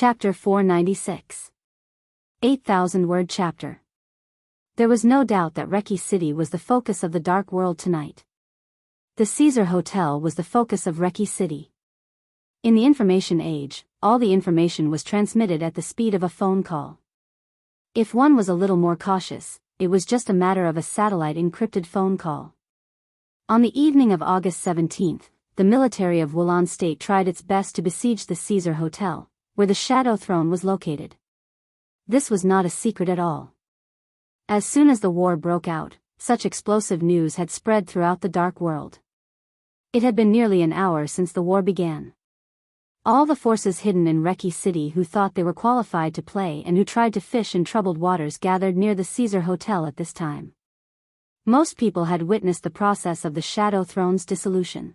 Chapter 496. 8,000-word chapter. There was no doubt that Reki City was the focus of the dark world tonight. The Caesar Hotel was the focus of Reki City. In the information age, all the information was transmitted at the speed of a phone call. If one was a little more cautious, it was just a matter of a satellite encrypted phone call. On the evening of August 17th, the military of Wulan State tried its best to besiege the Caesar Hotel, where the Shadow Throne was located. This was not a secret at all. As soon as the war broke out, such explosive news had spread throughout the dark world. It had been nearly an hour since the war began. All the forces hidden in Reki City who thought they were qualified to play and who tried to fish in troubled waters gathered near the Caesar Hotel at this time. Most people had witnessed the process of the Shadow Throne's dissolution.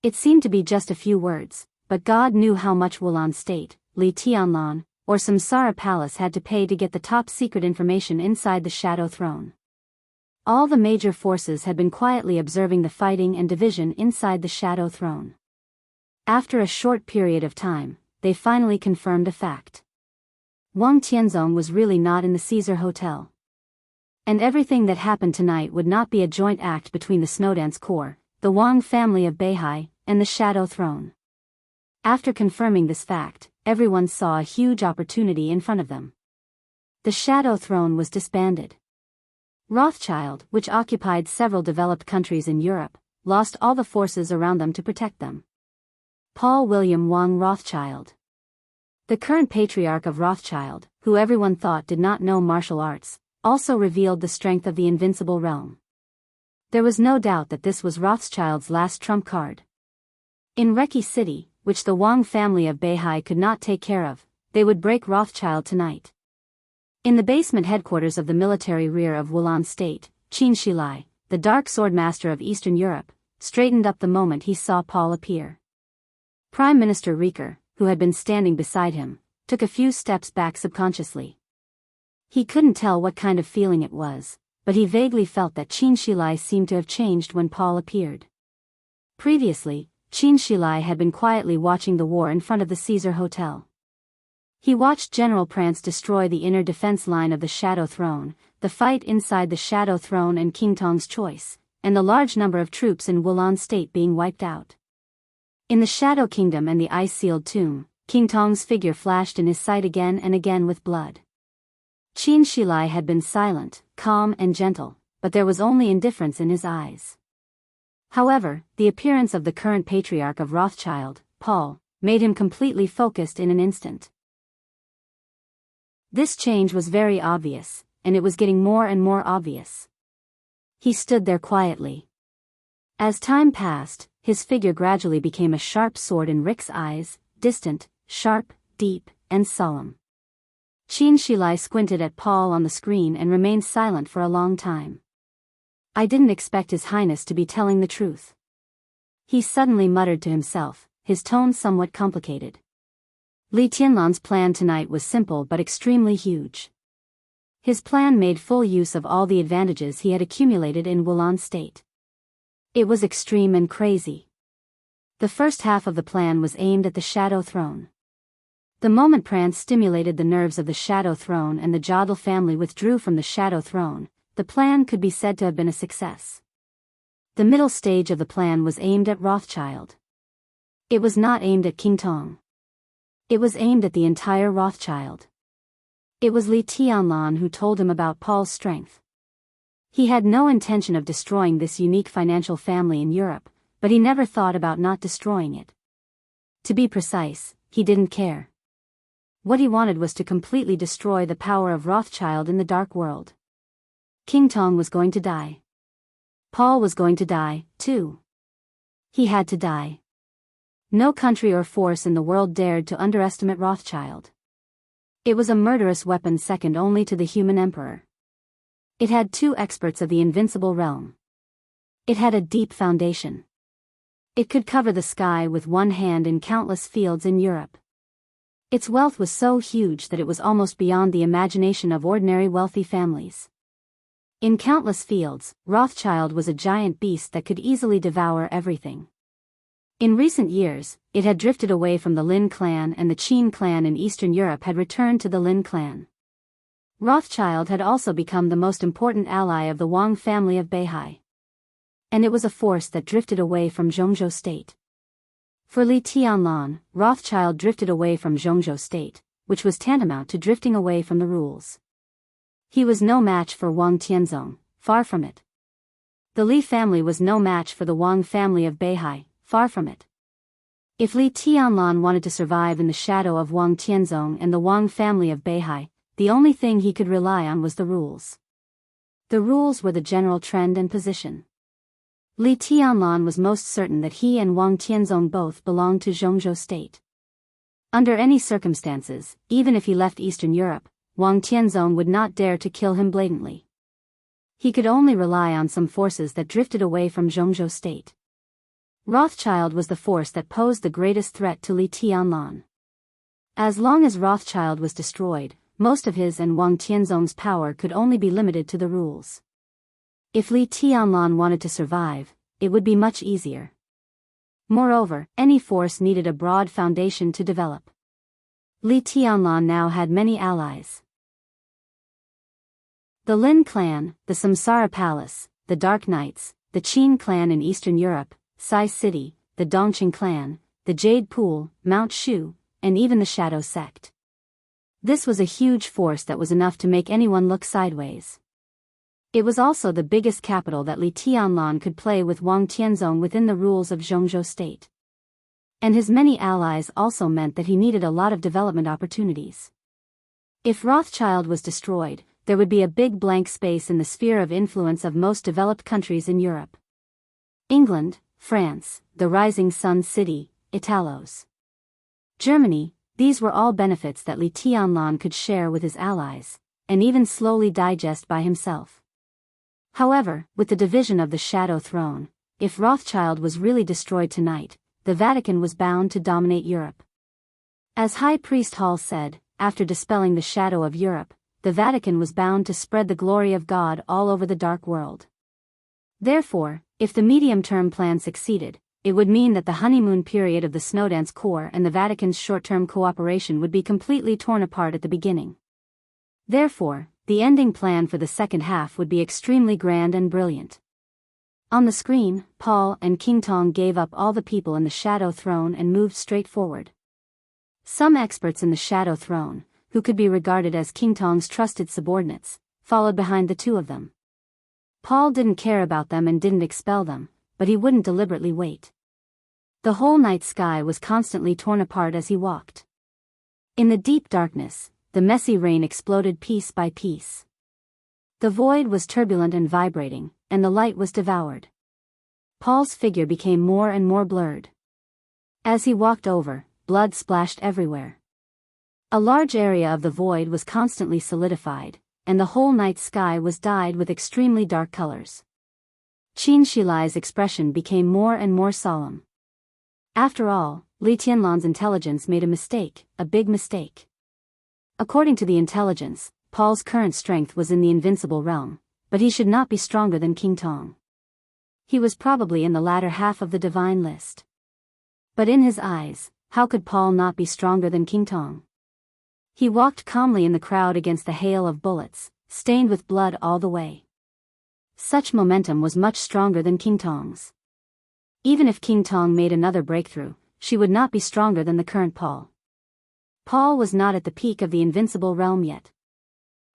It seemed to be just a few words, but God knew how much Wulan State, Li Tianlan, or Samsara Palace had to pay to get the top secret information inside the Shadow Throne. All the major forces had been quietly observing the fighting and division inside the Shadow Throne. After a short period of time, they finally confirmed a fact. Wang Tianzong was really not in the Caesar Hotel. And everything that happened tonight would not be a joint act between the Snowdance Corps, the Wang family of Beihai, and the Shadow Throne. After confirming this fact, everyone saw a huge opportunity in front of them. The Shadow Throne was disbanded. Rothschild, which occupied several developed countries in Europe, lost all the forces around them to protect them. Paul William Wang Rothschild, the current patriarch of Rothschild, who everyone thought did not know martial arts, also revealed the strength of the invincible realm. There was no doubt that this was Rothschild's last trump card. In Reki City, which the Wang family of Beihai could not take care of, they would break Rothschild tonight. In the basement headquarters of the military rear of Wulan State, Qin Shilai, the dark sword master of Eastern Europe, straightened up the moment he saw Paul appear. Prime Minister Rieker, who had been standing beside him, took a few steps back subconsciously. He couldn't tell what kind of feeling it was, but he vaguely felt that Qin Shilai seemed to have changed when Paul appeared. Previously, Qin Shilai had been quietly watching the war in front of the Caesar Hotel. He watched General Prance destroy the inner defense line of the Shadow Throne, the fight inside the Shadow Throne and King Tong's choice, and the large number of troops in Wulan State being wiped out. In the Shadow Kingdom and the ice-sealed tomb, King Tong's figure flashed in his sight again and again with blood. Qin Shilai had been silent, calm and gentle, but there was only indifference in his eyes. However, the appearance of the current patriarch of Rothschild, Paul, made him completely focused in an instant. This change was very obvious, and it was getting more and more obvious. He stood there quietly. As time passed, his figure gradually became a sharp sword in Rick's eyes, distant, sharp, deep, and solemn. Qin Shilai squinted at Paul on the screen and remained silent for a long time. I didn't expect His Highness to be telling the truth. He suddenly muttered to himself, his tone somewhat complicated. Li Tianlan's plan tonight was simple but extremely huge. His plan made full use of all the advantages he had accumulated in Wulan State. It was extreme and crazy. The first half of the plan was aimed at the Shadow Throne. The moment Prance stimulated the nerves of the Shadow Throne and the Jodl family withdrew from the Shadow Throne, the plan could be said to have been a success. The middle stage of the plan was aimed at Rothschild. It was not aimed at King Tong. It was aimed at the entire Rothschild. It was Li Tianlan who told him about Paul's strength. He had no intention of destroying this unique financial family in Europe, but he never thought about not destroying it. To be precise, he didn't care. What he wanted was to completely destroy the power of Rothschild in the dark world. King Tong was going to die. Paul was going to die, too. He had to die. No country or force in the world dared to underestimate Rothschild. It was a murderous weapon second only to the human emperor. It had two experts of the invincible realm. It had a deep foundation. It could cover the sky with one hand in countless fields in Europe. Its wealth was so huge that it was almost beyond the imagination of ordinary wealthy families. In countless fields, Rothschild was a giant beast that could easily devour everything. In recent years, it had drifted away from the Lin clan, and the Qin clan in Eastern Europe had returned to the Lin clan. Rothschild had also become the most important ally of the Wang family of Beihai. And it was a force that drifted away from Zhongzhou state. For Li Tianlan, Rothschild drifted away from Zhongzhou state, which was tantamount to drifting away from the rules. He was no match for Wang Tianzong, far from it. The Li family was no match for the Wang family of Beihai, far from it. If Li Tianlan wanted to survive in the shadow of Wang Tianzong and the Wang family of Beihai, the only thing he could rely on was the rules. The rules were the general trend and position. Li Tianlan was most certain that he and Wang Tianzong both belonged to Zhongzhou state. Under any circumstances, even if he left Eastern Europe, Wang Tianzong would not dare to kill him blatantly. He could only rely on some forces that drifted away from Zhongzhou state. Rothschild was the force that posed the greatest threat to Li Tianlan. As long as Rothschild was destroyed, most of his and Wang Tianzong's power could only be limited to the rules. If Li Tianlan wanted to survive, it would be much easier. Moreover, any force needed a broad foundation to develop. Li Tianlan now had many allies. The Lin clan, the Samsara Palace, the Dark Knights, the Qin clan in Eastern Europe, Sai City, the Dongqing clan, the Jade Pool, Mount Shu, and even the Shadow Sect. This was a huge force that was enough to make anyone look sideways. It was also the biggest capital that Li Tianlan could play with Wang Tianzong within the rules of Zhongzhou state. And his many allies also meant that he needed a lot of development opportunities. If Rothschild was destroyed, there would be a big blank space in the sphere of influence of most developed countries in Europe. England, France, the rising sun city, Italos. Germany, these were all benefits that Li Tianlan could share with his allies, and even slowly digest by himself. However, with the division of the Shadow Throne, if Rothschild was really destroyed tonight, the Vatican was bound to dominate Europe. As High Priest Hall said, after dispelling the shadow of Europe, the Vatican was bound to spread the glory of God all over the dark world. Therefore, if the medium-term plan succeeded, it would mean that the honeymoon period of the Snowdance Corps and the Vatican's short-term cooperation would be completely torn apart at the beginning. Therefore, the ending plan for the second half would be extremely grand and brilliant. On the screen, Paul and King Tong gave up all the people in the Shadow Throne and moved straight forward. Some experts in the Shadow Throne, who could be regarded as King Tong's trusted subordinates, followed behind the two of them. Paul didn't care about them and didn't expel them, but he wouldn't deliberately wait. The whole night sky was constantly torn apart as he walked. In the deep darkness, the messy rain exploded piece by piece. The void was turbulent and vibrating, and the light was devoured. Paul's figure became more and more blurred. As he walked over, blood splashed everywhere. A large area of the void was constantly solidified, and the whole night sky was dyed with extremely dark colors. Qin Shilai's expression became more and more solemn. After all, Li Tianlan's intelligence made a mistake, a big mistake. According to the intelligence, Paul's current strength was in the invincible realm, but he should not be stronger than King Tong. He was probably in the latter half of the divine list. But in his eyes, how could Paul not be stronger than King Tong? He walked calmly in the crowd against the hail of bullets, stained with blood all the way. Such momentum was much stronger than King Tong's. Even if King Tong made another breakthrough, she would not be stronger than the current Paul. Paul was not at the peak of the invincible realm yet.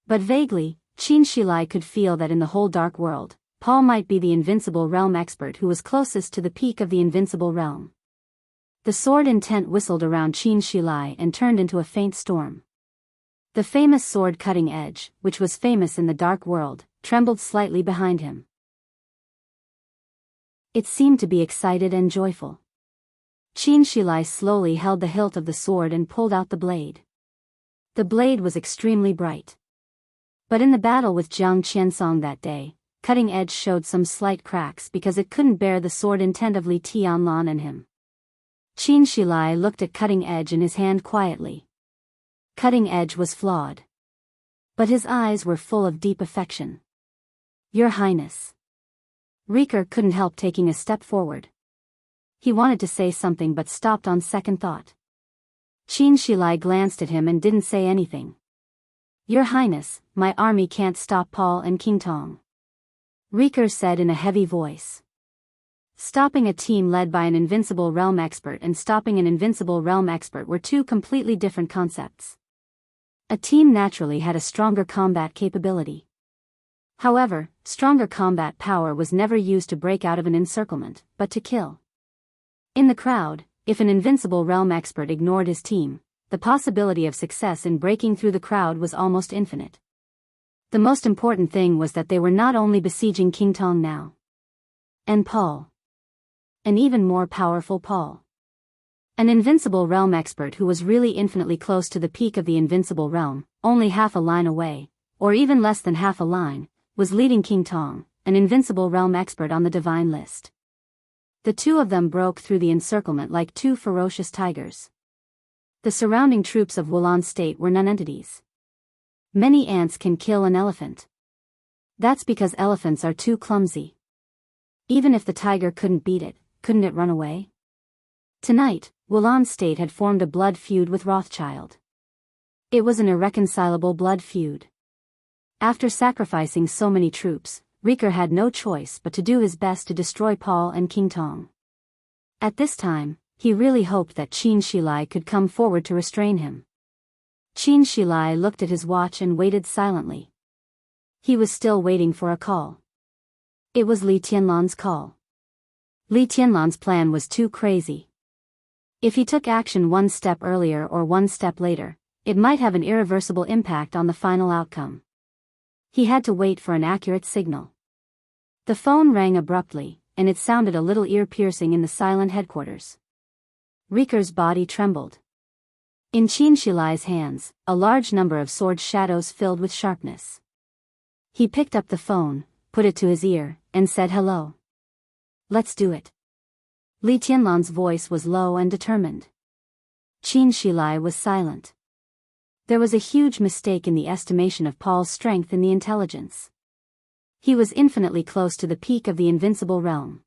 But vaguely, Qin Shilai could feel that in the whole dark world, Paul might be the invincible realm expert who was closest to the peak of the invincible realm. The sword intent whistled around Qin Shilai and turned into a faint storm. The famous sword cutting edge, which was famous in the dark world, trembled slightly behind him. It seemed to be excited and joyful. Qin Shilai slowly held the hilt of the sword and pulled out the blade. The blade was extremely bright. But in the battle with Jiang Qiansong that day, cutting edge showed some slight cracks because it couldn't bear the sword intent of Li Tianlan and him. Qin Shilai looked at cutting edge in his hand quietly. Cutting edge was flawed. But his eyes were full of deep affection. Your Highness. Rieker couldn't help taking a step forward. He wanted to say something but stopped on second thought. Qin Shilai glanced at him and didn't say anything. Your Highness, my army can't stop Paul and King Tong. Riker said in a heavy voice. Stopping a team led by an invincible realm expert and stopping an invincible realm expert were two completely different concepts. A team naturally had a stronger combat capability. However, stronger combat power was never used to break out of an encirclement, but to kill. In the crowd, if an invincible realm expert ignored his team, the possibility of success in breaking through the crowd was almost infinite. The most important thing was that they were not only besieging King Tong now. And Paul. An even more powerful Paul. An invincible realm expert who was really infinitely close to the peak of the invincible realm, only half a line away, or even less than half a line, was leading King Tong, an invincible realm expert on the divine list. The two of them broke through the encirclement like two ferocious tigers. The surrounding troops of Wulan State were nonentities. Many ants can kill an elephant. That's because elephants are too clumsy. Even if the tiger couldn't beat it, couldn't it run away? Tonight, Wulan State had formed a blood feud with Rothschild. It was an irreconcilable blood feud. After sacrificing so many troops, Riker had no choice but to do his best to destroy Paul and King Tong. At this time, he really hoped that Qin Shilai could come forward to restrain him. Qin Shilai looked at his watch and waited silently. He was still waiting for a call. It was Li Tianlan's call. Li Tianlan's plan was too crazy. If he took action one step earlier or one step later, it might have an irreversible impact on the final outcome. He had to wait for an accurate signal. The phone rang abruptly, and it sounded a little ear-piercing in the silent headquarters. Riker's body trembled. In Qin Shilai's hands, a large number of sword shadows filled with sharpness. He picked up the phone, put it to his ear, and said hello. Let's do it. Li Tianlan's voice was low and determined. Qin Shilai was silent. There was a huge mistake in the estimation of Paul's strength in the intelligence. He was infinitely close to the peak of the invincible realm.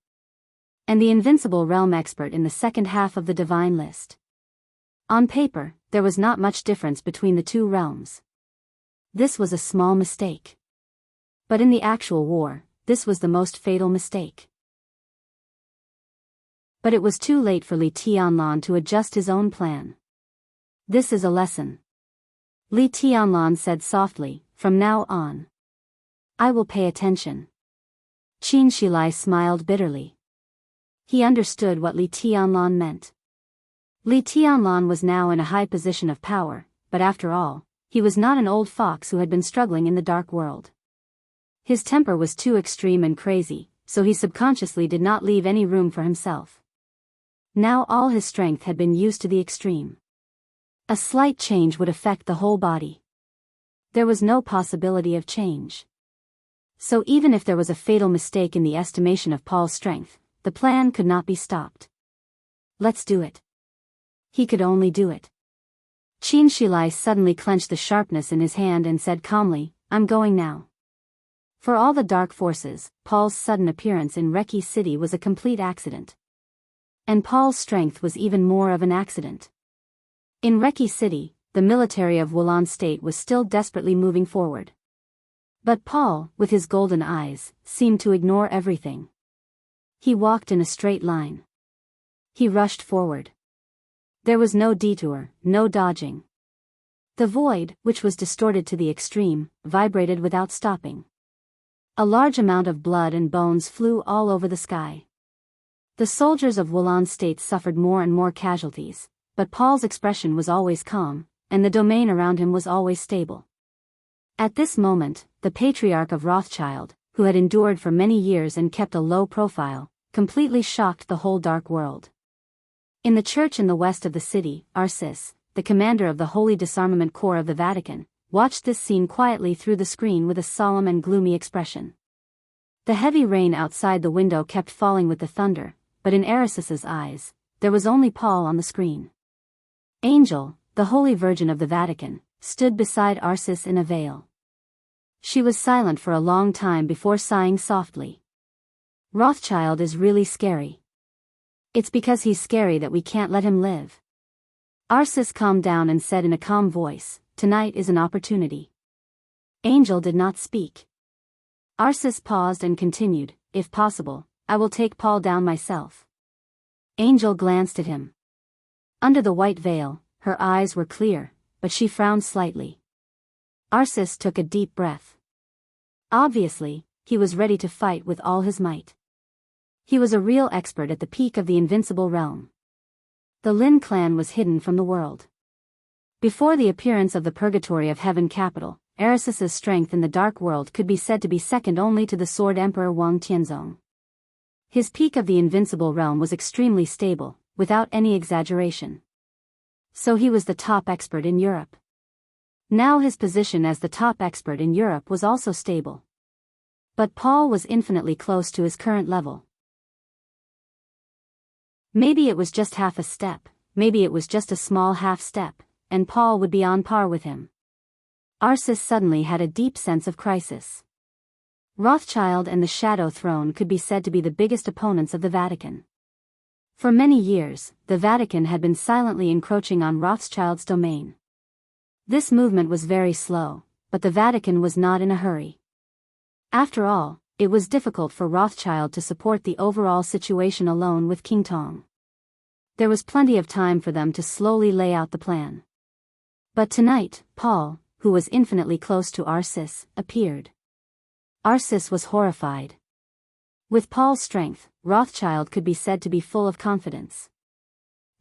And the invincible realm expert in the second half of the divine list. On paper, there was not much difference between the two realms. This was a small mistake. But in the actual war, this was the most fatal mistake. But it was too late for Li Tianlan to adjust his own plan. This is a lesson. Li Tianlan said softly, from now on, I will pay attention. Qin Shilai smiled bitterly. He understood what Li Tianlan meant. Li Tianlan was now in a high position of power, but after all, he was not an old fox who had been struggling in the dark world. His temper was too extreme and crazy, so he subconsciously did not leave any room for himself. Now all his strength had been used to the extreme. A slight change would affect the whole body. There was no possibility of change. So even if there was a fatal mistake in the estimation of Paul's strength, the plan could not be stopped. Let's do it. He could only do it. Qin Shilai suddenly clenched the sharpness in his hand and said calmly, I'm going now. For all the dark forces, Paul's sudden appearance in Reki City was a complete accident. And Paul's strength was even more of an accident. In Reki City, the military of Wulan State was still desperately moving forward. But Paul, with his golden eyes, seemed to ignore everything. He walked in a straight line. He rushed forward. There was no detour, no dodging. The void, which was distorted to the extreme, vibrated without stopping. A large amount of blood and bones flew all over the sky. The soldiers of Wulan State suffered more and more casualties, but Paul's expression was always calm, and the domain around him was always stable. At this moment, the patriarch of Rothschild, who had endured for many years and kept a low profile, completely shocked the whole dark world. In the church in the west of the city, Arcis, the commander of the Holy Disarmament Corps of the Vatican, watched this scene quietly through the screen with a solemn and gloomy expression. The heavy rain outside the window kept falling with the thunder, but in Arcis's eyes, there was only Paul on the screen. Angel, the Holy Virgin of the Vatican, stood beside Arcis in a veil. She was silent for a long time before sighing softly. Rothschild is really scary. It's because he's scary that we can't let him live. Arsis calmed down and said in a calm voice, "Tonight is an opportunity." Angel did not speak. Arsis paused and continued, "If possible, I will take Paul down myself." Angel glanced at him. Under the white veil, her eyes were clear, but she frowned slightly. Arsis took a deep breath. Obviously, he was ready to fight with all his might. He was a real expert at the peak of the invincible realm. The Lin clan was hidden from the world. Before the appearance of the Purgatory of Heaven capital, Arisis's strength in the Dark World could be said to be second only to the Sword Emperor Wang Tianzong. His peak of the invincible realm was extremely stable, without any exaggeration. So he was the top expert in Europe. Now his position as the top expert in Europe was also stable. But Paul was infinitely close to his current level. Maybe it was just half a step, maybe it was just a small half step, and Paul would be on par with him. Arsis suddenly had a deep sense of crisis. Rothschild and the Shadow Throne could be said to be the biggest opponents of the Vatican. For many years, the Vatican had been silently encroaching on Rothschild's domain. This movement was very slow, but the Vatican was not in a hurry. After all, it was difficult for Rothschild to support the overall situation alone with King Tong. There was plenty of time for them to slowly lay out the plan. But tonight, Paul, who was infinitely close to Arsis, appeared. Arsis was horrified. With Paul's strength, Rothschild could be said to be full of confidence.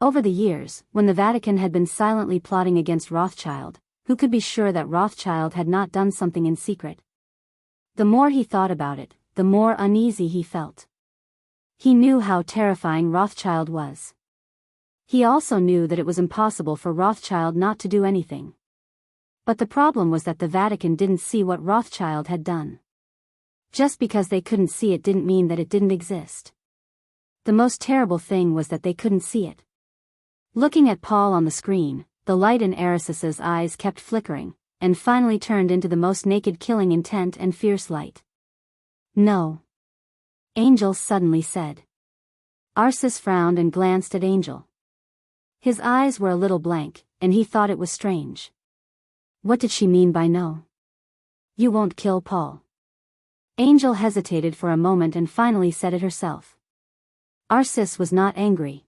Over the years, when the Vatican had been silently plotting against Rothschild, who could be sure that Rothschild had not done something in secret? The more he thought about it, the more uneasy he felt. He knew how terrifying Rothschild was. He also knew that it was impossible for Rothschild not to do anything. But the problem was that the Vatican didn't see what Rothschild had done. Just because they couldn't see it didn't mean that it didn't exist. The most terrible thing was that they couldn't see it. Looking at Paul on the screen, the light in Arisis's eyes kept flickering, and finally turned into the most naked killing intent and fierce light. "No," Angel suddenly said. Arsis frowned and glanced at Angel. His eyes were a little blank, and he thought it was strange. What did she mean by no? "You won't kill Paul." Angel hesitated for a moment and finally said it herself. Arsis was not angry.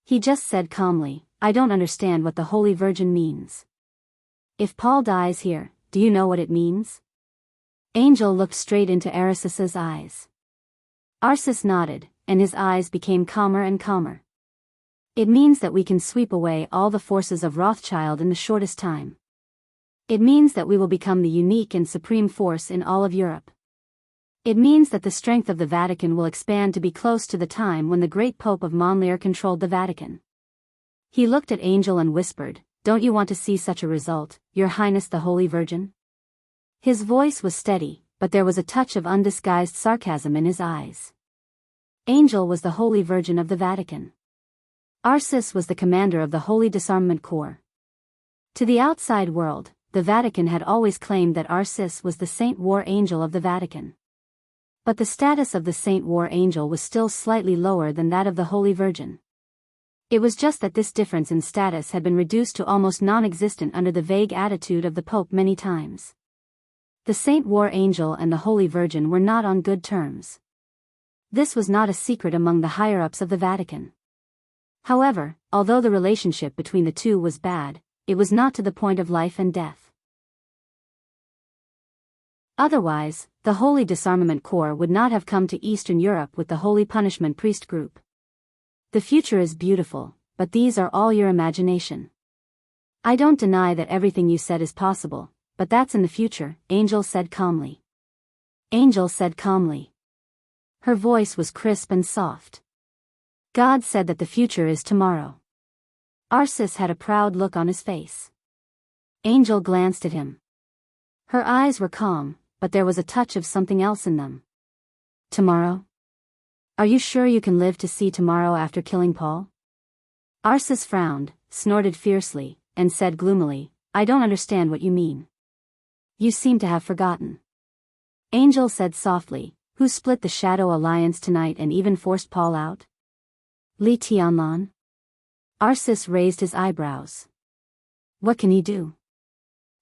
He just said calmly, "I don't understand what the Holy Virgin means. If Paul dies here, do you know what it means?" Angel looked straight into Arisis's eyes. Arsis nodded, and his eyes became calmer and calmer. "It means that we can sweep away all the forces of Rothschild in the shortest time. It means that we will become the unique and supreme force in all of Europe. It means that the strength of the Vatican will expand to be close to the time when the great Pope of Monlier controlled the Vatican." He looked at Angel and whispered, "Don't you want to see such a result, Your Highness the Holy Virgin?" His voice was steady, but there was a touch of undisguised sarcasm in his eyes. Angel was the Holy Virgin of the Vatican. Arsis was the commander of the Holy Disarmament Corps. To the outside world, the Vatican had always claimed that Arsis was the Saint War Angel of the Vatican. But the status of the Saint War Angel was still slightly lower than that of the Holy Virgin. It was just that this difference in status had been reduced to almost non-existent under the vague attitude of the Pope many times. The Saint War Angel and the Holy Virgin were not on good terms. This was not a secret among the higher-ups of the Vatican. However, although the relationship between the two was bad, it was not to the point of life and death. Otherwise, the Holy Disarmament Corps would not have come to Eastern Europe with the Holy Punishment Priest Group. The future is beautiful, but these are all your imagination. I don't deny that everything you said is possible, but that's in the future, Angel said calmly. Angel said calmly. Her voice was crisp and soft. God said that the future is tomorrow. Arsis had a proud look on his face. Angel glanced at him. Her eyes were calm, but there was a touch of something else in them. Tomorrow? Are you sure you can live to see tomorrow after killing Paul? Arsis frowned, snorted fiercely, and said gloomily, "I don't understand what you mean. You seem to have forgotten." Angel said softly, "Who split the Shadow Alliance tonight and even forced Paul out?" Li Tianlan? Arsis raised his eyebrows. What can he do?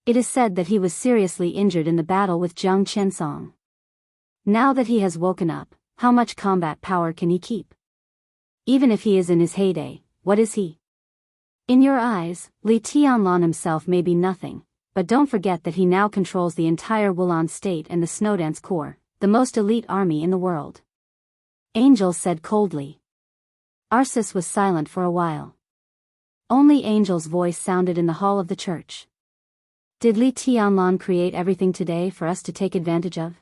It is said that he was seriously injured in the battle with Jiang Qiansong. Now that he has woken up, how much combat power can he keep? Even if he is in his heyday, what is he? In your eyes, Li Tianlan himself may be nothing, but don't forget that he now controls the entire Wulan state and the Snowdance Corps, the most elite army in the world. Angel said coldly. Arsis was silent for a while. Only Angel's voice sounded in the hall of the church. Did Li Tianlan create everything today for us to take advantage of?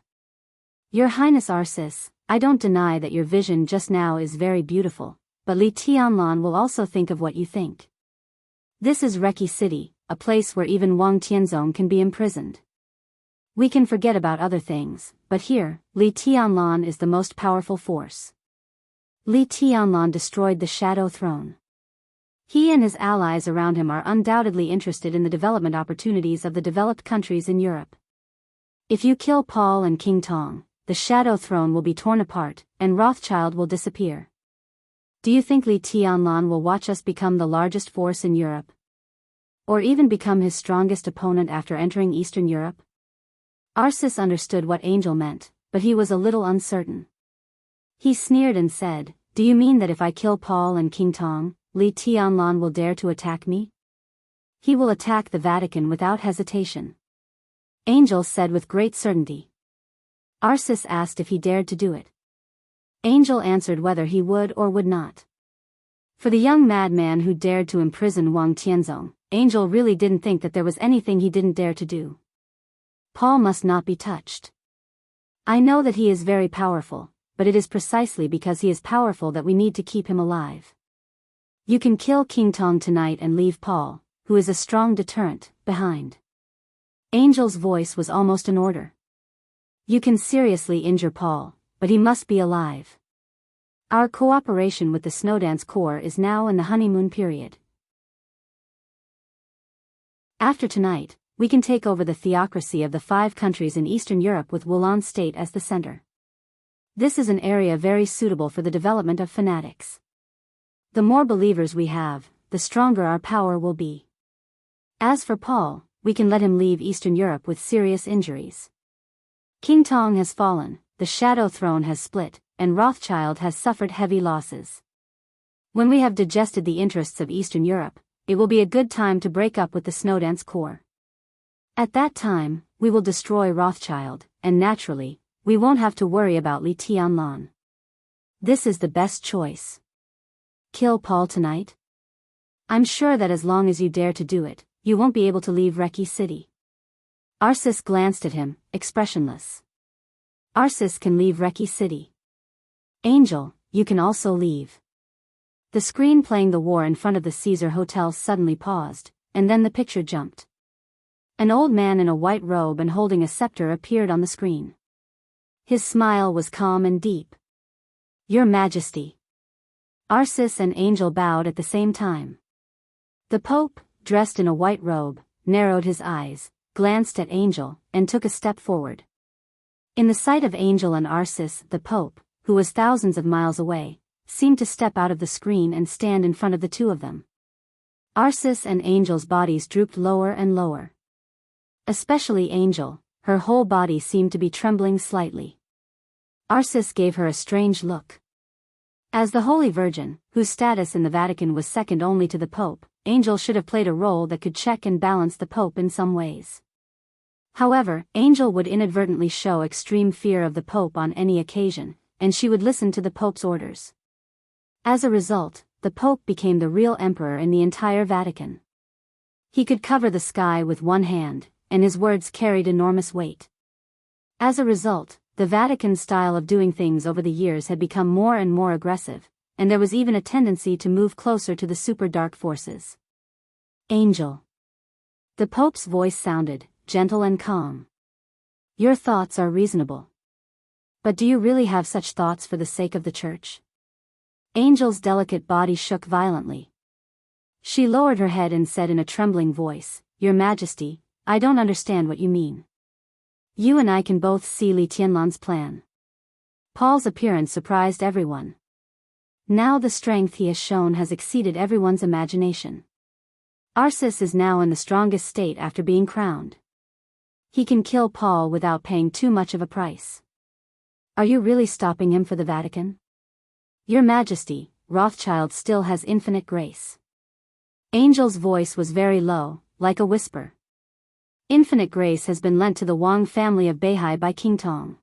Your Highness Arsis, I don't deny that your vision just now is very beautiful, but Li Tianlan will also think of what you think. This is Reki City, a place where even Wang Tianzong can be imprisoned. We can forget about other things, but here, Li Tianlan is the most powerful force. Li Tianlan destroyed the Shadow Throne. He and his allies around him are undoubtedly interested in the development opportunities of the developed countries in Europe. If you kill Paul and King Tong, the Shadow Throne will be torn apart, and Rothschild will disappear. Do you think Li Tianlan will watch us become the largest force in Europe? Or even become his strongest opponent after entering Eastern Europe? Arsis understood what Angel meant, but he was a little uncertain. He sneered and said, "Do you mean that if I kill Paul and King Tong, Li Tianlan will dare to attack me? He will attack the Vatican without hesitation." Angel said with great certainty. Arsis asked if he dared to do it. Angel answered whether he would or would not. For the young madman who dared to imprison Wang Tianzong, Angel really didn't think that there was anything he didn't dare to do. Paul must not be touched. I know that he is very powerful, but it is precisely because he is powerful that we need to keep him alive. You can kill King Tong tonight and leave Paul, who is a strong deterrent, behind. Angel's voice was almost an order. You can seriously injure Paul, but he must be alive. Our cooperation with the Snowdance Corps is now in the honeymoon period. After tonight, we can take over the theocracy of the 5 countries in Eastern Europe with Wulan State as the center. This is an area very suitable for the development of fanatics. The more believers we have, the stronger our power will be. As for Paul, we can let him leave Eastern Europe with serious injuries. King Tong has fallen, the Shadow Throne has split, and Rothschild has suffered heavy losses. When we have digested the interests of Eastern Europe, it will be a good time to break up with the Snowdance Corps. At that time, we will destroy Rothschild, and naturally, we won't have to worry about Li Tianlan. This is the best choice. Kill Paul tonight? I'm sure that as long as you dare to do it, you won't be able to leave Reki City. Arsis glanced at him, expressionless. Arsis can leave Reki City. Angel, you can also leave. The screen playing the war in front of the Caesar Hotel suddenly paused, and then the picture jumped. An old man in a white robe and holding a scepter appeared on the screen. His smile was calm and deep. Your Majesty. Arsis and Angel bowed at the same time. The Pope, dressed in a white robe, narrowed his eyes, glanced at Angel, and took a step forward. In the sight of Angel and Arsis, the Pope, who was thousands of miles away, seemed to step out of the screen and stand in front of the two of them. Arsis and Angel's bodies drooped lower and lower. Especially Angel, her whole body seemed to be trembling slightly. Arsis gave her a strange look. As the Holy Virgin, whose status in the Vatican was second only to the Pope, Angel should have played a role that could check and balance the Pope in some ways. However, Angel would inadvertently show extreme fear of the Pope on any occasion, and she would listen to the Pope's orders. As a result, the Pope became the real emperor in the entire Vatican. He could cover the sky with one hand, and his words carried enormous weight. As a result, the Vatican's style of doing things over the years had become more and more aggressive, and there was even a tendency to move closer to the super dark forces. Angel. The Pope's voice sounded gentle and calm. Your thoughts are reasonable. But do you really have such thoughts for the sake of the Church? Angel's delicate body shook violently. She lowered her head and said in a trembling voice, Your Majesty, I don't understand what you mean. You and I can both see Li Tianlan's plan. Paul's appearance surprised everyone. Now the strength he has shown has exceeded everyone's imagination. Arsis is now in the strongest state after being crowned. He can kill Paul without paying too much of a price. Are you really stopping him for the Vatican? Your Majesty, Rothschild still has infinite grace. Angel's voice was very low, like a whisper. Infinite grace has been lent to the Wang family of Beihai by King Tong.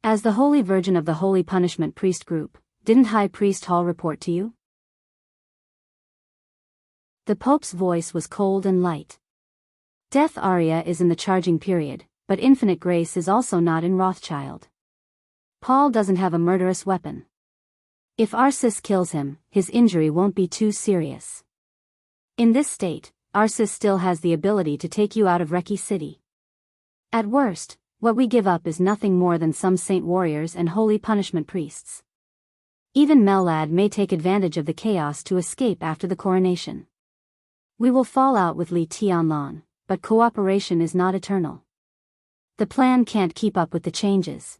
As the Holy Virgin of the Holy Punishment Priest Group, didn't High Priest Hall report to you? The Pope's voice was cold and light. Death Aria is in the charging period, but infinite grace is also not in Rothschild. Paul doesn't have a murderous weapon. If Arsis kills him, his injury won't be too serious. In this state, Arsis still has the ability to take you out of Reki City. At worst, what we give up is nothing more than some saint warriors and holy punishment priests. Even Melad may take advantage of the chaos to escape after the coronation. We will fall out with Li Tianlan, but cooperation is not eternal. The plan can't keep up with the changes.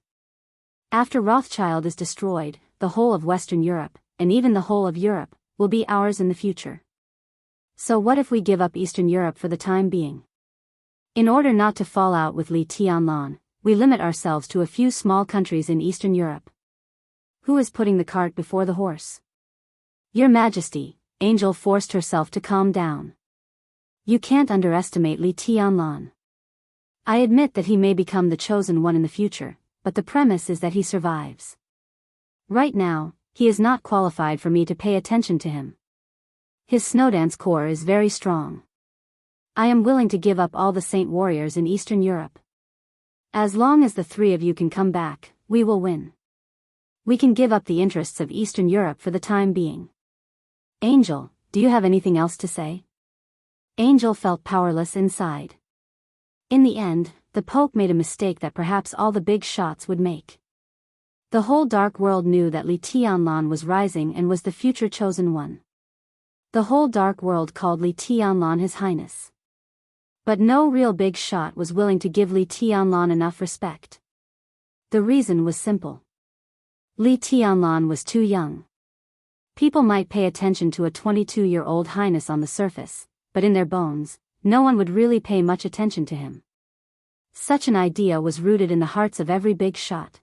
After Rothschild is destroyed, the whole of Western Europe, and even the whole of Europe, will be ours in the future. So what if we give up Eastern Europe for the time being? In order not to fall out with Li Tianlan, we limit ourselves to a few small countries in Eastern Europe. Who is putting the cart before the horse? Your Majesty, Angel forced herself to calm down. You can't underestimate Li Tianlan. I admit that he may become the chosen one in the future, but the premise is that he survives. Right now, he is not qualified for me to pay attention to him. His Snowdance core is very strong. I am willing to give up all the saint warriors in Eastern Europe. As long as the three of you can come back, we will win. We can give up the interests of Eastern Europe for the time being. Angel, do you have anything else to say? Angel felt powerless inside. In the end, the Pope made a mistake that perhaps all the big shots would make. The whole dark world knew that Li Tianlan was rising and was the future chosen one. The whole dark world called Li Tianlan His Highness. But no real big shot was willing to give Li Tianlan enough respect. The reason was simple. Li Tianlan was too young. People might pay attention to a 22-year-old highness on the surface, but in their bones, no one would really pay much attention to him. Such an idea was rooted in the hearts of every big shot.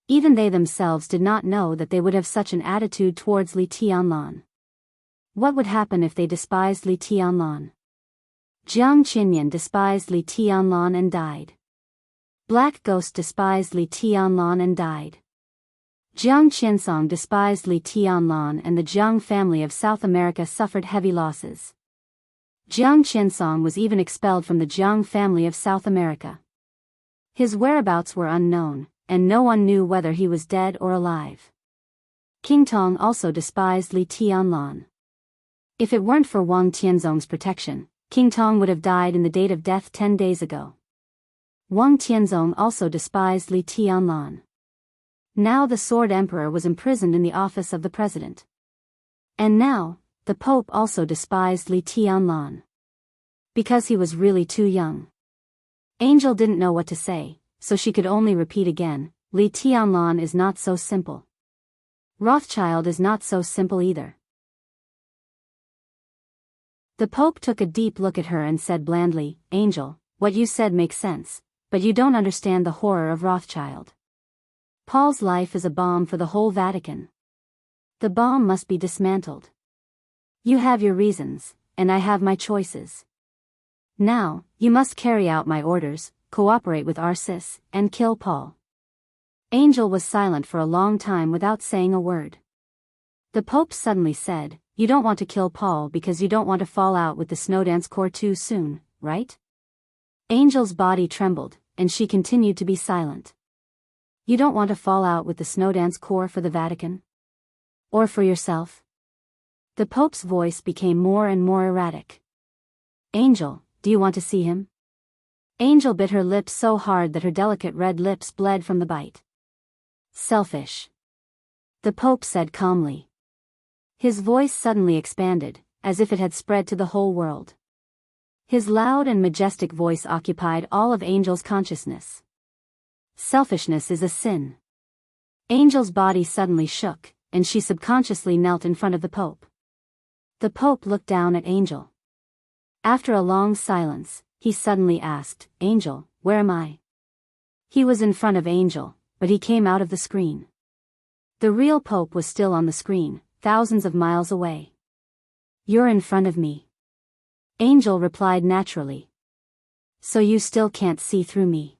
Even they themselves did not know that they would have such an attitude towards Li Tianlan. What would happen if they despised Li Tianlan? Jiang Qinyan despised Li Tianlan and died. Black Ghost despised Li Tianlan and died. Jiang Qinsong despised Li Tianlan, and the Jiang family of South America suffered heavy losses. Jiang Qinsong was even expelled from the Jiang family of South America. His whereabouts were unknown, and no one knew whether he was dead or alive. King Tong also despised Li Tianlan. If it weren't for Wang Tianzong's protection, King Tong would have died in the date of death 10 days ago. Wang Tianzong also despised Li Tianlan. Now the Sword Emperor was imprisoned in the office of the president. And now, the Pope also despised Li Tianlan. Because he was really too young. Angel didn't know what to say, so she could only repeat again, Li Tianlan is not so simple. Rothschild is not so simple either. The Pope took a deep look at her and said blandly, Angel, what you said makes sense, but you don't understand the horror of Rothschild. Paul's life is a bomb for the whole Vatican. The bomb must be dismantled. You have your reasons, and I have my choices. Now, you must carry out my orders, cooperate with Arsis, and kill Paul. Angel was silent for a long time without saying a word. The Pope suddenly said, You don't want to kill Paul because you don't want to fall out with the Snowdance Corps too soon, right? Angel's body trembled, and she continued to be silent. You don't want to fall out with the Snowdance Corps for the Vatican? Or for yourself? The Pope's voice became more and more erratic. Angel, do you want to see him? Angel bit her lips so hard that her delicate red lips bled from the bite. Selfish. The Pope said calmly. His voice suddenly expanded, as if it had spread to the whole world. His loud and majestic voice occupied all of Angel's consciousness. Selfishness is a sin. Angel's body suddenly shook, and she subconsciously knelt in front of the Pope. The Pope looked down at Angel. After a long silence, he suddenly asked, "Angel, where am I?" He was in front of Angel, but he came out of the screen. The real Pope was still on the screen, thousands of miles away. "You're in front of me." Angel replied naturally. "So you still can't see through me?"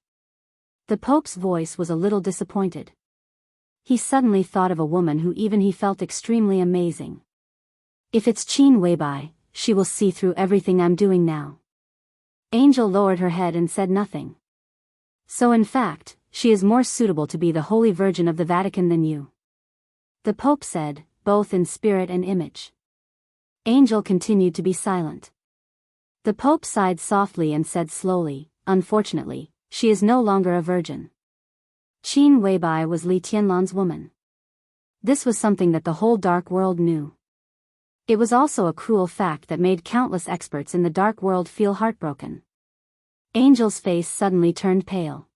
The Pope's voice was a little disappointed. He suddenly thought of a woman who even he felt extremely amazing. "If it's Qin Weibai, she will see through everything I'm doing now." Angel lowered her head and said nothing. "So in fact, she is more suitable to be the Holy Virgin of the Vatican than you," the Pope said, both in spirit and image. Angel continued to be silent. The Pope sighed softly and said slowly, "Unfortunately, she is no longer a virgin." Qin Weibai was Li Tianlan's woman. This was something that the whole dark world knew. It was also a cruel fact that made countless experts in the dark world feel heartbroken. Angel's face suddenly turned pale.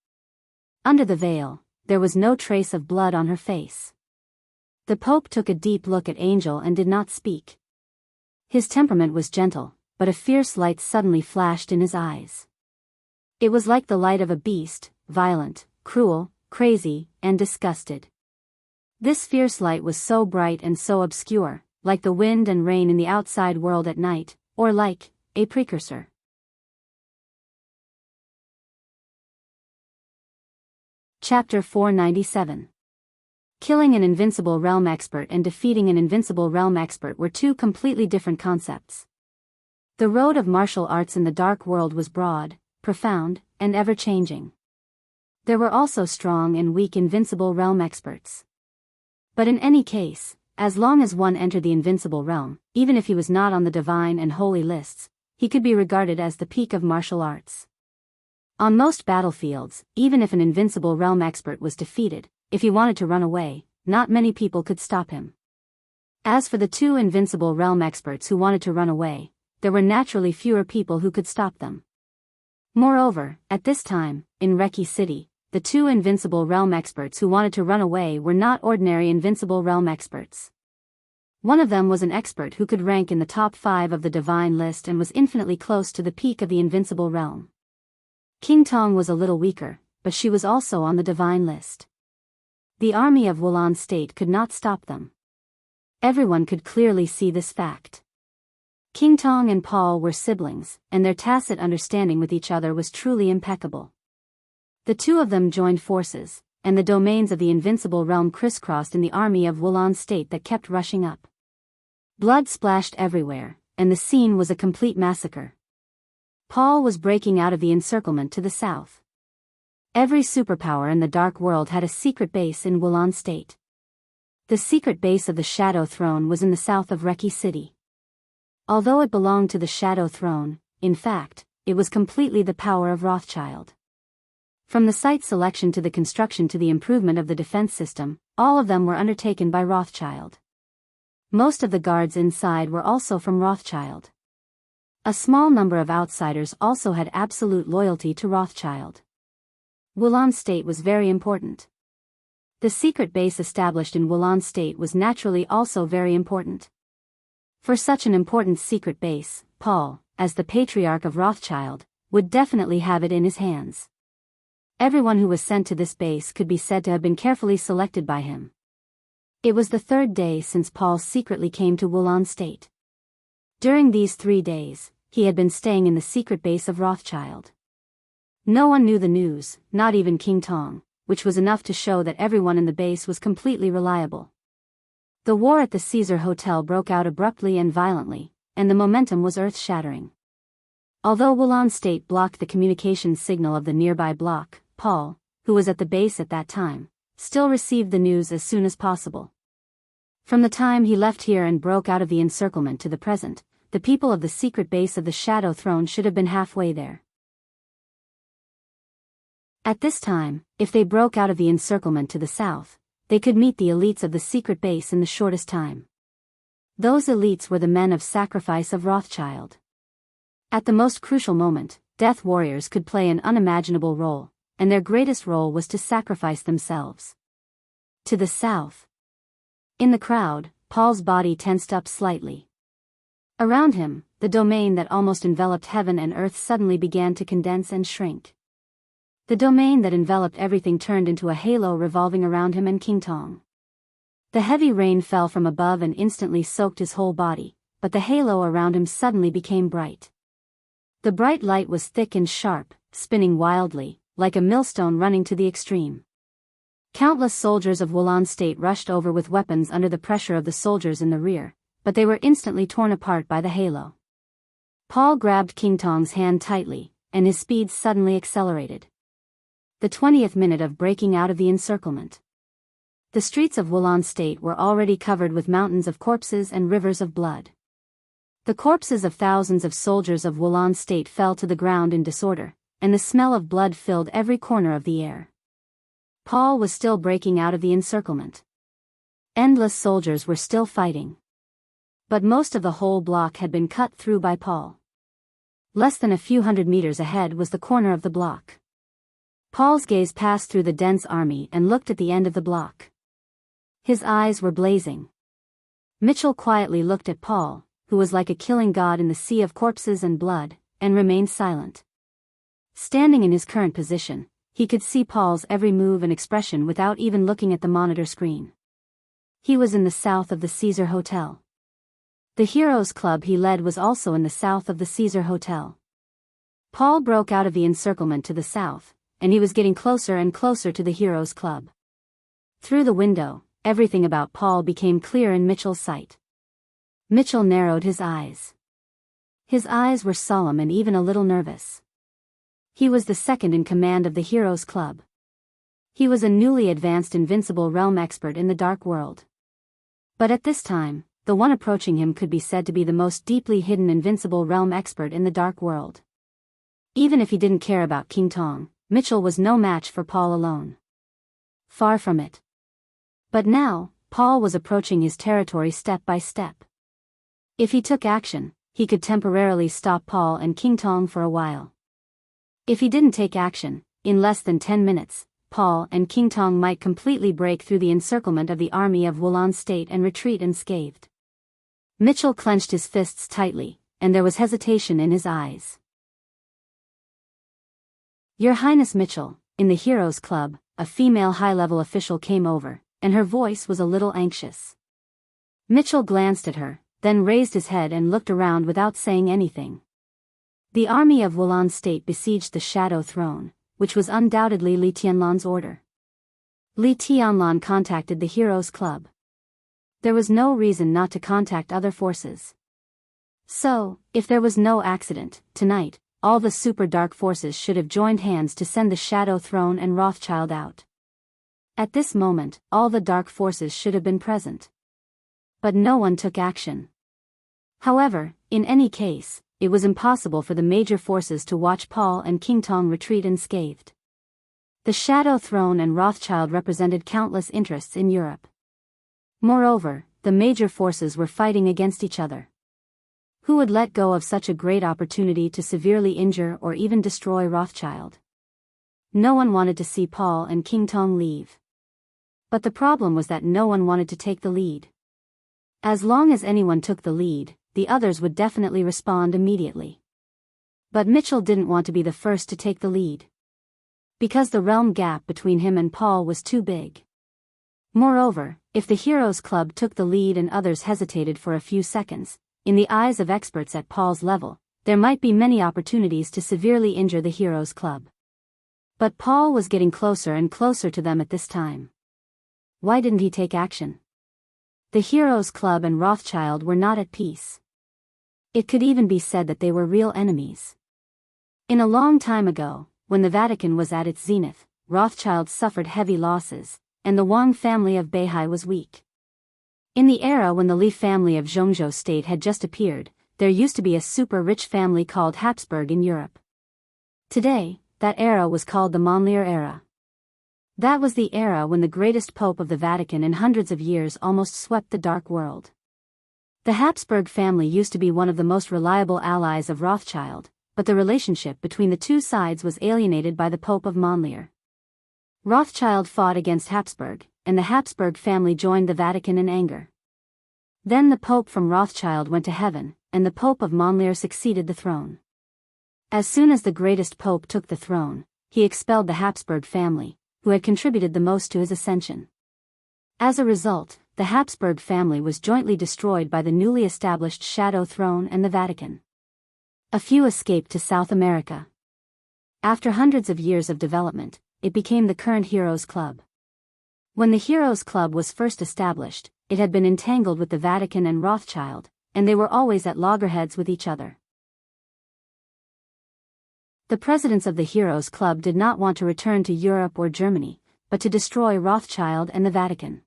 Under the veil, there was no trace of blood on her face. The Pope took a deep look at Angel and did not speak. His temperament was gentle, but a fierce light suddenly flashed in his eyes. It was like the light of a beast, violent, cruel, crazy, and disgusted. This fierce light was so bright and so obscure, like the wind and rain in the outside world at night, or like a precursor. Chapter 497. Killing an invincible realm expert and defeating an invincible realm expert were two completely different concepts. The road of martial arts in the dark world was broad, profound, and ever-changing. There were also strong and weak invincible realm experts. But in any case, as long as one entered the invincible realm, even if he was not on the divine and holy lists, he could be regarded as the peak of martial arts. On most battlefields, even if an invincible realm expert was defeated, if he wanted to run away, not many people could stop him. As for the two invincible realm experts who wanted to run away, there were naturally fewer people who could stop them. Moreover, at this time, in Reki City, the two invincible realm experts who wanted to run away were not ordinary invincible realm experts. One of them was an expert who could rank in the top 5 of the divine list and was infinitely close to the peak of the invincible realm. King Tong was a little weaker, but she was also on the divine list. The army of Wulan State could not stop them. Everyone could clearly see this fact. King Tong and Paul were siblings, and their tacit understanding with each other was truly impeccable. The two of them joined forces, and the domains of the invincible realm crisscrossed in the army of Wulan State that kept rushing up. Blood splashed everywhere, and the scene was a complete massacre. Paul was breaking out of the encirclement to the south. Every superpower in the dark world had a secret base in Wulan State. The secret base of the Shadow Throne was in the south of Reki City. Although it belonged to the Shadow Throne, in fact, it was completely the power of Rothschild. From the site selection to the construction to the improvement of the defense system, all of them were undertaken by Rothschild. Most of the guards inside were also from Rothschild. A small number of outsiders also had absolute loyalty to Rothschild. Wulan State was very important. The secret base established in Wulan State was naturally also very important. For such an important secret base, Paul, as the patriarch of Rothschild, would definitely have it in his hands. Everyone who was sent to this base could be said to have been carefully selected by him. It was the 3rd day since Paul secretly came to Wulan State. During these 3 days, he had been staying in the secret base of Rothschild. No one knew the news, not even King Tong, which was enough to show that everyone in the base was completely reliable. The war at the Caesar Hotel broke out abruptly and violently, and the momentum was earth-shattering. Although Wulan State blocked the communications signal of the nearby block, Paul, who was at the base at that time, still received the news as soon as possible. From the time he left here and broke out of the encirclement to the present, the people of the secret base of the Shadow Throne should have been halfway there. At this time, if they broke out of the encirclement to the south, they could meet the elites of the secret base in the shortest time. Those elites were the men of sacrifice of Rothschild. At the most crucial moment, death warriors could play an unimaginable role, and their greatest role was to sacrifice themselves. To the south. In the crowd, Paul's body tensed up slightly. Around him, the domain that almost enveloped heaven and earth suddenly began to condense and shrink. The domain that enveloped everything turned into a halo revolving around him and King Tong. The heavy rain fell from above and instantly soaked his whole body, but the halo around him suddenly became bright. The bright light was thick and sharp, spinning wildly, like a millstone running to the extreme. Countless soldiers of Wulan State rushed over with weapons under the pressure of the soldiers in the rear, but they were instantly torn apart by the halo. Paul grabbed King Tong's hand tightly, and his speed suddenly accelerated. The 20th minute of breaking out of the encirclement. The streets of Wulan State were already covered with mountains of corpses and rivers of blood. The corpses of thousands of soldiers of Wulan State fell to the ground in disorder, and the smell of blood filled every corner of the air. Paul was still breaking out of the encirclement. Endless soldiers were still fighting. But most of the whole block had been cut through by Paul. Less than a few hundred meters ahead was the corner of the block. Paul's gaze passed through the dense army and looked at the end of the block. His eyes were blazing. Mitchell quietly looked at Paul, who was like a killing god in the sea of corpses and blood, and remained silent. Standing in his current position, he could see Paul's every move and expression without even looking at the monitor screen. He was in the south of the Caesar Hotel. The Heroes Club he led was also in the south of the Caesar Hotel. Paul broke out of the encirclement to the south, and he was getting closer and closer to the Heroes Club. Through the window, everything about Paul became clear in Mitchell's sight. Mitchell narrowed his eyes. His eyes were solemn and even a little nervous. He was the second in command of the Heroes Club. He was a newly advanced invincible realm expert in the dark world. But at this time, the one approaching him could be said to be the most deeply hidden invincible realm expert in the dark world. Even if he didn't care about King Tong, Mitchell was no match for Paul alone. Far from it. But now, Paul was approaching his territory step by step. If he took action, he could temporarily stop Paul and King Tong for a while. If he didn't take action, in less than 10 minutes, Paul and King Tong might completely break through the encirclement of the army of Wulan State and retreat unscathed. Mitchell clenched his fists tightly, and there was hesitation in his eyes. "Your Highness Mitchell," in the Heroes Club, a female high-level official came over, and her voice was a little anxious. Mitchell glanced at her, then raised his head and looked around without saying anything. The army of Wulan State besieged the Shadow Throne, which was undoubtedly Li Tianlan's order. Li Tianlan contacted the Heroes Club. There was no reason not to contact other forces. So, if there was no accident, tonight, all the super dark forces should have joined hands to send the Shadow Throne and Rothschild out. At this moment, all the dark forces should have been present. But no one took action. However, in any case, it was impossible for the major forces to watch Paul and King Tong retreat unscathed. The Shadow Throne and Rothschild represented countless interests in Europe. Moreover, the major forces were fighting against each other. Who would let go of such a great opportunity to severely injure or even destroy Rothschild? No one wanted to see Paul and King Tong leave. But the problem was that no one wanted to take the lead. As long as anyone took the lead, the others would definitely respond immediately. But Mitchell didn't want to be the first to take the lead. Because the realm gap between him and Paul was too big. Moreover, if the Heroes Club took the lead and others hesitated for a few seconds, in the eyes of experts at Paul's level, there might be many opportunities to severely injure the Heroes Club. But Paul was getting closer and closer to them at this time. Why didn't he take action? The Heroes Club and Rothschild were not at peace. It could even be said that they were real enemies. In a long time ago, when the Vatican was at its zenith, Rothschild suffered heavy losses, and the Wang family of Beihai was weak. In the era when the Li family of Jianghu state had just appeared, there used to be a super-rich family called Habsburg in Europe. Today, that era was called the Monlier era. That was the era when the greatest pope of the Vatican in hundreds of years almost swept the dark world. The Habsburg family used to be one of the most reliable allies of Rothschild, but the relationship between the two sides was alienated by the Pope of Monlier. Rothschild fought against Habsburg, and the Habsburg family joined the Vatican in anger. Then the Pope from Rothschild went to heaven, and the Pope of Monlier succeeded the throne. As soon as the greatest Pope took the throne, he expelled the Habsburg family, who had contributed the most to his ascension. As a result, the Habsburg family was jointly destroyed by the newly established Shadow Throne and the Vatican. A few escaped to South America. After hundreds of years of development, it became the current Heroes Club. When the Heroes Club was first established, it had been entangled with the Vatican and Rothschild, and they were always at loggerheads with each other. The presidents of the Heroes Club did not want to return to Europe or Germany, but to destroy Rothschild and the Vatican.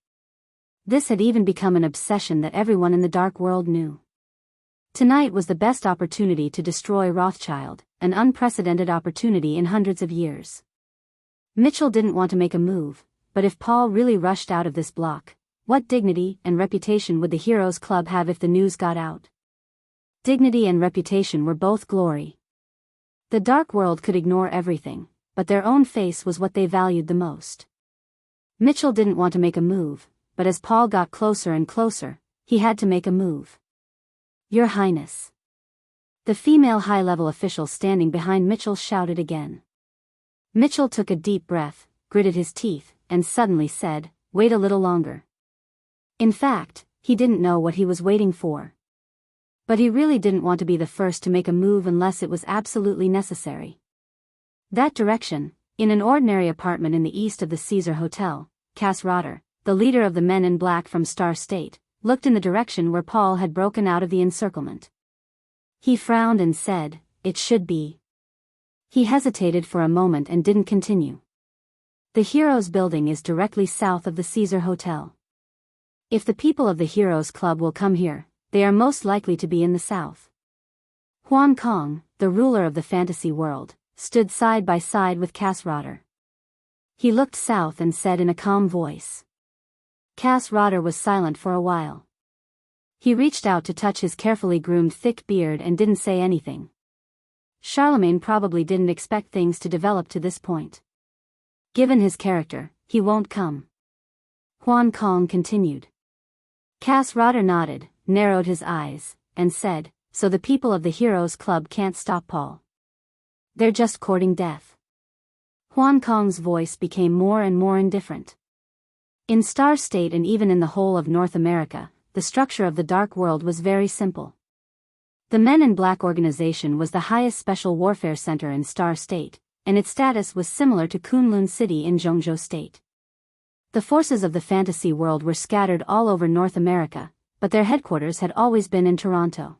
This had even become an obsession that everyone in the dark world knew. Tonight was the best opportunity to destroy Rothschild, an unprecedented opportunity in hundreds of years. Mitchell didn't want to make a move, but if Paul really rushed out of this block, what dignity and reputation would the Heroes Club have if the news got out? Dignity and reputation were both glory. The dark world could ignore everything, but their own face was what they valued the most. Mitchell didn't want to make a move, but as Paul got closer and closer, he had to make a move. Your Highness. The female high-level official standing behind Mitchell shouted again. Mitchell took a deep breath, gritted his teeth, and suddenly said, "Wait a little longer." In fact, he didn't know what he was waiting for. But he really didn't want to be the first to make a move unless it was absolutely necessary. That direction, in an ordinary apartment in the east of the Caesar Hotel, Cass Rotter, the leader of the men in black from Star State, looked in the direction where Paul had broken out of the encirclement. He frowned and said, "It should be." He hesitated for a moment and didn't continue. The Heroes Building is directly south of the Caesar Hotel. If the people of the Heroes Club will come here, they are most likely to be in the south. Huan Kong, the ruler of the fantasy world, stood side by side with Cass Rotter. He looked south and said in a calm voice. Cass Rotter was silent for a while. He reached out to touch his carefully groomed thick beard and didn't say anything. Charlemagne probably didn't expect things to develop to this point. Given his character, he won't come. Huan Kong continued. Cass Rotter nodded, narrowed his eyes, and said, "So the people of the Heroes Club can't stop Paul. They're just courting death." Huan Kong's voice became more and more indifferent. In Star State and even in the whole of North America, the structure of the Dark World was very simple. The Men in Black organization was the highest special warfare center in Star State, and its status was similar to Kunlun City in Jianghu State. The forces of the fantasy world were scattered all over North America, but their headquarters had always been in Toronto.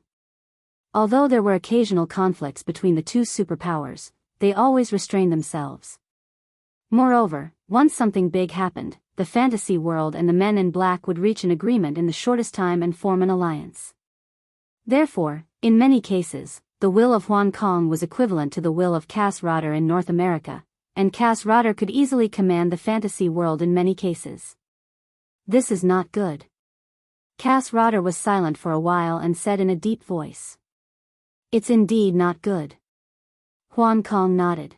Although there were occasional conflicts between the two superpowers, they always restrained themselves. Moreover, once something big happened, the fantasy world and the Men in Black would reach an agreement in the shortest time and form an alliance. Therefore, in many cases, the will of Huan Kong was equivalent to the will of Cass Rotter in North America, and Cass Rotter could easily command the fantasy world in many cases. This is not good. Cass Rotter was silent for a while and said in a deep voice. It's indeed not good. Huan Kong nodded.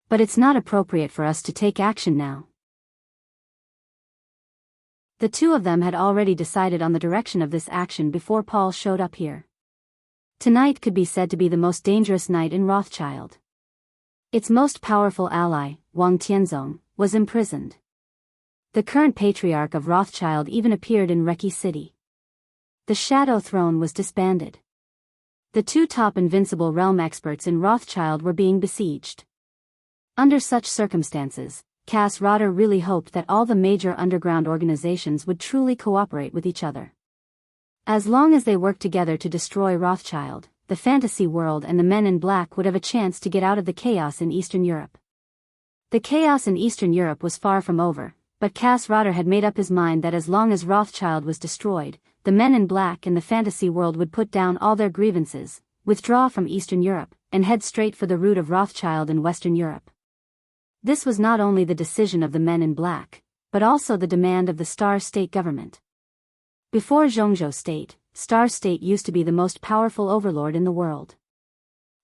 But it's not appropriate for us to take action now. The two of them had already decided on the direction of this action before Paul showed up here. Tonight could be said to be the most dangerous night in Rothschild. Its most powerful ally, Wang Tianzong, was imprisoned. The current patriarch of Rothschild even appeared in Reki City. The Shadow Throne was disbanded. The two top invincible realm experts in Rothschild were being besieged. Under such circumstances, Cass Rotter really hoped that all the major underground organizations would truly cooperate with each other. As long as they worked together to destroy Rothschild, the fantasy world and the Men in Black would have a chance to get out of the chaos in Eastern Europe. The chaos in Eastern Europe was far from over, but Cass Rotter had made up his mind that as long as Rothschild was destroyed, the Men in Black and the fantasy world would put down all their grievances, withdraw from Eastern Europe, and head straight for the root of Rothschild in Western Europe. This was not only the decision of the Men in Black, but also the demand of the Star State government. Before Jianghu State, Star State used to be the most powerful overlord in the world.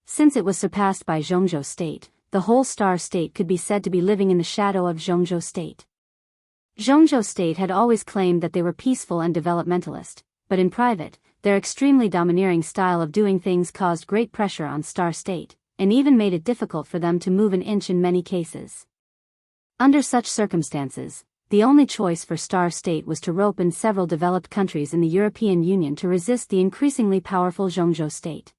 Since it was surpassed by Jianghu State, the whole Star State could be said to be living in the shadow of Jianghu State. Jianghu state had always claimed that they were peaceful and developmentalist, but in private, their extremely domineering style of doing things caused great pressure on Star State, and even made it difficult for them to move an inch in many cases. Under such circumstances, the only choice for Star State was to rope in several developed countries in the European Union to resist the increasingly powerful Jianghu state.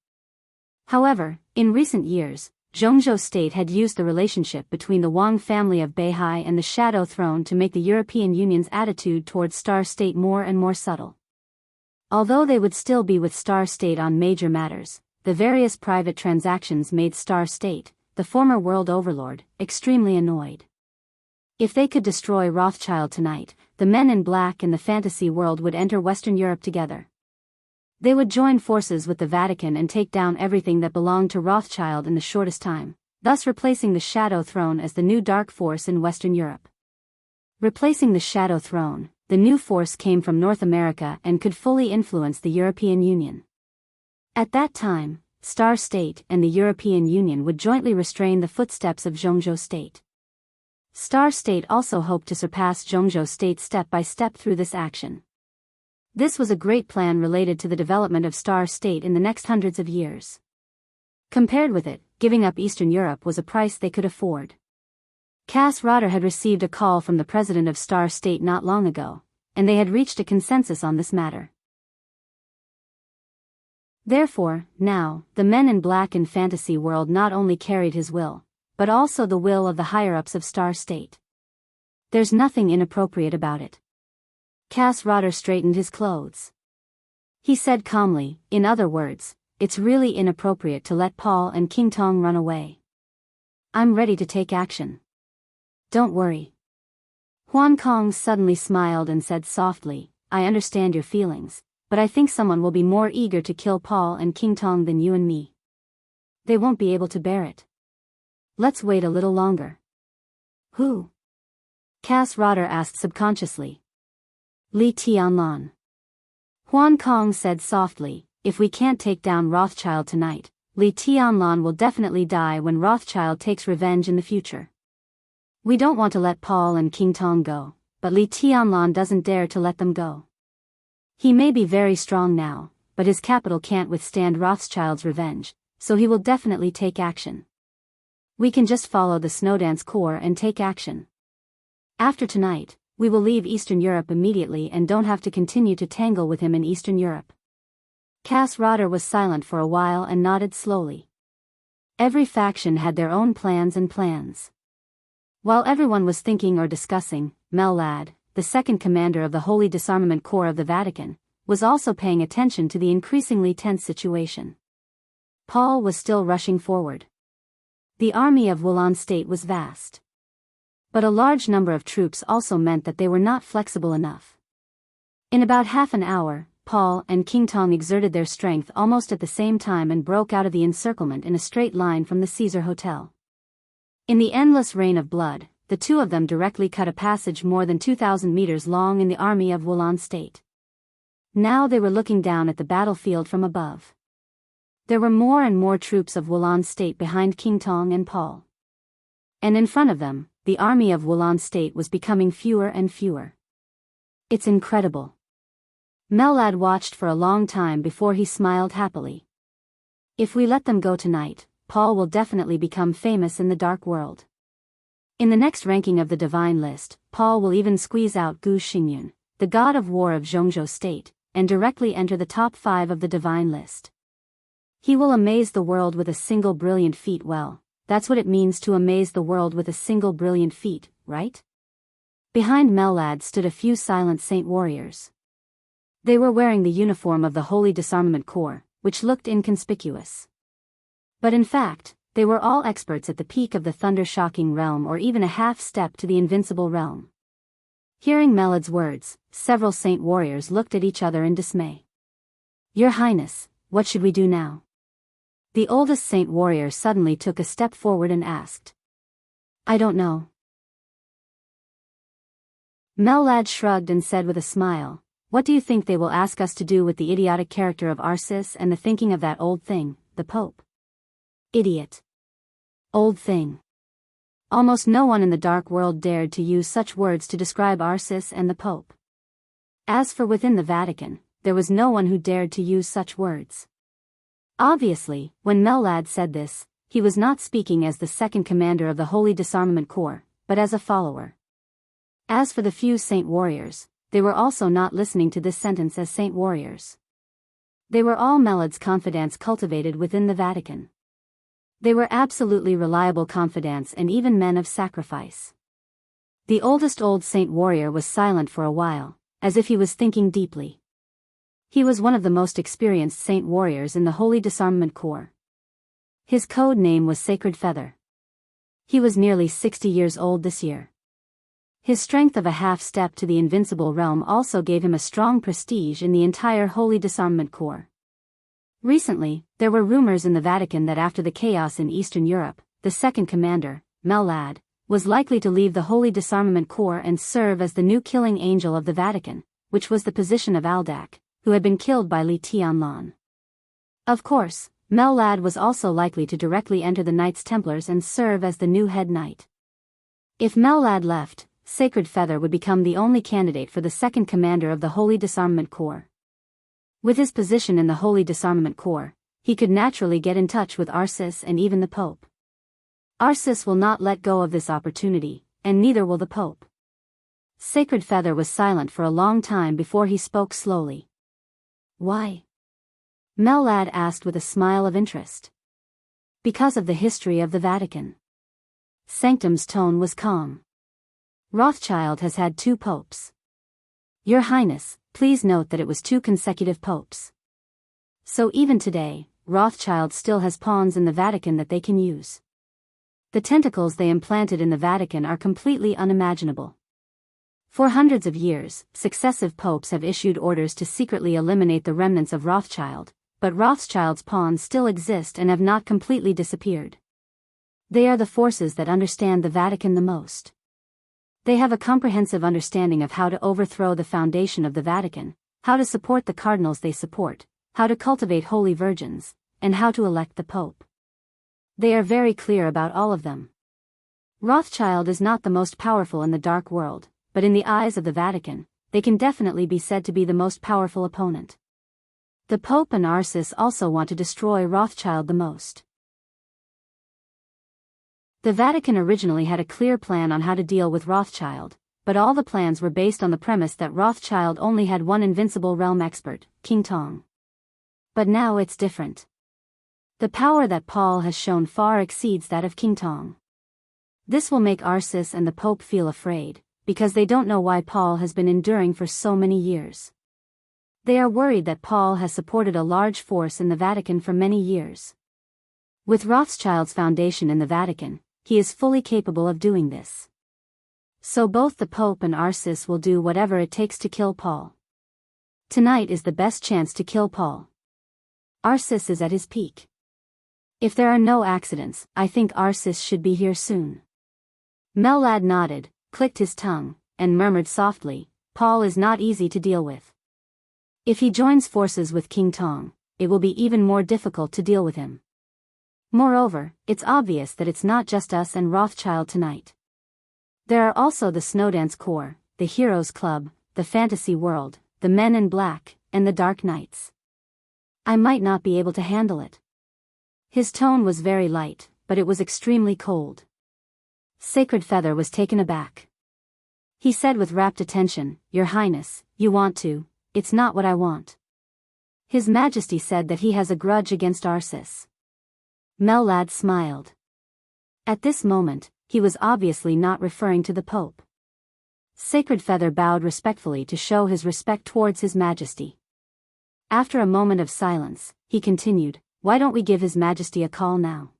However, in recent years, Jianghu state had used the relationship between the Wang family of Beihai and the Shadow Throne to make the European Union's attitude towards Star State more and more subtle. Although they would still be with Star State on major matters, the various private transactions made Star State, the former world overlord, extremely annoyed. If they could destroy Rothschild tonight, the men in black in the fantasy world would enter Western Europe together. They would join forces with the Vatican and take down everything that belonged to Rothschild in the shortest time, thus replacing the Shadow Throne as the new dark force in Western Europe. Replacing the Shadow Throne, the new force came from North America and could fully influence the European Union. At that time, Star State and the European Union would jointly restrain the footsteps of Jianghu State. Star State also hoped to surpass Jianghu State step by step through this action. This was a great plan related to the development of Star State in the next hundreds of years. Compared with it, giving up Eastern Europe was a price they could afford. Cass Rotter had received a call from the president of Star State not long ago, and they had reached a consensus on this matter. Therefore, now, the men in black in fantasy world not only carried his will, but also the will of the higher-ups of Star State. There's nothing inappropriate about it. Cass Rotter straightened his clothes. He said calmly, in other words, it's really inappropriate to let Paul and King Tong run away. I'm ready to take action. Don't worry. Huan Kong suddenly smiled and said softly, I understand your feelings, but I think someone will be more eager to kill Paul and King Tong than you and me. They won't be able to bear it. Let's wait a little longer. Who? Cass Rotter asked subconsciously. Li Tianlan. Huan Kong said softly, if we can't take down Rothschild tonight, Li Tianlan will definitely die when Rothschild takes revenge in the future. We don't want to let Paul and King Tong go, but Li Tianlan doesn't dare to let them go. He may be very strong now, but his capital can't withstand Rothschild's revenge, so he will definitely take action. We can just follow the Snowdance Corps and take action. After tonight, we will leave Eastern Europe immediately and don't have to continue to tangle with him in Eastern Europe. Cass Rotter was silent for a while and nodded slowly. Every faction had their own plans and plans. While everyone was thinking or discussing, Mellad, the second commander of the Holy Disarmament Corps of the Vatican, was also paying attention to the increasingly tense situation. Paul was still rushing forward. The army of Wulan State was vast. But a large number of troops also meant that they were not flexible enough. In about half an hour, Paul and King Tong exerted their strength almost at the same time and broke out of the encirclement in a straight line from the Caesar Hotel. In the endless rain of blood, the two of them directly cut a passage more than 2,000 meters long in the army of Wulan State. Now they were looking down at the battlefield from above. There were more and more troops of Wulan State behind King Tong and Paul. And in front of them, the army of Wulan State was becoming fewer and fewer. It's incredible. Mellad watched for a long time before he smiled happily. If we let them go tonight, Paul will definitely become famous in the dark world. In the next ranking of the divine list, Paul will even squeeze out Gu Xingyun, the god of war of Jianghu State, and directly enter the top 5 of the divine list. He will amaze the world with a single brilliant feat. Well, that's what it means to amaze the world with a single brilliant feat, right? Behind Mellad stood a few silent saint warriors. They were wearing the uniform of the Holy Disarmament Corps, which looked inconspicuous. But in fact, they were all experts at the peak of the thunder-shocking realm or even a half-step to the invincible realm. Hearing Mellad's words, several saint warriors looked at each other in dismay. Your Highness, what should we do now? The oldest saint warrior suddenly took a step forward and asked. I don't know. Mellad shrugged and said with a smile, what do you think they will ask us to do with the idiotic character of Arcis and the thinking of that old thing, the Pope? Idiot. Old thing. Almost no one in the dark world dared to use such words to describe Arcis and the Pope. As for within the Vatican, there was no one who dared to use such words. Obviously, when Mellad said this, he was not speaking as the second commander of the Holy Disarmament Corps, but as a follower. As for the few saint warriors, they were also not listening to this sentence as saint warriors. They were all Mellad's confidants cultivated within the Vatican. They were absolutely reliable confidants and even men of sacrifice. The oldest old saint warrior was silent for a while, as if he was thinking deeply. He was one of the most experienced saint warriors in the Holy Disarmament Corps. His code name was Sacred Feather. He was nearly 60 years old this year. His strength of a half-step to the invincible realm also gave him a strong prestige in the entire Holy Disarmament Corps. Recently, there were rumors in the Vatican that after the chaos in Eastern Europe, the second commander, Mellad, was likely to leave the Holy Disarmament Corps and serve as the new killing angel of the Vatican, which was the position of Aldac, who had been killed by Li Tianlan. Of course, Mellad was also likely to directly enter the Knights Templars and serve as the new head knight. If Mellad left, Sacred Feather would become the only candidate for the second commander of the Holy Disarmament Corps. With his position in the Holy Disarmament Corps, he could naturally get in touch with Arcis and even the Pope. Arcis will not let go of this opportunity, and neither will the Pope. Sacred Feather was silent for a long time before he spoke slowly. Why? Mellad asked with a smile of interest. Because of the history of the Vatican. Sanctum's tone was calm. Rothschild has had 2 popes. Your Highness, please note that it was 2 consecutive popes. So even today, Rothschild still has pawns in the Vatican that they can use. The tentacles they implanted in the Vatican are completely unimaginable. For hundreds of years, successive popes have issued orders to secretly eliminate the remnants of Rothschild, but Rothschild's pawns still exist and have not completely disappeared. They are the forces that understand the Vatican the most. They have a comprehensive understanding of how to overthrow the foundation of the Vatican, how to support the cardinals they support, how to cultivate holy virgins, and how to elect the Pope. They are very clear about all of them. Rothschild is not the most powerful in the dark world, but in the eyes of the Vatican, they can definitely be said to be the most powerful opponent. The Pope and Arcis also want to destroy Rothschild the most. The Vatican originally had a clear plan on how to deal with Rothschild, but all the plans were based on the premise that Rothschild only had one invincible realm expert, King Tong. But now it's different. The power that Paul has shown far exceeds that of King Tong. This will make Arcis and the Pope feel afraid, because they don't know why Paul has been enduring for so many years. They are worried that Paul has supported a large force in the Vatican for many years. With Rothschild's foundation in the Vatican, he is fully capable of doing this. So both the Pope and Arcis will do whatever it takes to kill Paul. Tonight is the best chance to kill Paul. Arcis is at his peak. If there are no accidents, I think Arcis should be here soon. Mellad nodded, clicked his tongue, and murmured softly, Paul is not easy to deal with. If he joins forces with King Tong, it will be even more difficult to deal with him. Moreover, it's obvious that it's not just us and Rothschild tonight. There are also the Snowdance Corps, the Heroes Club, the Fantasy World, the Men in Black, and the Dark Knights. I might not be able to handle it. His tone was very light, but it was extremely cold. Sacred Feather was taken aback. He said with rapt attention, Your Highness, you want to, it's not what I want. His Majesty said that he has a grudge against Arcis. Mellad smiled. At this moment, he was obviously not referring to the Pope. Sacred Feather bowed respectfully to show his respect towards His Majesty. After a moment of silence, he continued, Why don't we give His Majesty a call now?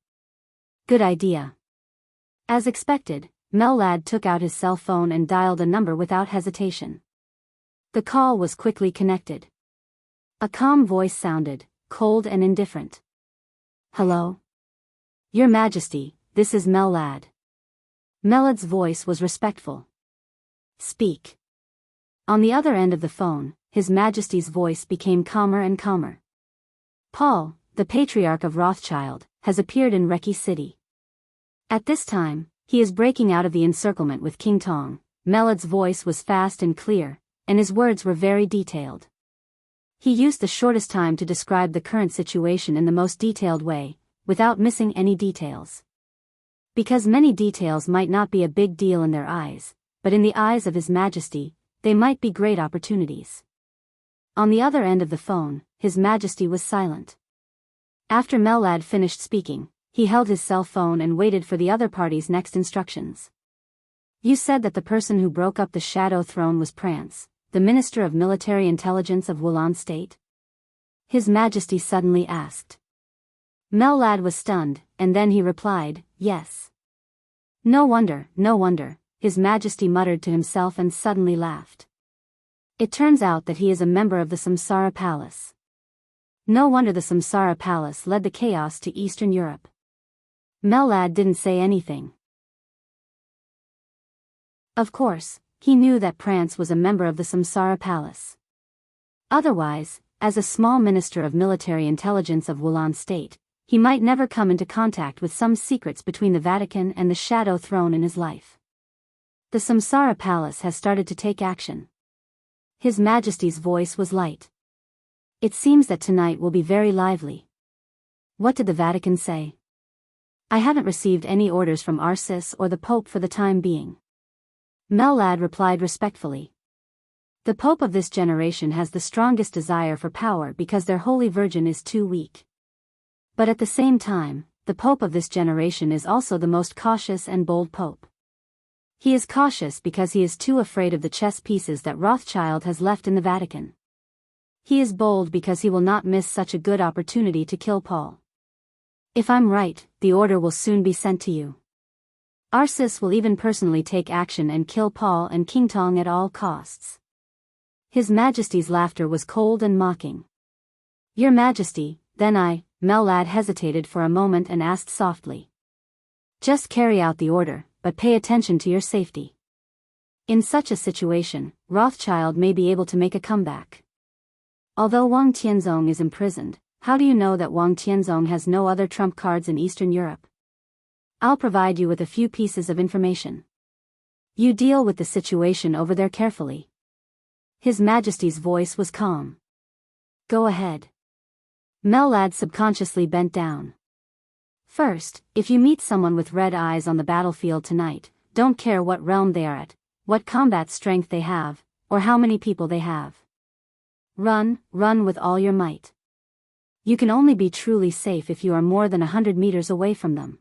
Good idea. As expected, Mellad took out his cell phone and dialed a number without hesitation. The call was quickly connected. A calm voice sounded, cold and indifferent. Hello? Your Majesty, this is Mellad. Mellad's voice was respectful. Speak. On the other end of the phone, His Majesty's voice became calmer and calmer. Paul, the Patriarch of Rothschild, has appeared in Reki City. At this time, He is breaking out of the encirclement with King Tong. Melad's voice was fast and clear, and his words were very detailed. He used the shortest time to describe the current situation in the most detailed way, without missing any details. Because many details might not be a big deal in their eyes, but in the eyes of His Majesty, they might be great opportunities. On the other end of the phone, His Majesty was silent. After Melad finished speaking, he held his cell phone and waited for the other party's next instructions. You said that the person who broke up the Shadow Throne was Prance, the Minister of Military Intelligence of Wulan State? His Majesty suddenly asked. Melad was stunned, and then he replied, yes. No wonder, His Majesty muttered to himself and suddenly laughed. It turns out that he is a member of the Samsara Palace. No wonder the Samsara Palace led the chaos to Eastern Europe. Melad didn't say anything. Of course, he knew that Prance was a member of the Samsara Palace. Otherwise, as a small minister of military intelligence of Wulan State, he might never come into contact with some secrets between the Vatican and the Shadow Throne in his life. The Samsara Palace has started to take action. His Majesty's voice was light. It seems that tonight will be very lively. What did the Vatican say? I haven't received any orders from Arcis or the Pope for the time being. Melad replied respectfully. The Pope of this generation has the strongest desire for power because their Holy Virgin is too weak. But at the same time, the Pope of this generation is also the most cautious and bold Pope. He is cautious because he is too afraid of the chess pieces that Rothschild has left in the Vatican. He is bold because he will not miss such a good opportunity to kill Paul. If I'm right, the order will soon be sent to you. Arcis will even personally take action and kill Paul and King Tong at all costs. His Majesty's laughter was cold and mocking. Your Majesty, then Melad hesitated for a moment and asked softly. Just carry out the order, but pay attention to your safety. In such a situation, Rothschild may be able to make a comeback. Although Wang Tianzong is imprisoned, how do you know that Wang Tianzong has no other trump cards in Eastern Europe? I'll provide you with a few pieces of information. You deal with the situation over there carefully. His Majesty's voice was calm. Go ahead. Melad subconsciously bent down. First, if you meet someone with red eyes on the battlefield tonight, don't care what realm they are at, what combat strength they have, or how many people they have. Run with all your might. You can only be truly safe if you are more than 100 meters away from them.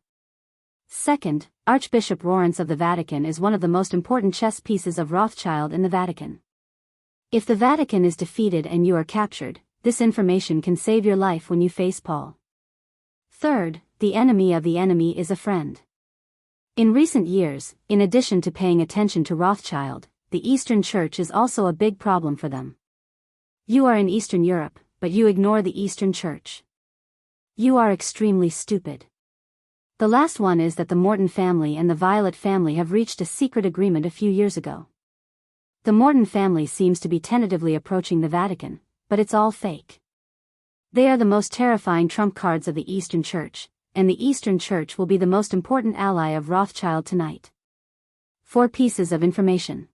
Second, Archbishop Lawrence of the Vatican is one of the most important chess pieces of Rothschild in the Vatican. If the Vatican is defeated and you are captured, this information can save your life when you face Paul. Third, the enemy of the enemy is a friend. In recent years, in addition to paying attention to Rothschild, the Eastern Church is also a big problem for them. You are in Eastern Europe, but you ignore the Eastern Church. You are extremely stupid. The last one is that the Morton family and the Violet family have reached a secret agreement a few years ago. The Morton family seems to be tentatively approaching the Vatican, but it's all fake. They are the most terrifying trump cards of the Eastern Church, and the Eastern Church will be the most important ally of Rothschild tonight. 4 pieces of information.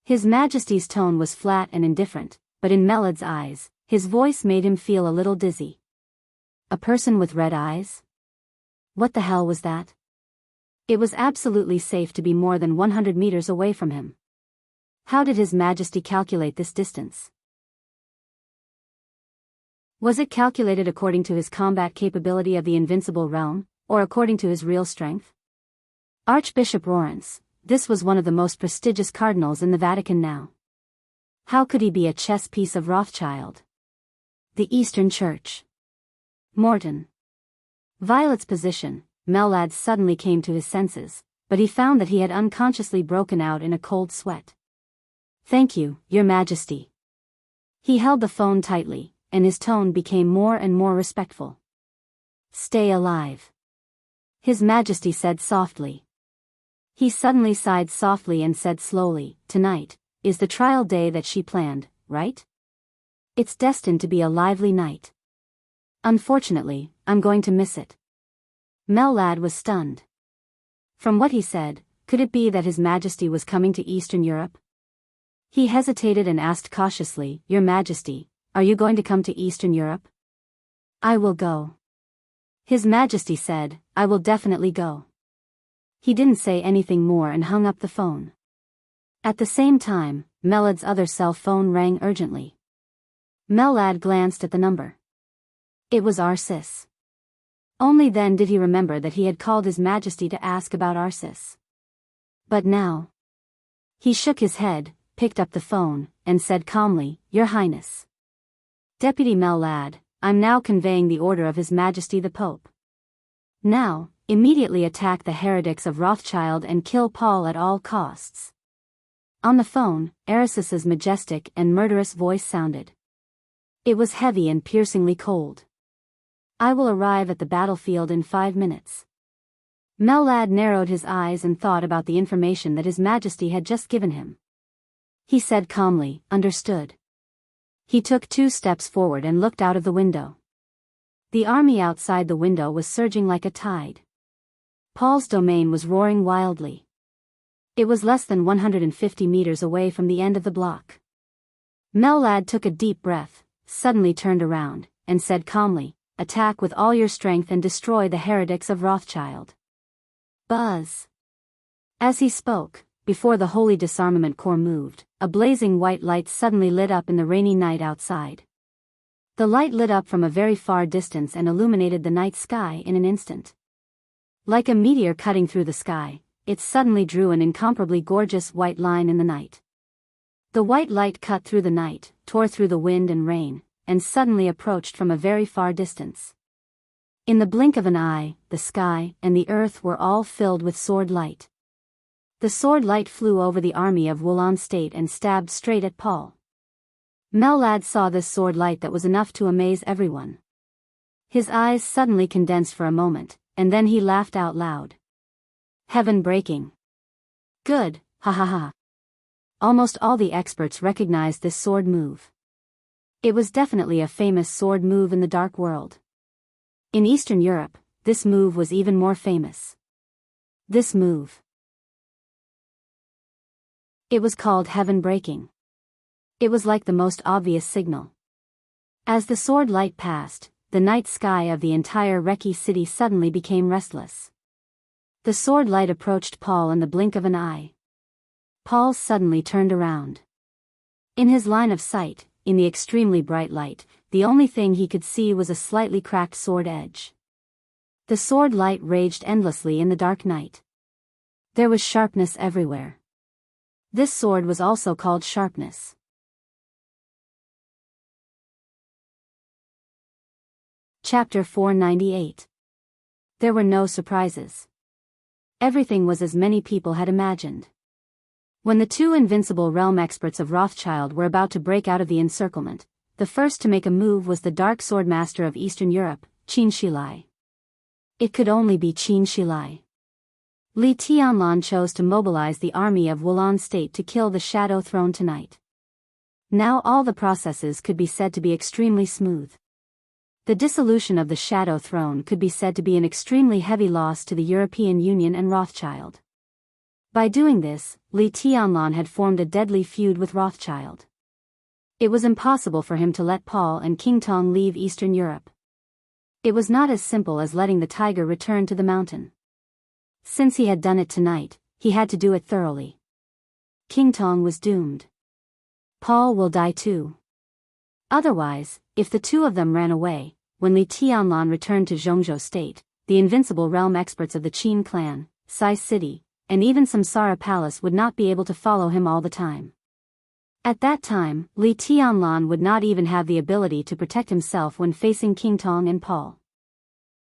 His Majesty's tone was flat and indifferent, but in Melad's eyes, his voice made him feel a little dizzy. A person with red eyes? What the hell was that? It was absolutely safe to be more than 100 meters away from him. How did His Majesty calculate this distance? Was it calculated according to his combat capability of the invincible realm, or according to his real strength? Archbishop Lawrence, this was one of the most prestigious cardinals in the Vatican now. How could he be a chess piece of Rothschild? The Eastern Church. Morton. Violet's position. Melad suddenly came to his senses, but he found that he had unconsciously broken out in a cold sweat. Thank you, Your Majesty. He held the phone tightly, and his tone became more and more respectful. Stay alive. His Majesty said softly. He suddenly sighed softly and said slowly, tonight is the trial day that she planned, right? It's destined to be a lively night. Unfortunately, I'm going to miss it. Melad was stunned. From what he said, could it be that His Majesty was coming to Eastern Europe? He hesitated and asked cautiously, Your Majesty, are you going to come to Eastern Europe? I will go. His Majesty said, I will definitely go. He didn't say anything more and hung up the phone. At the same time, Melad's other cell phone rang urgently. Melad glanced at the number. It was Arsis. Only then did he remember that he had called His Majesty to ask about Arsis. But now. He shook his head, picked up the phone, and said calmly, Your Highness. Deputy Melad, I'm now conveying the order of His Majesty the Pope. Now, immediately attack the heretics of Rothschild and kill Paul at all costs. On the phone, Arisis's majestic and murderous voice sounded. It was heavy and piercingly cold. I will arrive at the battlefield in 5 minutes. Melad narrowed his eyes and thought about the information that His Majesty had just given him. He said calmly, Understood. He took 2 steps forward and looked out of the window. The army outside the window was surging like a tide. Paul's domain was roaring wildly. It was less than 150 meters away from the end of the block. Melad took a deep breath, suddenly turned around, and said calmly, Attack with all your strength and destroy the heretics of Rothschild. Buzz. As he spoke, before the Holy Disarmament Corps moved, a blazing white light suddenly lit up in the rainy night outside. The light lit up from a very far distance and illuminated the night sky in an instant. Like a meteor cutting through the sky, it suddenly drew an incomparably gorgeous white line in the night. The white light cut through the night, tore through the wind and rain, and suddenly approached from a very far distance. In the blink of an eye, the sky and the earth were all filled with sword light. The sword light flew over the army of Wulan State and stabbed straight at Paul. Melad saw this sword light that was enough to amaze everyone. His eyes suddenly condensed for a moment, and then he laughed out loud. Heaven breaking. Good, ha ha ha. Almost all the experts recognized this sword move. It was definitely a famous sword move in the Dark World. In Eastern Europe, this move was even more famous. This move. It was called heaven breaking. It was like the most obvious signal. As the sword light passed, the night sky of the entire Reki city suddenly became restless. The sword light approached Paul in the blink of an eye. Paul suddenly turned around. In his line of sight, in the extremely bright light, the only thing he could see was a slightly cracked sword edge. The sword light raged endlessly in the dark night. There was sharpness everywhere. This sword was also called sharpness. Chapter 498. There were no surprises. Everything was as many people had imagined. When the 2 invincible realm experts of Rothschild were about to break out of the encirclement, the first to make a move was the Dark Sword Master of Eastern Europe, Qin Shilai. It could only be Qin Shilai. Li Tianlan chose to mobilize the army of Wulan State to kill the Shadow Throne tonight. Now all the processes could be said to be extremely smooth. The dissolution of the Shadow Throne could be said to be an extremely heavy loss to the European Union and Rothschild. By doing this, Li Tianlan had formed a deadly feud with Rothschild. It was impossible for him to let Paul and King Tong leave Eastern Europe. It was not as simple as letting the tiger return to the mountain. Since he had done it tonight, he had to do it thoroughly. King Tong was doomed. Paul will die too. Otherwise, if the 2 of them ran away, when Li Tianlan returned to Zhongzhou State, the invincible realm experts of the Qin clan, Sai City, and even Samsara Palace would not be able to follow him all the time. At that time, Li Tianlan would not even have the ability to protect himself when facing King Tong and Paul.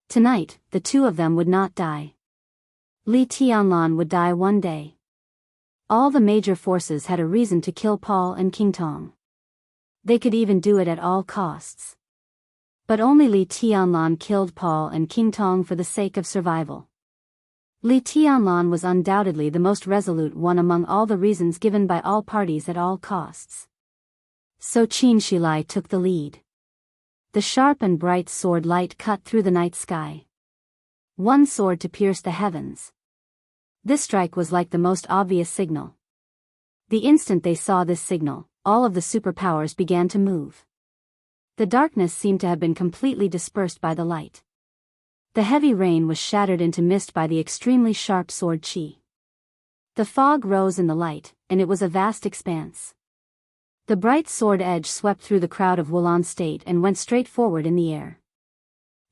Tonight, the 2 of them would not die. Li Tianlan would die one day. All the major forces had a reason to kill Paul and King Tong. They could even do it at all costs. But only Li Tianlan killed Paul and King Tong for the sake of survival. Li Tianlan was undoubtedly the most resolute one among all the reasons given by all parties at all costs. So Qin Shilai took the lead. The sharp and bright sword light cut through the night sky. One sword to pierce the heavens. This strike was like the most obvious signal. The instant they saw this signal, all of the superpowers began to move. The darkness seemed to have been completely dispersed by the light. The heavy rain was shattered into mist by the extremely sharp sword chi. The fog rose in the light, and it was a vast expanse. The bright sword edge swept through the crowd of Wulan State and went straight forward in the air.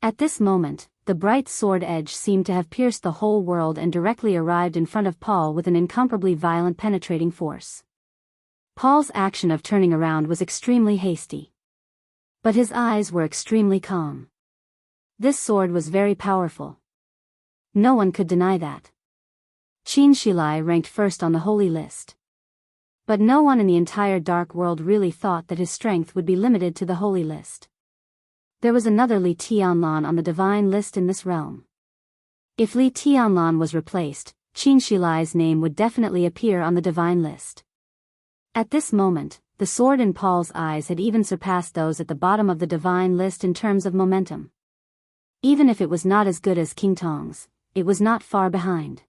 At this moment, the bright sword edge seemed to have pierced the whole world and directly arrived in front of Paul with an incomparably violent penetrating force. Paul's action of turning around was extremely hasty. But his eyes were extremely calm. This sword was very powerful. No one could deny that. Qin Shilai ranked first on the holy list. But no one in the entire dark world really thought that his strength would be limited to the holy list. There was another Li Tianlan on the divine list in this realm. If Li Tianlan was replaced, Qin Shilai's name would definitely appear on the divine list. At this moment, the sword in Paul's eyes had even surpassed those at the bottom of the divine list in terms of momentum. Even if it was not as good as King Tong's, it was not far behind.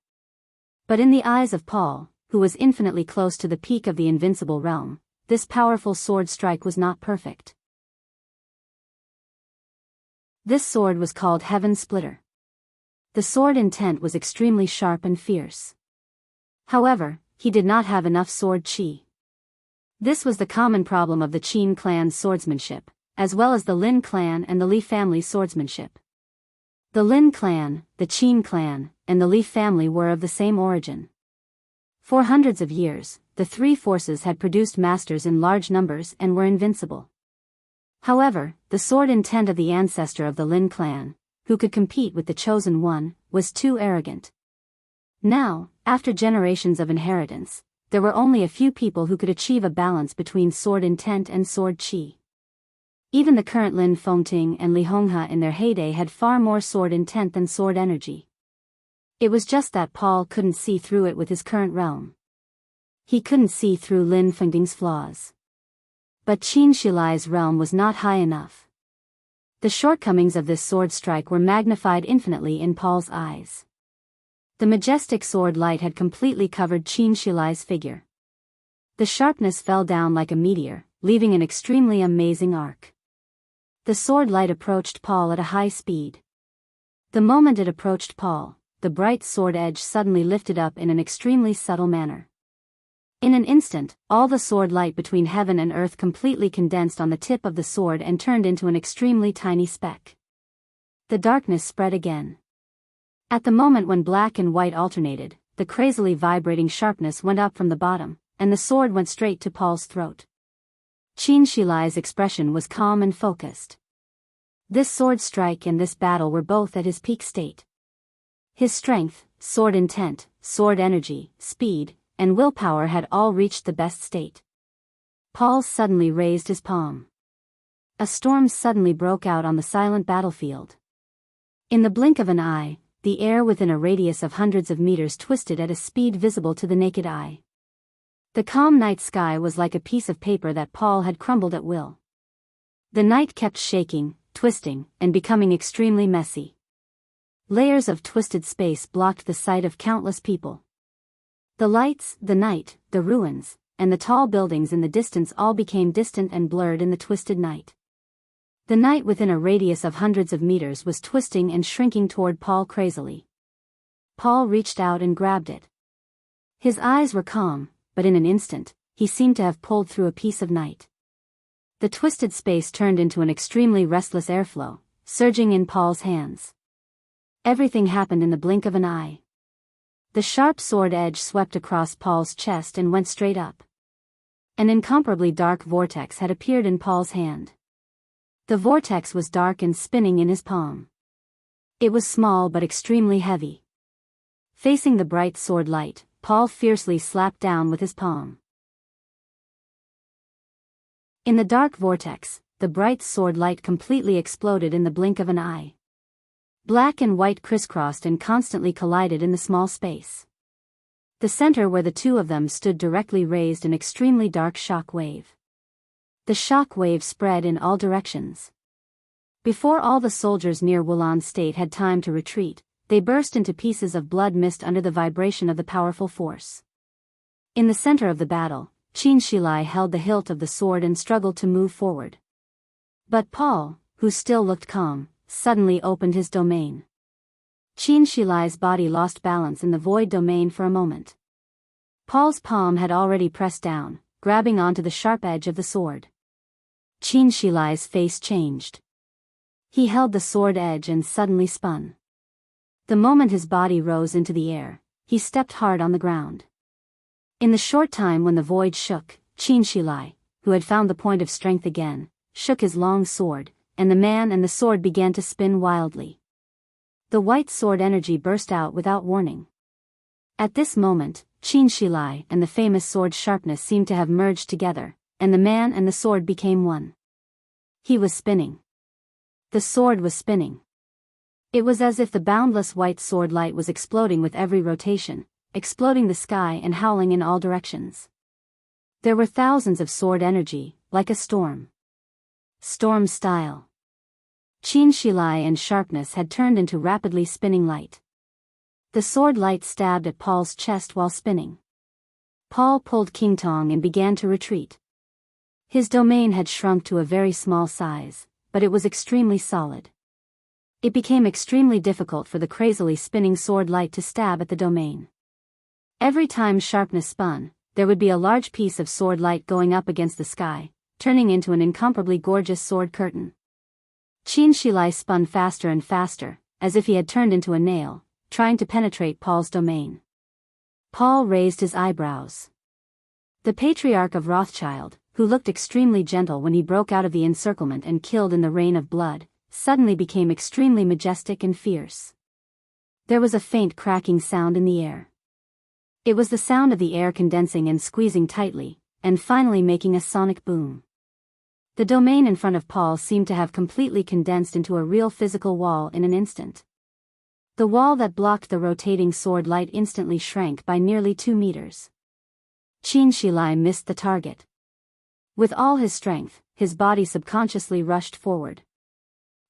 But in the eyes of Paul, who was infinitely close to the peak of the invincible realm, this powerful sword strike was not perfect. This sword was called Heaven Splitter. The sword intent was extremely sharp and fierce. However, he did not have enough sword chi. This was the common problem of the Qin clan's swordsmanship, as well as the Lin clan and the Li family's swordsmanship. The Lin clan, the Qin clan, and the Li family were of the same origin. For hundreds of years, the three forces had produced masters in large numbers and were invincible. However, the sword intent of the ancestor of the Lin clan, who could compete with the chosen one, was too arrogant. Now, after generations of inheritance, there were only a few people who could achieve a balance between sword intent and sword chi. Even the current Lin Fengting and Li Honghe in their heyday had far more sword intent than sword energy. It was just that Paul couldn't see through it with his current realm. He couldn't see through Lin Fengting's flaws. But Qin Shilai's realm was not high enough. The shortcomings of this sword strike were magnified infinitely in Paul's eyes. The majestic sword light had completely covered Qin Shilai's figure. The sharpness fell down like a meteor, leaving an extremely amazing arc. The sword light approached Paul at a high speed. The moment it approached Paul, the bright sword edge suddenly lifted up in an extremely subtle manner. In an instant, all the sword light between heaven and earth completely condensed on the tip of the sword and turned into an extremely tiny speck. The darkness spread again. At the moment when black and white alternated, the crazily vibrating sharpness went up from the bottom, and the sword went straight to Paul's throat. Qin Shilai's expression was calm and focused. This sword strike and this battle were both at his peak state. His strength, sword intent, sword energy, speed, and willpower had all reached the best state. Paul suddenly raised his palm. A storm suddenly broke out on the silent battlefield. In the blink of an eye, the air within a radius of hundreds of meters twisted at a speed visible to the naked eye. The calm night sky was like a piece of paper that Paul had crumbled at will. The night kept shaking, twisting, and becoming extremely messy. Layers of twisted space blocked the sight of countless people. The lights, the night, the ruins, and the tall buildings in the distance all became distant and blurred in the twisted night. The night within a radius of hundreds of meters was twisting and shrinking toward Paul crazily. Paul reached out and grabbed it. His eyes were calm, but in an instant, he seemed to have pulled through a piece of night. The twisted space turned into an extremely restless airflow, surging in Paul's hands. Everything happened in the blink of an eye. The sharp sword edge swept across Paul's chest and went straight up. An incomparably dark vortex had appeared in Paul's hand. The vortex was dark and spinning in his palm. It was small but extremely heavy. Facing the bright sword light, Paul fiercely slapped down with his palm. In the dark vortex, the bright sword light completely exploded in the blink of an eye. Black and white crisscrossed and constantly collided in the small space. The center where the two of them stood directly raised an extremely dark shock wave. The shock wave spread in all directions. Before all the soldiers near Wulan State had time to retreat, they burst into pieces of blood mist under the vibration of the powerful force. In the center of the battle, Xianxia held the hilt of the sword and struggled to move forward. But Paul, who still looked calm, suddenly opened his domain. Xianxia's body lost balance in the void domain for a moment. Paul's palm had already pressed down, grabbing onto the sharp edge of the sword. Xianxia's face changed. He held the sword edge and suddenly spun. The moment his body rose into the air, he stepped hard on the ground. In the short time when the void shook, Xianxia, who had found the point of strength again, shook his long sword, and the man and the sword began to spin wildly. The white sword energy burst out without warning. At this moment, Xianxia and the famous sword sharpness seemed to have merged together, and the man and the sword became one. He was spinning. The sword was spinning. It was as if the boundless white sword light was exploding with every rotation, exploding the sky and howling in all directions. There were thousands of sword energy, like a storm. Storm style. Xianxia and sharpness had turned into rapidly spinning light. The sword light stabbed at Paul's chest while spinning. Paul pulled King Tong and began to retreat. His domain had shrunk to a very small size, but it was extremely solid. It became extremely difficult for the crazily spinning sword light to stab at the domain. Every time sharpness spun, there would be a large piece of sword light going up against the sky, turning into an incomparably gorgeous sword curtain. Xianxia spun faster and faster, as if he had turned into a nail, trying to penetrate Paul's domain. Paul raised his eyebrows. The patriarch of Rothschild, who looked extremely gentle when he broke out of the encirclement and killed in the rain of blood, suddenly became extremely majestic and fierce. There was a faint cracking sound in the air. It was the sound of the air condensing and squeezing tightly, and finally making a sonic boom. The domain in front of Paul seemed to have completely condensed into a real physical wall in an instant. The wall that blocked the rotating sword light instantly shrank by nearly 2 meters. Xianxia missed the target. With all his strength, his body subconsciously rushed forward.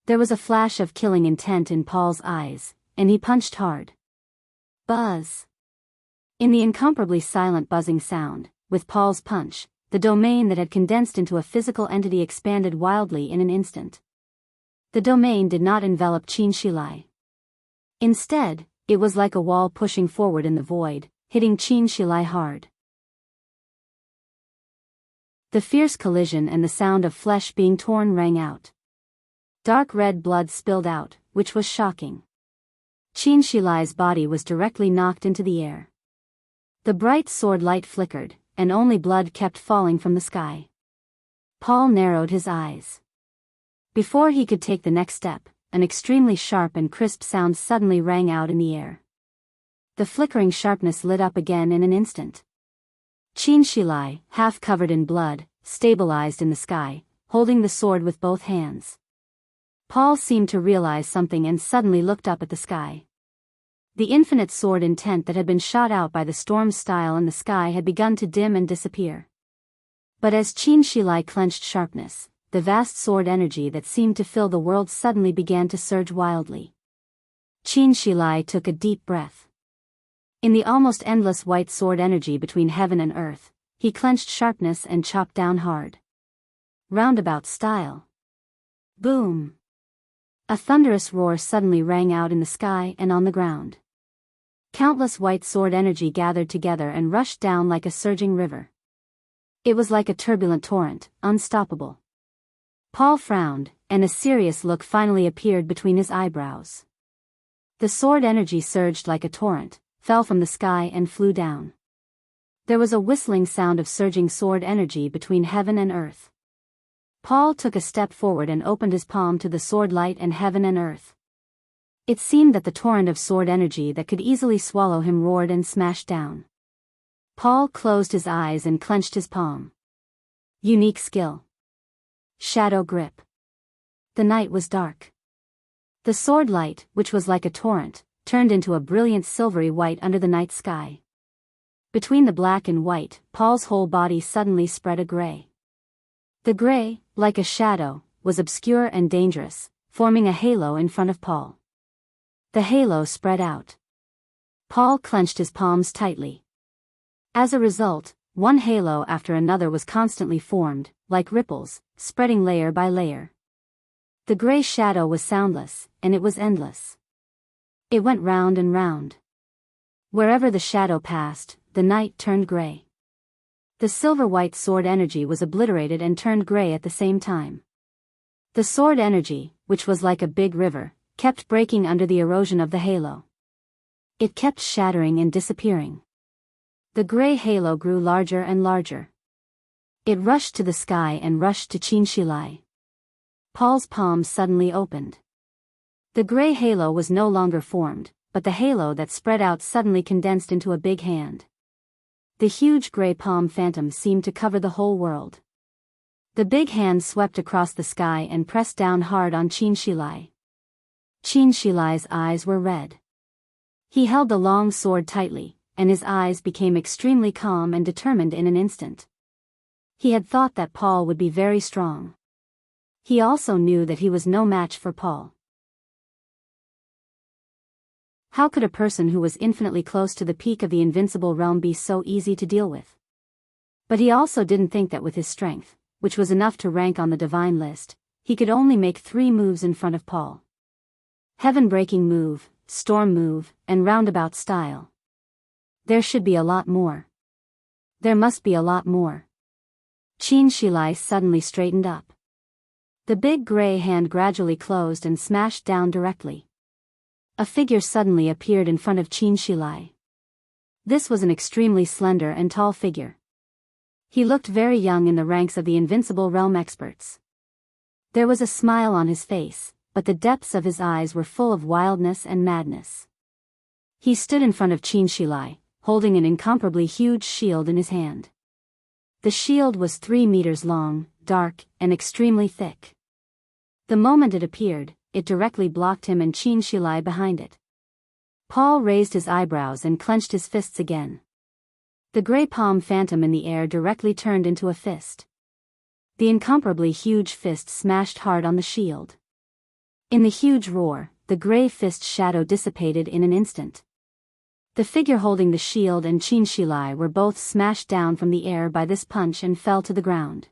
There was a flash of killing intent in Paul's eyes, and he punched hard. Buzz! In the incomparably silent buzzing sound, with Paul's punch, the domain that had condensed into a physical entity expanded wildly in an instant. The domain did not envelop Xianxia. Instead, it was like a wall pushing forward in the void, hitting Xianxia hard. The fierce collision and the sound of flesh being torn rang out. Dark red blood spilled out, which was shocking. Xianxia's body was directly knocked into the air. The bright sword light flickered, and only blood kept falling from the sky. Paul narrowed his eyes. Before he could take the next step, an extremely sharp and crisp sound suddenly rang out in the air. The flickering sharpness lit up again in an instant. Xianxia, half covered in blood, stabilized in the sky, holding the sword with both hands. Paul seemed to realize something and suddenly looked up at the sky. The infinite sword intent that had been shot out by the storm style in the sky had begun to dim and disappear. But as Xianxia clenched sharpness, the vast sword energy that seemed to fill the world suddenly began to surge wildly. Xianxia took a deep breath. In the almost endless white sword energy between heaven and earth, he clenched sharpness and chopped down hard. Roundabout style. Boom! A thunderous roar suddenly rang out in the sky and on the ground. Countless white sword energy gathered together and rushed down like a surging river. It was like a turbulent torrent, unstoppable. Paul frowned, and a serious look finally appeared between his eyebrows. The sword energy surged like a torrent, fell from the sky and flew down. There was a whistling sound of surging sword energy between heaven and earth. Paul took a step forward and opened his palm to the sword light and heaven and earth. It seemed that the torrent of sword energy that could easily swallow him roared and smashed down. Paul closed his eyes and clenched his palm. Unique skill. Shadow grip. The night was dark. The sword light, which was like a torrent, turned into a brilliant silvery white under the night sky. Between the black and white, Paul's whole body suddenly spread a gray. The gray, like a shadow, was obscure and dangerous, forming a halo in front of Paul. The halo spread out. Paul clenched his palms tightly. As a result, one halo after another was constantly formed, like ripples, spreading layer by layer. The gray shadow was soundless, and it was endless. It went round and round. Wherever the shadow passed, the night turned gray. The silver-white sword energy was obliterated and turned gray at the same time. The sword energy, which was like a big river, kept breaking under the erosion of the halo. It kept shattering and disappearing. The gray halo grew larger and larger. It rushed to the sky and rushed to Qianxilai. Paul's palms suddenly opened. The gray halo was no longer formed, but the halo that spread out suddenly condensed into a big hand. The huge gray palm phantom seemed to cover the whole world. The big hand swept across the sky and pressed down hard on Qianxilai. Qianxilai's eyes were red. He held the long sword tightly, and his eyes became extremely calm and determined in an instant. He had thought that Paul would be very strong. He also knew that he was no match for Paul. How could a person who was infinitely close to the peak of the invincible realm be so easy to deal with? But he also didn't think that with his strength, which was enough to rank on the divine list, he could only make 3 moves in front of Paul. Heaven-breaking move, storm move, and roundabout style. There should be a lot more. There must be a lot more. Qianxilai suddenly straightened up. The big gray hand gradually closed and smashed down directly. A figure suddenly appeared in front of Qianxilai. This was an extremely slender and tall figure. He looked very young in the ranks of the invincible realm experts. There was a smile on his face, but the depths of his eyes were full of wildness and madness. He stood in front of Qianxilai, holding an incomparably huge shield in his hand. The shield was 3 meters long, dark, and extremely thick. The moment it appeared, it directly blocked him and Qianxilai behind it. Paul raised his eyebrows and clenched his fists again. The gray palm phantom in the air directly turned into a fist. The incomparably huge fist smashed hard on the shield. In the huge roar, the gray fist shadow dissipated in an instant. The figure holding the shield and Qianxilai were both smashed down from the air by this punch and fell to the ground.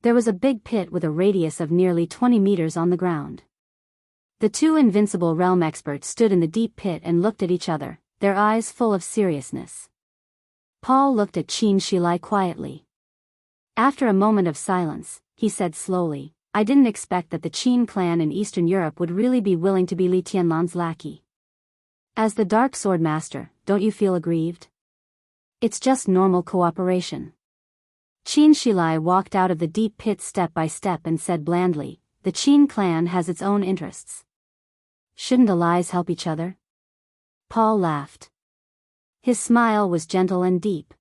There was a big pit with a radius of nearly 20 meters on the ground. The 2 invincible realm experts stood in the deep pit and looked at each other, their eyes full of seriousness. Paul looked at Qianxilai quietly. After a moment of silence, he said slowly, "I didn't expect that the Qin clan in Eastern Europe would really be willing to be Li Tianlan's lackey. As the Dark Sword Master, don't you feel aggrieved? It's just normal cooperation." Qianxilai walked out of the deep pit step by step and said blandly, "The Qin clan has its own interests. Shouldn't allies help each other?" Paul laughed. His smile was gentle and deep.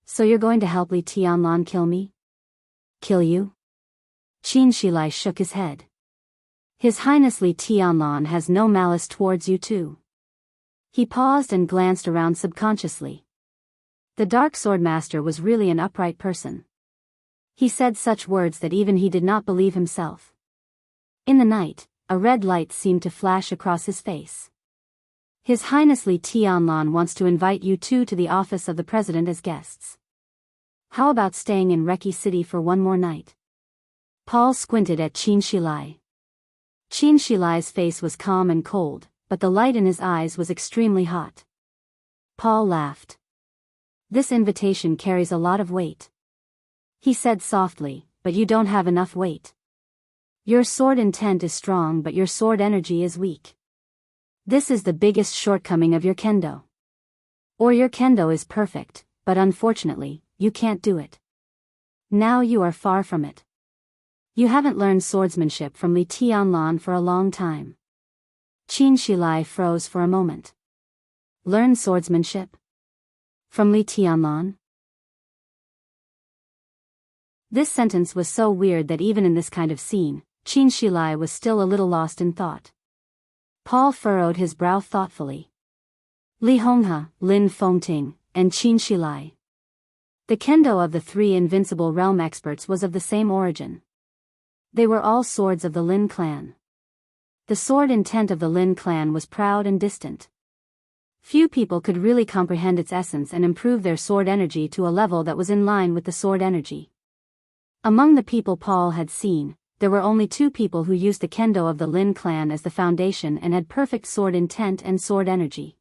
"So you're going to help Li Tianlan kill me?" "Kill you?" Qianxilai shook his head. "His Highness Li Tianlan has no malice towards you too." He paused and glanced around subconsciously. The Dark Sword Master was really an upright person. He said such words that even he did not believe himself. In the night, a red light seemed to flash across his face. "His Highness Li Tianlan wants to invite you two to the office of the President as guests. How about staying in Reki City for one more night?" Paul squinted at Qianxilai. Qianxilai's face was calm and cold, but the light in his eyes was extremely hot. Paul laughed. "This invitation carries a lot of weight," he said softly, "but you don't have enough weight. Your sword intent is strong but your sword energy is weak. This is the biggest shortcoming of your kendo. Or your kendo is perfect, but unfortunately, you can't do it. Now you are far from it. You haven't learned swordsmanship from Li Tianlan for a long time." Qianxilai froze for a moment. "Learn swordsmanship? From Li Tianlan?" This sentence was so weird that even in this kind of scene, Qianxilai was still a little lost in thought. Paul furrowed his brow thoughtfully. Li Honghe, Lin Fengting, and Qianxilai. The kendo of the 3 invincible realm experts was of the same origin. They were all swords of the Lin clan. The sword intent of the Lin clan was proud and distant. Few people could really comprehend its essence and improve their sword energy to a level that was in line with the sword energy. Among the people Paul had seen, there were only 2 people who used the kendo of the Lin clan as the foundation and had perfect sword intent and sword energy.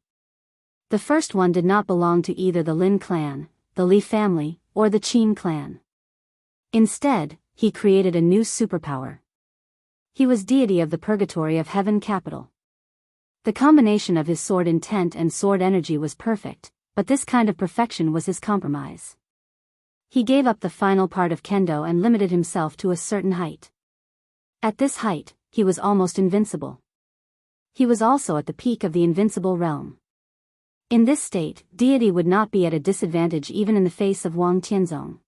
The first one did not belong to either the Lin clan, the Li family, or the Qin clan. Instead, he created a new superpower. He was deity of the purgatory of heaven capital. The combination of his sword intent and sword energy was perfect, but this kind of perfection was his compromise. He gave up the final part of kendo and limited himself to a certain height. At this height, he was almost invincible. He was also at the peak of the invincible realm. In this state, deity would not be at a disadvantage even in the face of Wang Tianzong.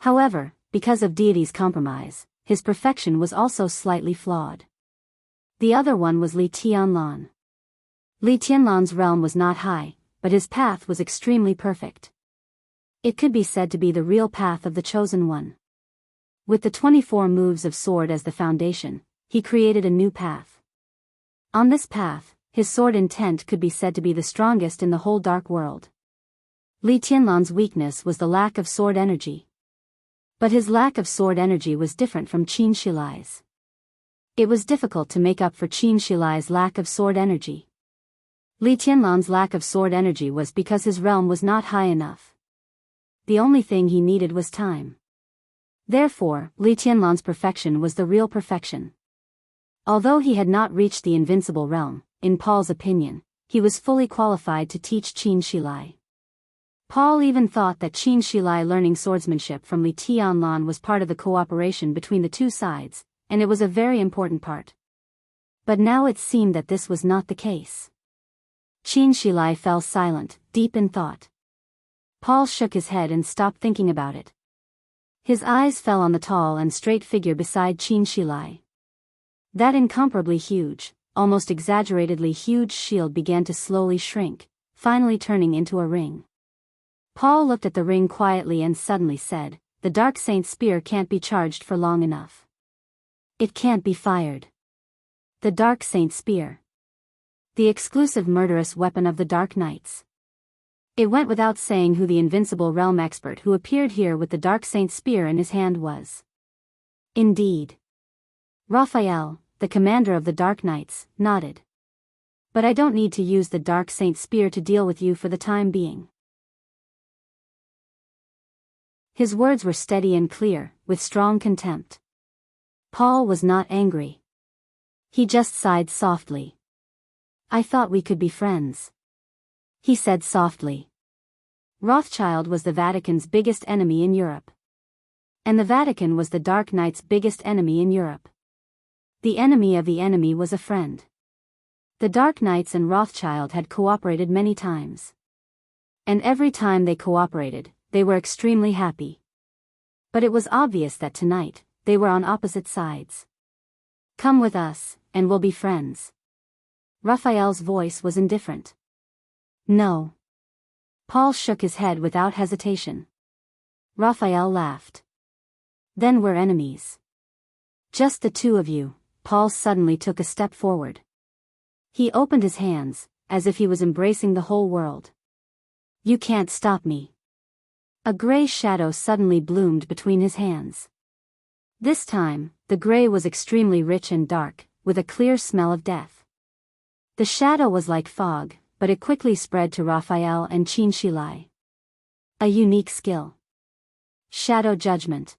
However, because of deity's compromise, his perfection was also slightly flawed. The other one was Li Tianlan. Li Tianlan's realm was not high, but his path was extremely perfect. It could be said to be the real path of the chosen one. With the 24 moves of sword as the foundation, he created a new path. On this path, his sword intent could be said to be the strongest in the whole dark world. Li Tianlan's weakness was the lack of sword energy. But his lack of sword energy was different from Qin Shilai's. It was difficult to make up for Qin Shilai's lack of sword energy. Li Tianlan's lack of sword energy was because his realm was not high enough. The only thing he needed was time. Therefore, Li Tianlan's perfection was the real perfection. Although he had not reached the invincible realm, in Paul's opinion, he was fully qualified to teach Qin Shilai. Paul even thought that Qin Shilai learning swordsmanship from Li Tianlan was part of the cooperation between the 2 sides, and it was a very important part. But now it seemed that this was not the case. Qin Shilai fell silent, deep in thought. Paul shook his head and stopped thinking about it. His eyes fell on the tall and straight figure beside Qin Shilai. That incomparably huge, almost exaggeratedly huge shield began to slowly shrink, finally turning into a ring. Paul looked at the ring quietly and suddenly said, "The Dark Saint's spear can't be charged for long enough. It can't be fired. The Dark Saint's spear. The exclusive murderous weapon of the Dark Knights." It went without saying who the invincible realm expert who appeared here with the Dark Saint's spear in his hand was. Indeed. Raphael, the commander of the Dark Knights, nodded. "But I don't need to use the Dark Saint's spear to deal with you for the time being." His words were steady and clear, with strong contempt. Paul was not angry. He just sighed softly. "I thought we could be friends," he said softly. Rothschild was the Vatican's biggest enemy in Europe. And the Vatican was the Dark Knight's biggest enemy in Europe. The enemy of the enemy was a friend. The Dark Knights and Rothschild had cooperated many times. And every time they cooperated, they were extremely happy. But it was obvious that tonight, they were on opposite sides. "Come with us, and we'll be friends." Raphael's voice was indifferent. "No." Paul shook his head without hesitation. Raphael laughed. "Then we're enemies." "Just the 2 of you." Paul suddenly took a step forward. He opened his hands, as if he was embracing the whole world. "You can't stop me." A gray shadow suddenly bloomed between his hands. This time, the gray was extremely rich and dark, with a clear smell of death. The shadow was like fog, but it quickly spread to Raphael and Qin Shilai. A unique skill. Shadow Judgment.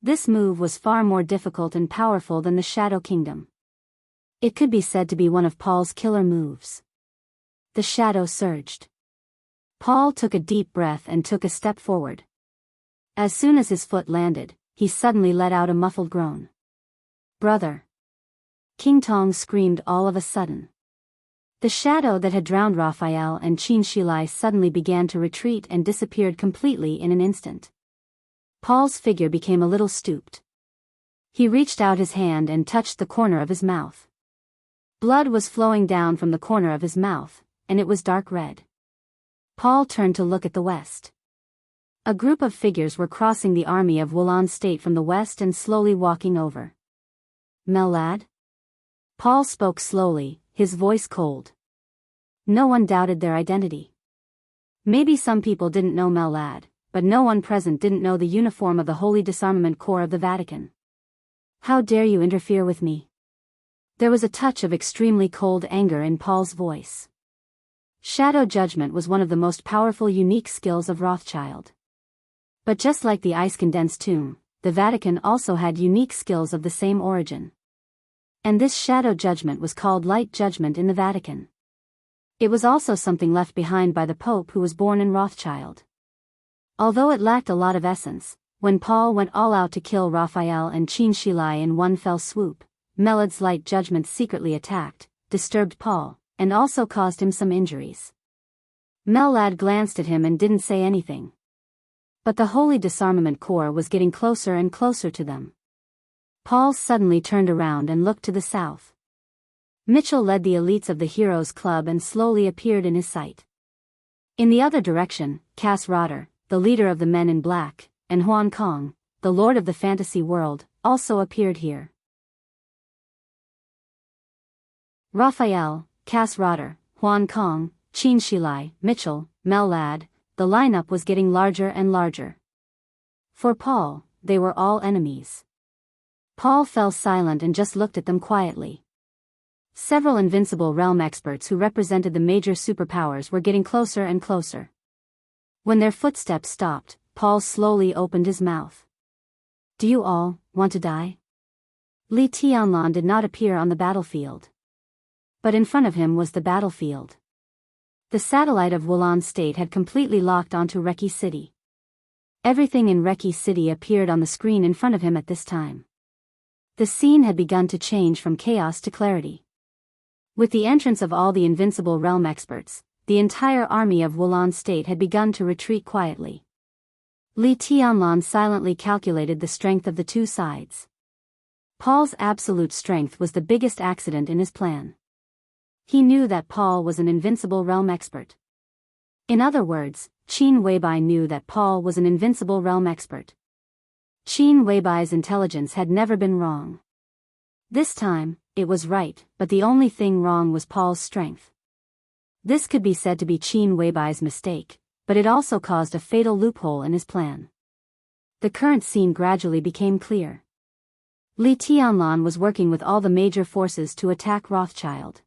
This move was far more difficult and powerful than the Shadow Kingdom. It could be said to be one of Paul's killer moves. The shadow surged. Paul took a deep breath and took a step forward. As soon as his foot landed, he suddenly let out a muffled groan. "Brother!" King Tong screamed all of a sudden. The shadow that had drowned Raphael and Qin Shilai suddenly began to retreat and disappeared completely in an instant. Paul's figure became a little stooped. He reached out his hand and touched the corner of his mouth. Blood was flowing down from the corner of his mouth, and it was dark red. Paul turned to look at the west. A group of figures were crossing the army of Wulan State from the west and slowly walking over. "Melad?" Paul spoke slowly, his voice cold. No one doubted their identity. Maybe some people didn't know Mellad, but no one present didn't know the uniform of the Holy Disarmament Corps of the Vatican. How dare you interfere with me? There was a touch of extremely cold anger in Paul's voice. Shadow judgment was one of the most powerful unique skills of Rothschild. But just like the ice-condensed tomb, the Vatican also had unique skills of the same origin. And this shadow judgment was called light judgment in the Vatican. It was also something left behind by the Pope who was born in Rothschild. Although it lacked a lot of essence, when Paul went all out to kill Raphael and Xianxia in one fell swoop, Mellad's light judgment secretly attacked, disturbed Paul, and also caused him some injuries. Mellad glanced at him and didn't say anything. But the Holy Disarmament Corps was getting closer and closer to them. Paul suddenly turned around and looked to the south. Mitchell led the elites of the Heroes Club and slowly appeared in his sight. In the other direction, Cass Rotter, the leader of the Men in Black, and Huan Kong, the lord of the fantasy world, also appeared here. Raphael, Cass Rotter, Huan Kong, Qin Shilai, Mitchell, Mellad, the lineup was getting larger and larger. For Paul, they were all enemies. Paul fell silent and just looked at them quietly. Several Invincible Realm experts who represented the major superpowers were getting closer and closer. When their footsteps stopped, Paul slowly opened his mouth. Do you all want to die? Li Tianlan did not appear on the battlefield. But in front of him was the battlefield. The satellite of Wulan State had completely locked onto Reki City. Everything in Reki City appeared on the screen in front of him at this time. The scene had begun to change from chaos to clarity. With the entrance of all the Invincible Realm experts, the entire army of Wulan State had begun to retreat quietly. Li Tianlan silently calculated the strength of the two sides. Paul's absolute strength was the biggest accident in his plan. He knew that Paul was an Invincible Realm expert. In other words, Qin Weibai knew that Paul was an Invincible Realm expert. Qin Weibai's intelligence had never been wrong. This time, it was right, but the only thing wrong was Paul's strength. This could be said to be Qin Weibai's mistake, but it also caused a fatal loophole in his plan. The current scene gradually became clear. Li Tianlan was working with all the major forces to attack Rothschild.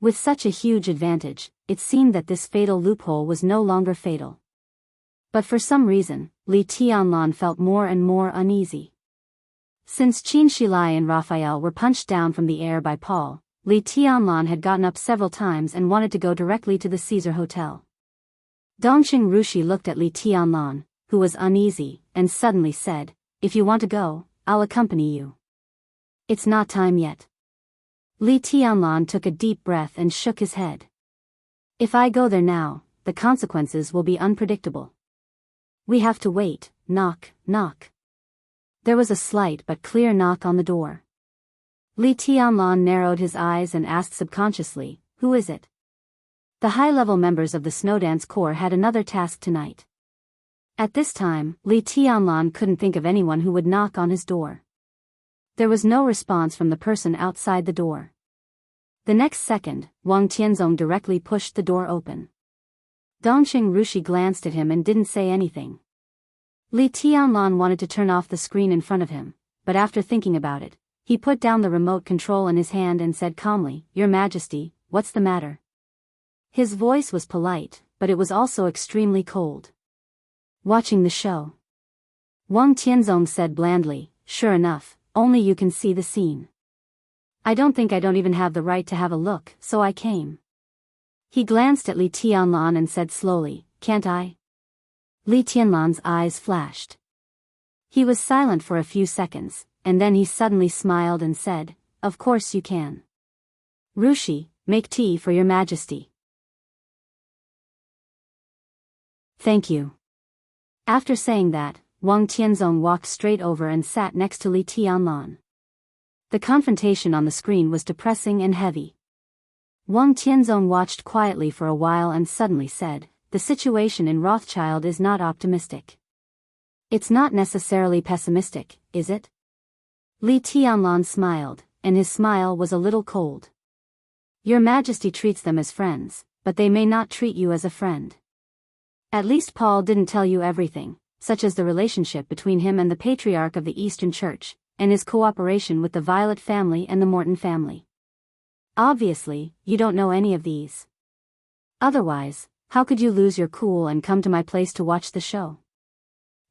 With such a huge advantage, it seemed that this fatal loophole was no longer fatal. But for some reason, Li Tianlan felt more and more uneasy. Since Qin Shilai and Raphael were punched down from the air by Paul, Li Tianlan had gotten up several times and wanted to go directly to the Caesar Hotel. Dongxing Rushi looked at Li Tianlan, who was uneasy, and suddenly said, "If you want to go, I'll accompany you." "It's not time yet." Li Tianlan took a deep breath and shook his head. "If I go there now, the consequences will be unpredictable. We have to wait." Knock, knock. There was a slight but clear knock on the door. Li Tianlan narrowed his eyes and asked subconsciously, "Who is it?" The high-level members of the Snowdance Corps had another task tonight. At this time, Li Tianlan couldn't think of anyone who would knock on his door. There was no response from the person outside the door. The next second, Wang Tianzong directly pushed the door open. Dongxing Rushi glanced at him and didn't say anything. Li Tianlan wanted to turn off the screen in front of him, but after thinking about it, he put down the remote control in his hand and said calmly, "Your Majesty, what's the matter?" His voice was polite, but it was also extremely cold. "Watching the show." Wang Tianzong said blandly, "Sure enough, only you can see the scene. I don't even have the right to have a look, so I came." He glanced at Li Tianlan and said slowly, "Can't I?" Li Tianlan's eyes flashed. He was silent for a few seconds, and then he suddenly smiled and said, "Of course you can. Rushi, make tea for your Majesty." "Thank you." After saying that, Wang Tianzong walked straight over and sat next to Li Tianlan. The confrontation on the screen was depressing and heavy. Wang Tianzong watched quietly for a while and suddenly said, "The situation in Rothschild is not optimistic." "It's not necessarily pessimistic, is it?" Li Tianlan smiled, and his smile was a little cold. Your Majesty treats them as friends, but they may not treat you as a friend. At least Paul didn't tell you everything, such as the relationship between him and the Patriarch of the Eastern Church, and his cooperation with the Violet family and the Morton family. Obviously, you don't know any of these. Otherwise, how could you lose your cool and come to my place to watch the show?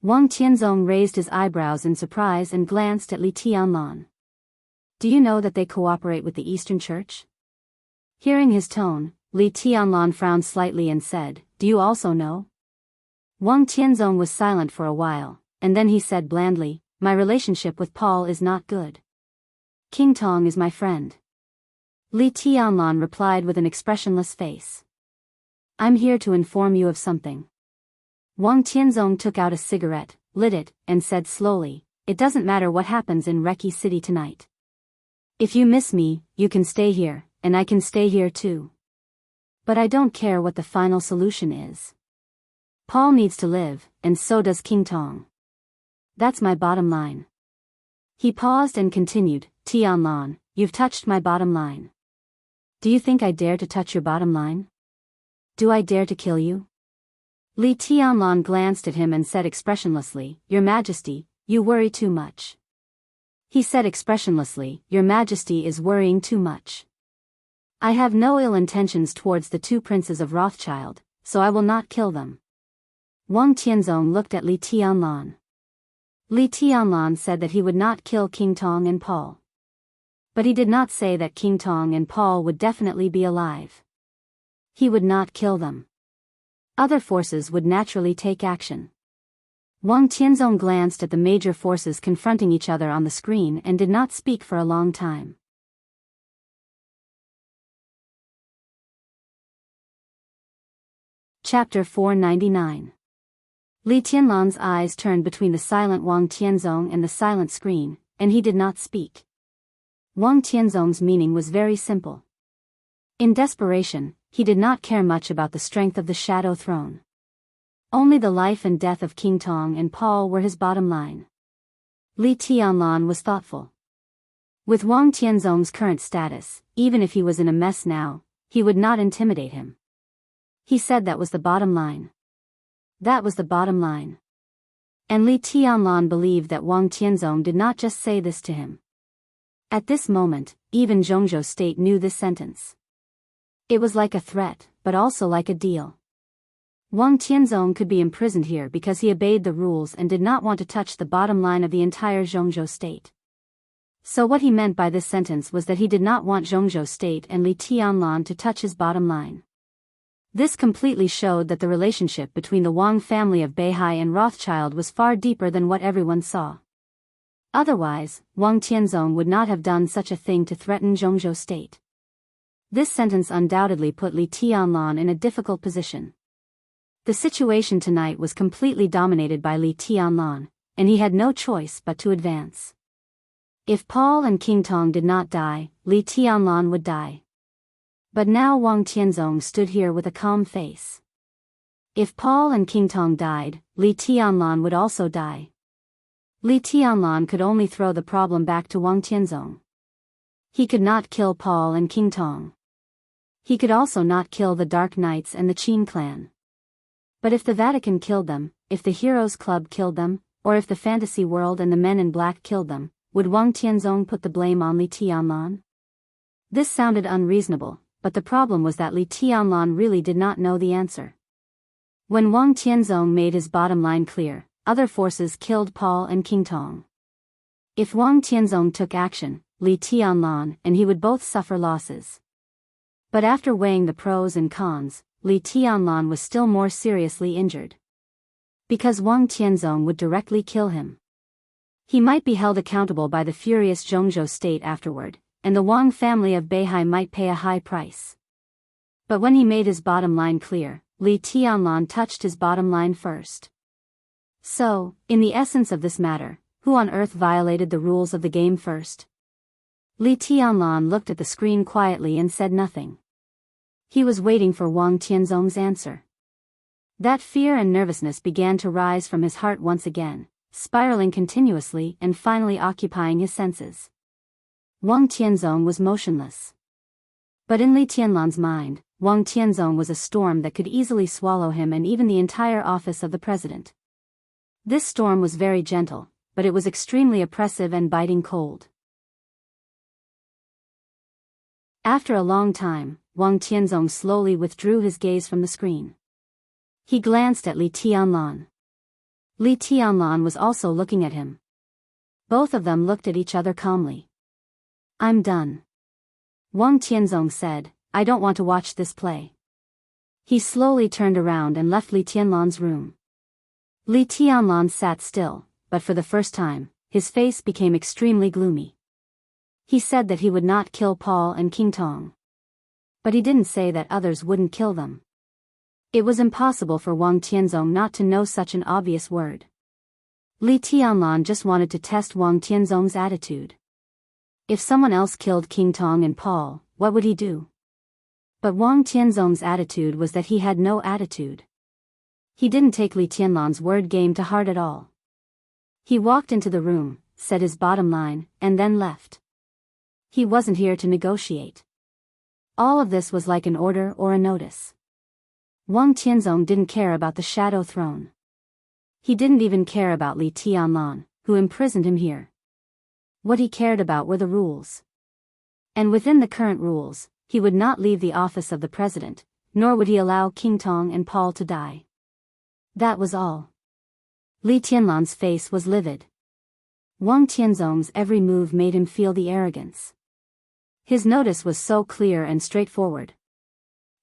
Wang Tianzong raised his eyebrows in surprise and glanced at Li Tianlan. Do you know that they cooperate with the Eastern Church? Hearing his tone, Li Tianlan frowned slightly and said, Do you also know? Wang Tianzong was silent for a while, and then he said blandly, My relationship with Paul is not good. King Tong is my friend. Li Tianlan replied with an expressionless face. I'm here to inform you of something. Wang Tianzong took out a cigarette, lit it, and said slowly, It doesn't matter what happens in Reki City tonight. If you miss me, you can stay here, and I can stay here too. But I don't care what the final solution is. Paul needs to live, and so does King Tong. That's my bottom line. He paused and continued, Tianlan, you've touched my bottom line. Do you think I dare to touch your bottom line? Do I dare to kill you? Li Tianlan glanced at him and said expressionlessly, Your Majesty, you worry too much. He said expressionlessly, Your Majesty is worrying too much. I have no ill intentions towards the two princes of Rothschild, so I will not kill them. Wang Tianzong looked at Li Tianlan. Li Tianlan said that he would not kill King Tong and Paul. But he did not say that King Tong and Paul would definitely be alive. He would not kill them. Other forces would naturally take action. Wang Tianzong glanced at the major forces confronting each other on the screen and did not speak for a long time. Chapter 499. Li Tianlan's eyes turned between the silent Wang Tianzong and the silent screen, and he did not speak. Wang Tianzong's meaning was very simple. In desperation, he did not care much about the strength of the Shadow Throne. Only the life and death of King Tong and Paul were his bottom line. Li Tianlan was thoughtful. With Wang Tianzong's current status, even if he was in a mess now, he would not intimidate him. He said that was the bottom line. That was the bottom line. And Li Tianlan believed that Wang Tianzong did not just say this to him. At this moment, even Jianghu State knew this sentence. It was like a threat, but also like a deal. Wang Tianzong could be imprisoned here because he obeyed the rules and did not want to touch the bottom line of the entire Jianghu State. So what he meant by this sentence was that he did not want Jianghu State and Li Tianlan to touch his bottom line. This completely showed that the relationship between the Wang family of Beihai and Rothschild was far deeper than what everyone saw. Otherwise, Wang Tianzong would not have done such a thing to threaten Jianghu State. This sentence undoubtedly put Li Tianlan in a difficult position. The situation tonight was completely dominated by Li Tianlan, and he had no choice but to advance. If Paul and King Tong did not die, Li Tianlan would die. But now Wang Tianzong stood here with a calm face. If Paul and King Tong died, Li Tianlan would also die. Li Tianlan could only throw the problem back to Wang Tianzong. He could not kill Paul and King Tong. He could also not kill the Dark Knights and the Qin clan. But if the Vatican killed them, if the Heroes Club killed them, or if the fantasy world and the Men in Black killed them, would Wang Tianzong put the blame on Li Tianlan? This sounded unreasonable, but the problem was that Li Tianlan really did not know the answer. When Wang Tianzong made his bottom line clear, other forces killed Paul and King Tong. If Wang Tianzong took action, Li Tianlan and he would both suffer losses. But after weighing the pros and cons, Li Tianlan was still more seriously injured. Because Wang Tianzong would directly kill him. He might be held accountable by the furious Jianghu State afterward, and the Wang family of Beihai might pay a high price. But when he made his bottom line clear, Li Tianlan touched his bottom line first. So, in the essence of this matter, who on earth violated the rules of the game first? Li Tianlan looked at the screen quietly and said nothing. He was waiting for Wang Tianzong's answer. That fear and nervousness began to rise from his heart once again, spiraling continuously and finally occupying his senses. Wang Tianzong was motionless. But in Li Tianlan's mind, Wang Tianzong was a storm that could easily swallow him and even the entire office of the president. This storm was very gentle, but it was extremely oppressive and biting cold. After a long time, Wang Tianzong slowly withdrew his gaze from the screen. He glanced at Li Tianlan. Li Tianlan was also looking at him. Both of them looked at each other calmly. "I'm done," Wang Tianzong said. "I don't want to watch this play." He slowly turned around and left Li Tianlan's room. Li Tianlan sat still, but for the first time, his face became extremely gloomy. He said that he would not kill Paul and King Tong. But he didn't say that others wouldn't kill them. It was impossible for Wang Tianzong not to know such an obvious word. Li Tianlan just wanted to test Wang Tianzong's attitude. If someone else killed King Tong and Paul, what would he do? But Wang Tianzong's attitude was that he had no attitude. He didn't take Li Tianlan's word game to heart at all. He walked into the room, said his bottom line, and then left. He wasn't here to negotiate. All of this was like an order or a notice. Wang Tianzong didn't care about the Shadow Throne. He didn't even care about Li Tianlan, who imprisoned him here. What he cared about were the rules. And within the current rules, he would not leave the office of the president, nor would he allow King Tong and Paul to die. That was all. Li Tianlan's face was livid. Wang Tianzong's every move made him feel the arrogance. His notice was so clear and straightforward.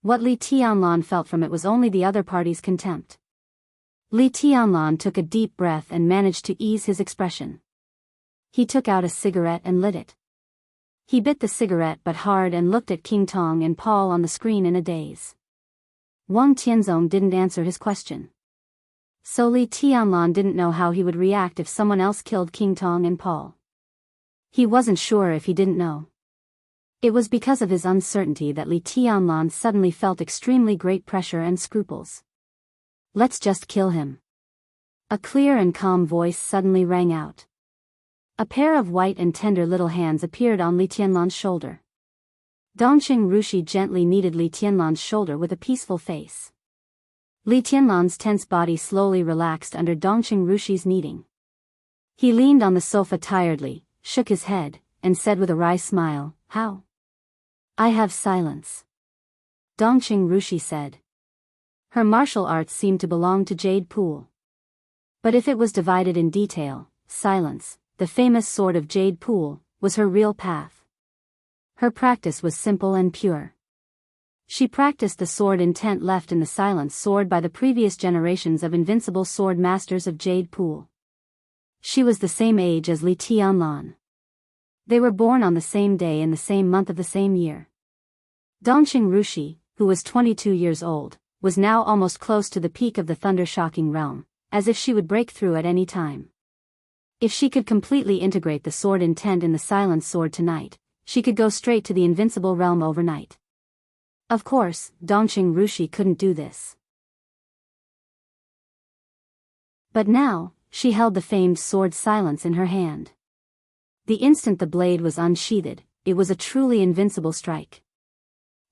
What Li Tianlan felt from it was only the other party's contempt. Li Tianlan took a deep breath and managed to ease his expression. He took out a cigarette and lit it. He bit the cigarette but hard and looked at King Tong and Paul on the screen in a daze. Wang Tianzong didn't answer his question. So Li Tianlan didn't know how he would react if someone else killed King Tong and Paul. He wasn't sure if he didn't know. It was because of his uncertainty that Li Tianlan suddenly felt extremely great pressure and scruples. "Let's just kill him." A clear and calm voice suddenly rang out. A pair of white and tender little hands appeared on Li Tianlan's shoulder. Dongqing Rushi gently kneaded Li Tianlan's shoulder with a peaceful face. Li Tianlan's tense body slowly relaxed under Dongqing Rushi's kneading. He leaned on the sofa tiredly, shook his head, and said with a wry smile, "How?" "I have silence," Dongqing Rushi said. Her martial arts seemed to belong to Jade Pool. But if it was divided in detail, silence, the famous sword of Jade Pool, was her real path. Her practice was simple and pure. She practiced the sword intent left in the silence sword by the previous generations of invincible sword masters of Jade Pool. She was the same age as Li Tianlan. They were born on the same day in the same month of the same year. Dongqing Rushi, who was 22 years old, was now almost close to the peak of the thunder-shocking realm, as if she would break through at any time. If she could completely integrate the sword intent in the silence sword tonight, she could go straight to the invincible realm overnight. Of course, Dongqing Rushi couldn't do this. But now, she held the famed sword silence in her hand. The instant the blade was unsheathed, it was a truly invincible strike.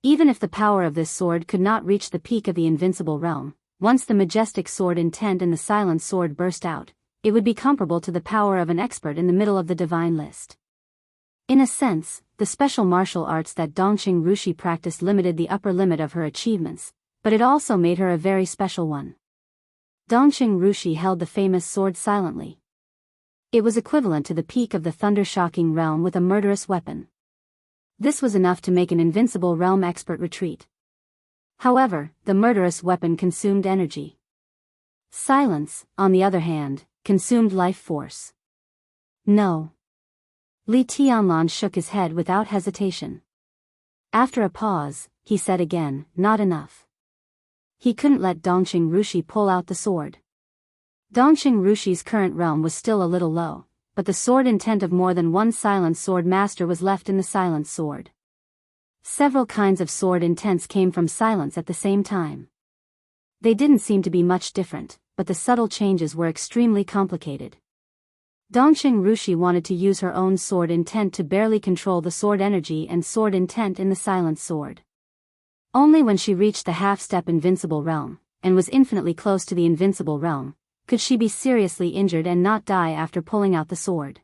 Even if the power of this sword could not reach the peak of the invincible realm, once the majestic sword intent in the silent sword burst out, it would be comparable to the power of an expert in the middle of the divine list. In a sense, the special martial arts that Dongqing Rushi practiced limited the upper limit of her achievements, but it also made her a very special one. Dongqing Rushi held the famous sword silently. It was equivalent to the peak of the thunder-shocking realm with a murderous weapon. This was enough to make an invincible realm expert retreat. However, the murderous weapon consumed energy. Silence, on the other hand, consumed life force. No. Li Tianlan shook his head without hesitation. After a pause, he said again, "Not enough." He couldn't let Dongqing Rushi pull out the sword. Dongqing Rushi's current realm was still a little low, but the sword intent of more than one silent sword master was left in the silent sword. Several kinds of sword intents came from silence at the same time. They didn't seem to be much different, but the subtle changes were extremely complicated. Dongxing Rushi wanted to use her own sword intent to barely control the sword energy and sword intent in the silent sword. Only when she reached the half-step invincible realm, and was infinitely close to the invincible realm, could she be seriously injured and not die after pulling out the sword.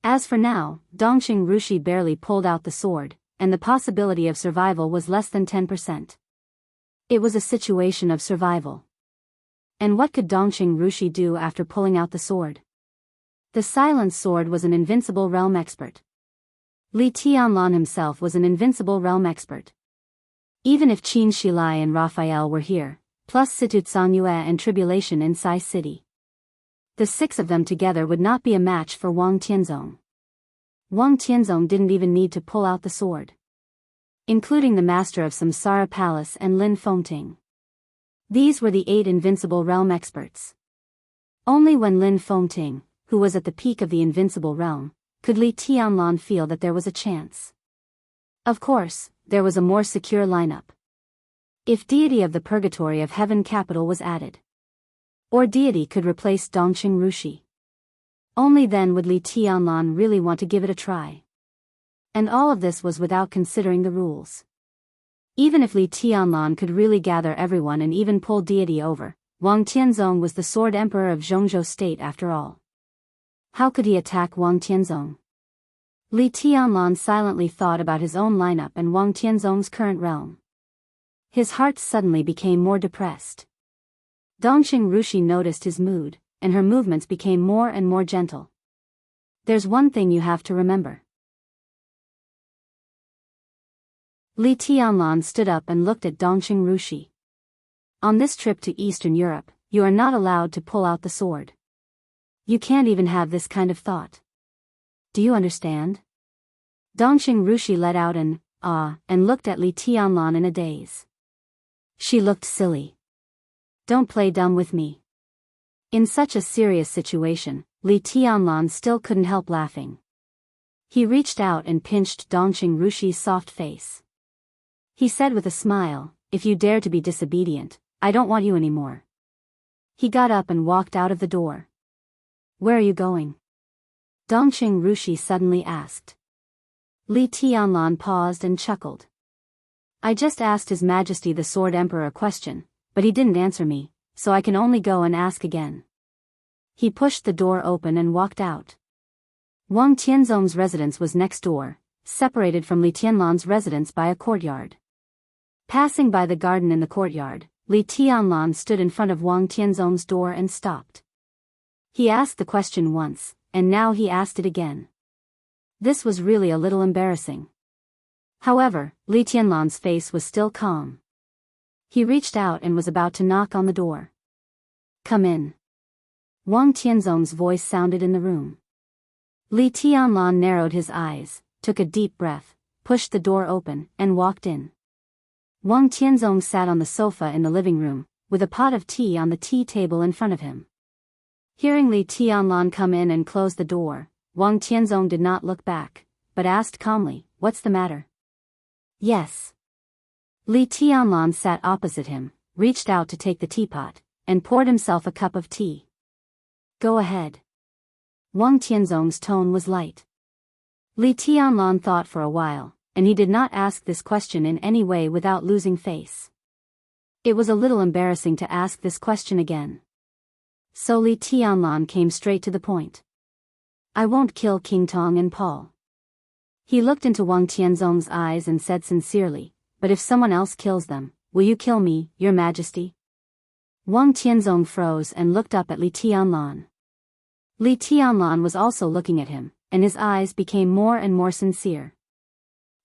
As for now, Dongxing Rushi barely pulled out the sword, and the possibility of survival was less than 10%. It was a situation of survival. And what could Dongxing Rushi do after pulling out the sword? The silent sword was an invincible realm expert. Li Tianlan himself was an invincible realm expert. Even if Qin Shilai and Raphael were here, plus Situ Tsongyue and Tribulation in Sai City, the 6 of them together would not be a match for Wang Tianzong. Wang Tianzong didn't even need to pull out the sword. Including the master of Samsara Palace and Lin Fengting. These were the 8 invincible realm experts. Only when Lin Fengting, who was at the peak of the invincible realm, could Li Tianlan feel that there was a chance. Of course, there was a more secure lineup. If Deity of the Purgatory of Heaven Capital was added, or Deity could replace Dongxing Rushi, only then would Li Tianlan really want to give it a try. And all of this was without considering the rules. Even if Li Tianlan could really gather everyone and even pull Deity over, Wang Tianzong was the Sword Emperor of Zhongzhou State after all. How could he attack Wang Tianzong? Li Tianlan silently thought about his own lineup and Wang Tianzong's current realm. His heart suddenly became more depressed. Dongxing Rushi noticed his mood, and her movements became more and more gentle. There's one thing you have to remember. Li Tianlan stood up and looked at Dongxing Rushi. On this trip to Eastern Europe, you are not allowed to pull out the sword. You can't even have this kind of thought. Do you understand? Dongxing Rushi let out an ah and looked at Li Tianlan in a daze. She looked silly. Don't play dumb with me. In such a serious situation, Li Tianlan still couldn't help laughing. He reached out and pinched Dongxing Rushi's soft face. He said with a smile, "If you dare to be disobedient, I don't want you anymore." He got up and walked out of the door. "Where are you going?" Dongxing Rushi suddenly asked. Li Tianlan paused and chuckled. "I just asked His Majesty the Sword Emperor a question, but he didn't answer me, so I can only go and ask again." He pushed the door open and walked out. Wang Tianzong's residence was next door, separated from Li Tianlan's residence by a courtyard. Passing by the garden in the courtyard, Li Tianlan stood in front of Wang Tianzong's door and stopped. He asked the question once, and now he asked it again. This was really a little embarrassing. However, Li Tianlan's face was still calm. He reached out and was about to knock on the door. "Come in." Wang Tianzong's voice sounded in the room. Li Tianlan narrowed his eyes, took a deep breath, pushed the door open, and walked in. Wang Tianzong sat on the sofa in the living room, with a pot of tea on the tea table in front of him. Hearing Li Tianlan come in and close the door, Wang Tianzong did not look back, but asked calmly, "What's the matter?" "Yes." Li Tianlan sat opposite him, reached out to take the teapot, and poured himself a cup of tea. "Go ahead." Wang Tianzong's tone was light. Li Tianlan thought for a while, and he did not ask this question in any way without losing face. It was a little embarrassing to ask this question again. So Li Tianlan came straight to the point. "I won't kill King Tong and Paul." He looked into Wang Tianzong's eyes and said sincerely, "But if someone else kills them, will you kill me, Your Majesty?" Wang Tianzong froze and looked up at Li Tianlan. Li Tianlan was also looking at him, and his eyes became more and more sincere.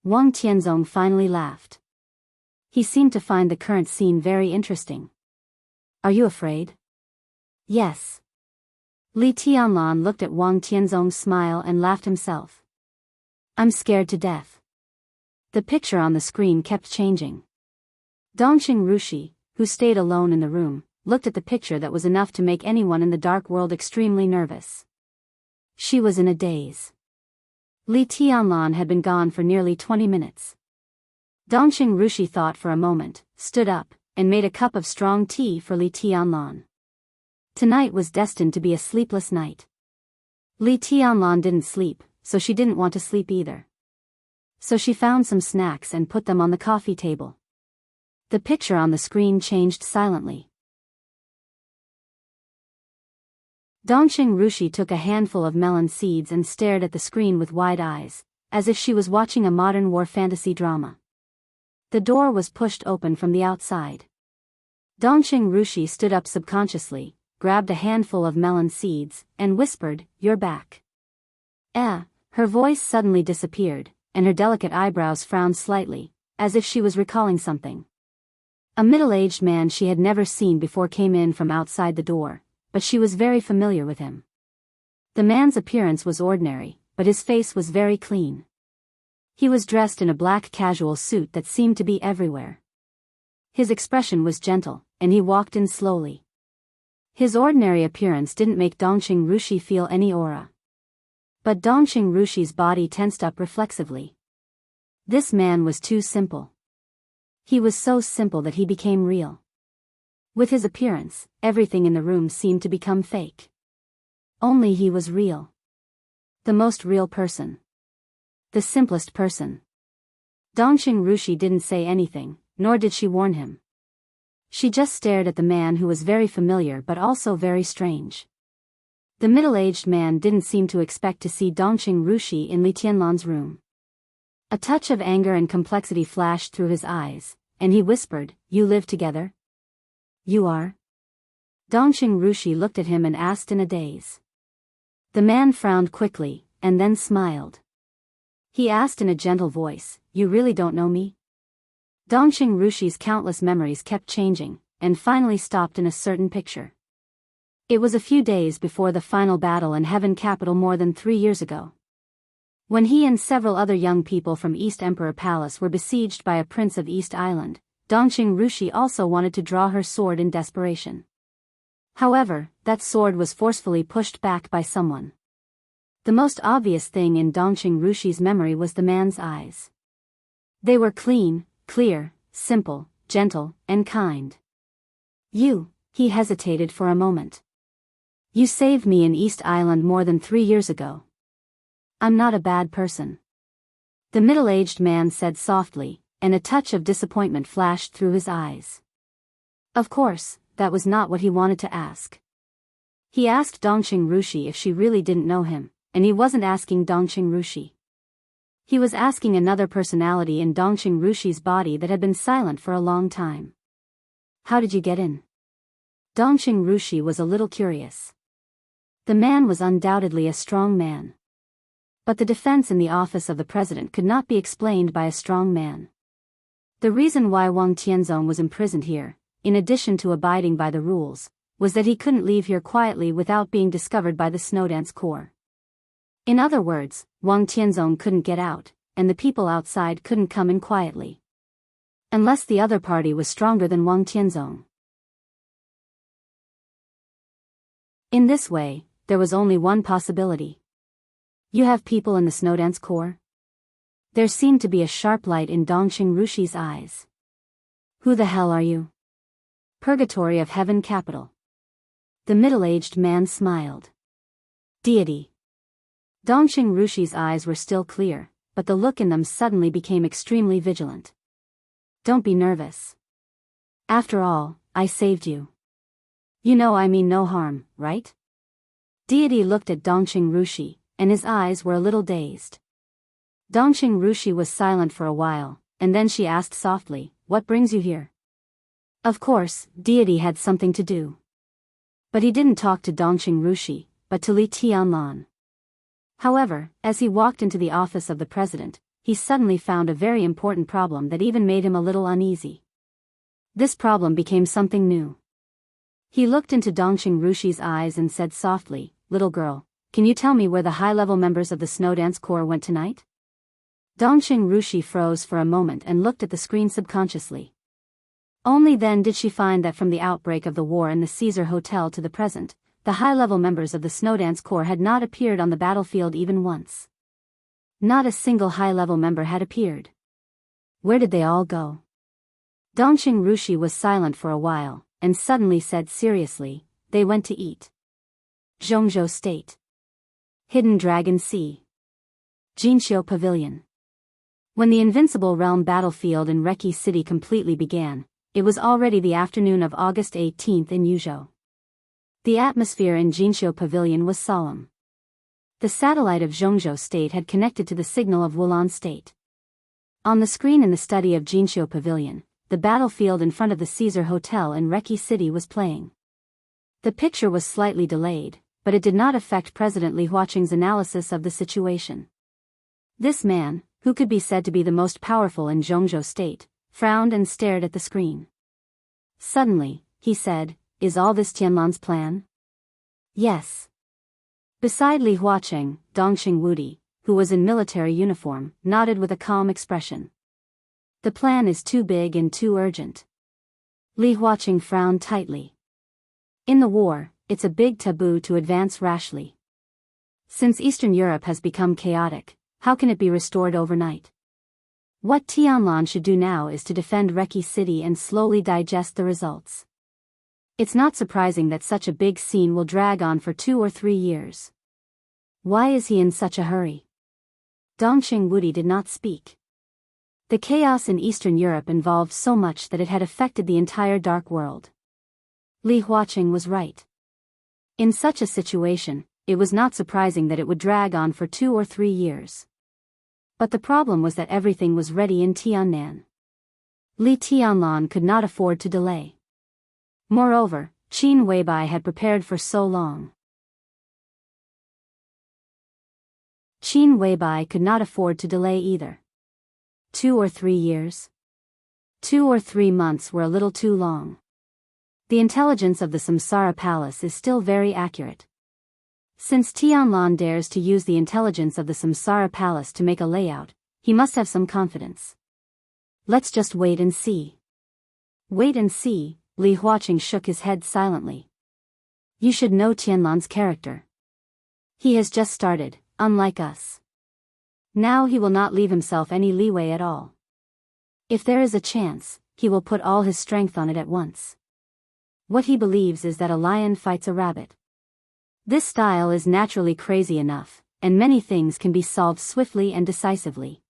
Wang Tianzong finally laughed. He seemed to find the current scene very interesting. "Are you afraid?" "Yes." Li Tianlan looked at Wang Tianzong's smile and laughed himself. "I'm scared to death." The picture on the screen kept changing. Dongxing Rushi, who stayed alone in the room, looked at the picture that was enough to make anyone in the dark world extremely nervous. She was in a daze. Li Tianlan had been gone for nearly 20 minutes. Dongxing Rushi thought for a moment, stood up, and made a cup of strong tea for Li Tianlan. Tonight was destined to be a sleepless night. Li Tianlan didn't sleep, so she didn't want to sleep either. So she found some snacks and put them on the coffee table. The picture on the screen changed silently. Dongxing Rushi took a handful of melon seeds and stared at the screen with wide eyes, as if she was watching a modern war fantasy drama. The door was pushed open from the outside. Dongxing Rushi stood up subconsciously, grabbed a handful of melon seeds, and whispered, "You're back." Her voice suddenly disappeared, and her delicate eyebrows frowned slightly, as if she was recalling something. A middle-aged man she had never seen before came in from outside the door, but she was very familiar with him. The man's appearance was ordinary, but his face was very clean. He was dressed in a black casual suit that seemed to be everywhere. His expression was gentle, and he walked in slowly. His ordinary appearance didn't make Dongxing Rushi feel any aura. But Dongxing Rushi's body tensed up reflexively. This man was too simple. He was so simple that he became real. With his appearance, everything in the room seemed to become fake. Only he was real. The most real person. The simplest person. Dongxing Rushi didn't say anything, nor did she warn him. She just stared at the man who was very familiar but also very strange. The middle-aged man didn't seem to expect to see Dongxing Rushi in Li Tianlan's room. A touch of anger and complexity flashed through his eyes, and he whispered, "You live together?" "You are?" Dongxing Rushi looked at him and asked in a daze. The man frowned quickly, and then smiled. He asked in a gentle voice, "You really don't know me?" Dongxing Rushi's countless memories kept changing, and finally stopped in a certain picture. It was a few days before the final battle in Heaven Capital more than 3 years ago. When he and several other young people from East Emperor Palace were besieged by a prince of East Island, Dongxing Rushi also wanted to draw her sword in desperation. However, that sword was forcefully pushed back by someone. The most obvious thing in Dongxing Rushi's memory was the man's eyes. They were clean, clear, simple, gentle, and kind. He hesitated for a moment. "You saved me in East Island more than 3 years ago. I'm not a bad person." The middle-aged man said softly, and a touch of disappointment flashed through his eyes. Of course, that was not what he wanted to ask. He asked Dongxing Rushi if she really didn't know him, and he wasn't asking Dongxing Rushi. He was asking another personality in Dongxing Rushi's body that had been silent for a long time. "How did you get in?" Dongxing Rushi was a little curious. The man was undoubtedly a strong man. But the defense in the office of the president could not be explained by a strong man. The reason why Wang Tianzong was imprisoned here, in addition to abiding by the rules, was that he couldn't leave here quietly without being discovered by the Snowdance Corps. In other words, Wang Tianzong couldn't get out, and the people outside couldn't come in quietly. Unless the other party was stronger than Wang Tianzong. In this way, there was only one possibility. "You have people in the Snowdance Corps?" There seemed to be a sharp light in Dongxing Rushi's eyes. "Who the hell are you?" "Purgatory of Heaven Capital." The middle-aged man smiled. "Deity." Dongxing Rushi's eyes were still clear, but the look in them suddenly became extremely vigilant. "Don't be nervous. After all, I saved you. You know I mean no harm, right?" Deity looked at Dongxing Rushi, and his eyes were a little dazed. Dongxing Rushi was silent for a while, and then she asked softly, "What brings you here?" Of course, Deity had something to do. But he didn't talk to Dongxing Rushi, but to Li Tianlan. However, as he walked into the office of the president, he suddenly found a very important problem that even made him a little uneasy. This problem became something new. He looked into Dongxing Rushi's eyes and said softly, "Little girl, can you tell me where the high-level members of the Snowdance Corps went tonight?" Dongxing Rushi froze for a moment and looked at the screen subconsciously. Only then did she find that from the outbreak of the war in the Caesar Hotel to the present, the high-level members of the Snowdance Corps had not appeared on the battlefield even once. Not a single high-level member had appeared. Where did they all go? Dongxing Rushi was silent for a while, and suddenly said seriously, "They went to eat." Zhongzhou State. Hidden Dragon Sea. Jianghu Pavilion. When the Invincible Realm battlefield in Reki City completely began, it was already the afternoon of August 18 in Yuzhou. The atmosphere in Jianghu Pavilion was solemn. The satellite of Zhongzhou State had connected to the signal of Wulan State. On the screen in the study of Jianghu Pavilion, the battlefield in front of the Caesar Hotel in Reki City was playing. The picture was slightly delayed, but it did not affect President Li Huaqing's analysis of the situation. This man, who could be said to be the most powerful in Zhongzhou State, frowned and stared at the screen. Suddenly, he said, "Is all this Tianlan's plan?" "Yes." Beside Li Huaqing, Dongqing Wudi, who was in military uniform, nodded with a calm expression. "The plan is too big and too urgent." Li Huaqing frowned tightly. "In the war, it's a big taboo to advance rashly. Since Eastern Europe has become chaotic, how can it be restored overnight? What Tianlan should do now is to defend Reki City and slowly digest the results. It's not surprising that such a big scene will drag on for 2 or 3 years. Why is he in such a hurry?" Dongqing Wudi did not speak. The chaos in Eastern Europe involved so much that it had affected the entire dark world. Li Huaqing was right. In such a situation, it was not surprising that it would drag on for 2 or 3 years. But the problem was that everything was ready in Tiannan. Li Tianlan could not afford to delay. Moreover, Qin Weibai had prepared for so long. Qin Weibai could not afford to delay either. 2 or 3 years? 2 or 3 months were a little too long. The intelligence of the Samsara Palace is still very accurate. Since Tianlan dares to use the intelligence of the Samsara Palace to make a layout, he must have some confidence. Let's just wait and see. Wait and see, Li Huaqing shook his head silently. You should know Tianlan's character. He has just started, unlike us. Now he will not leave himself any leeway at all. If there is a chance, he will put all his strength on it at once. What he believes is that a lion fights a rabbit. This style is naturally crazy enough, and many things can be solved swiftly and decisively.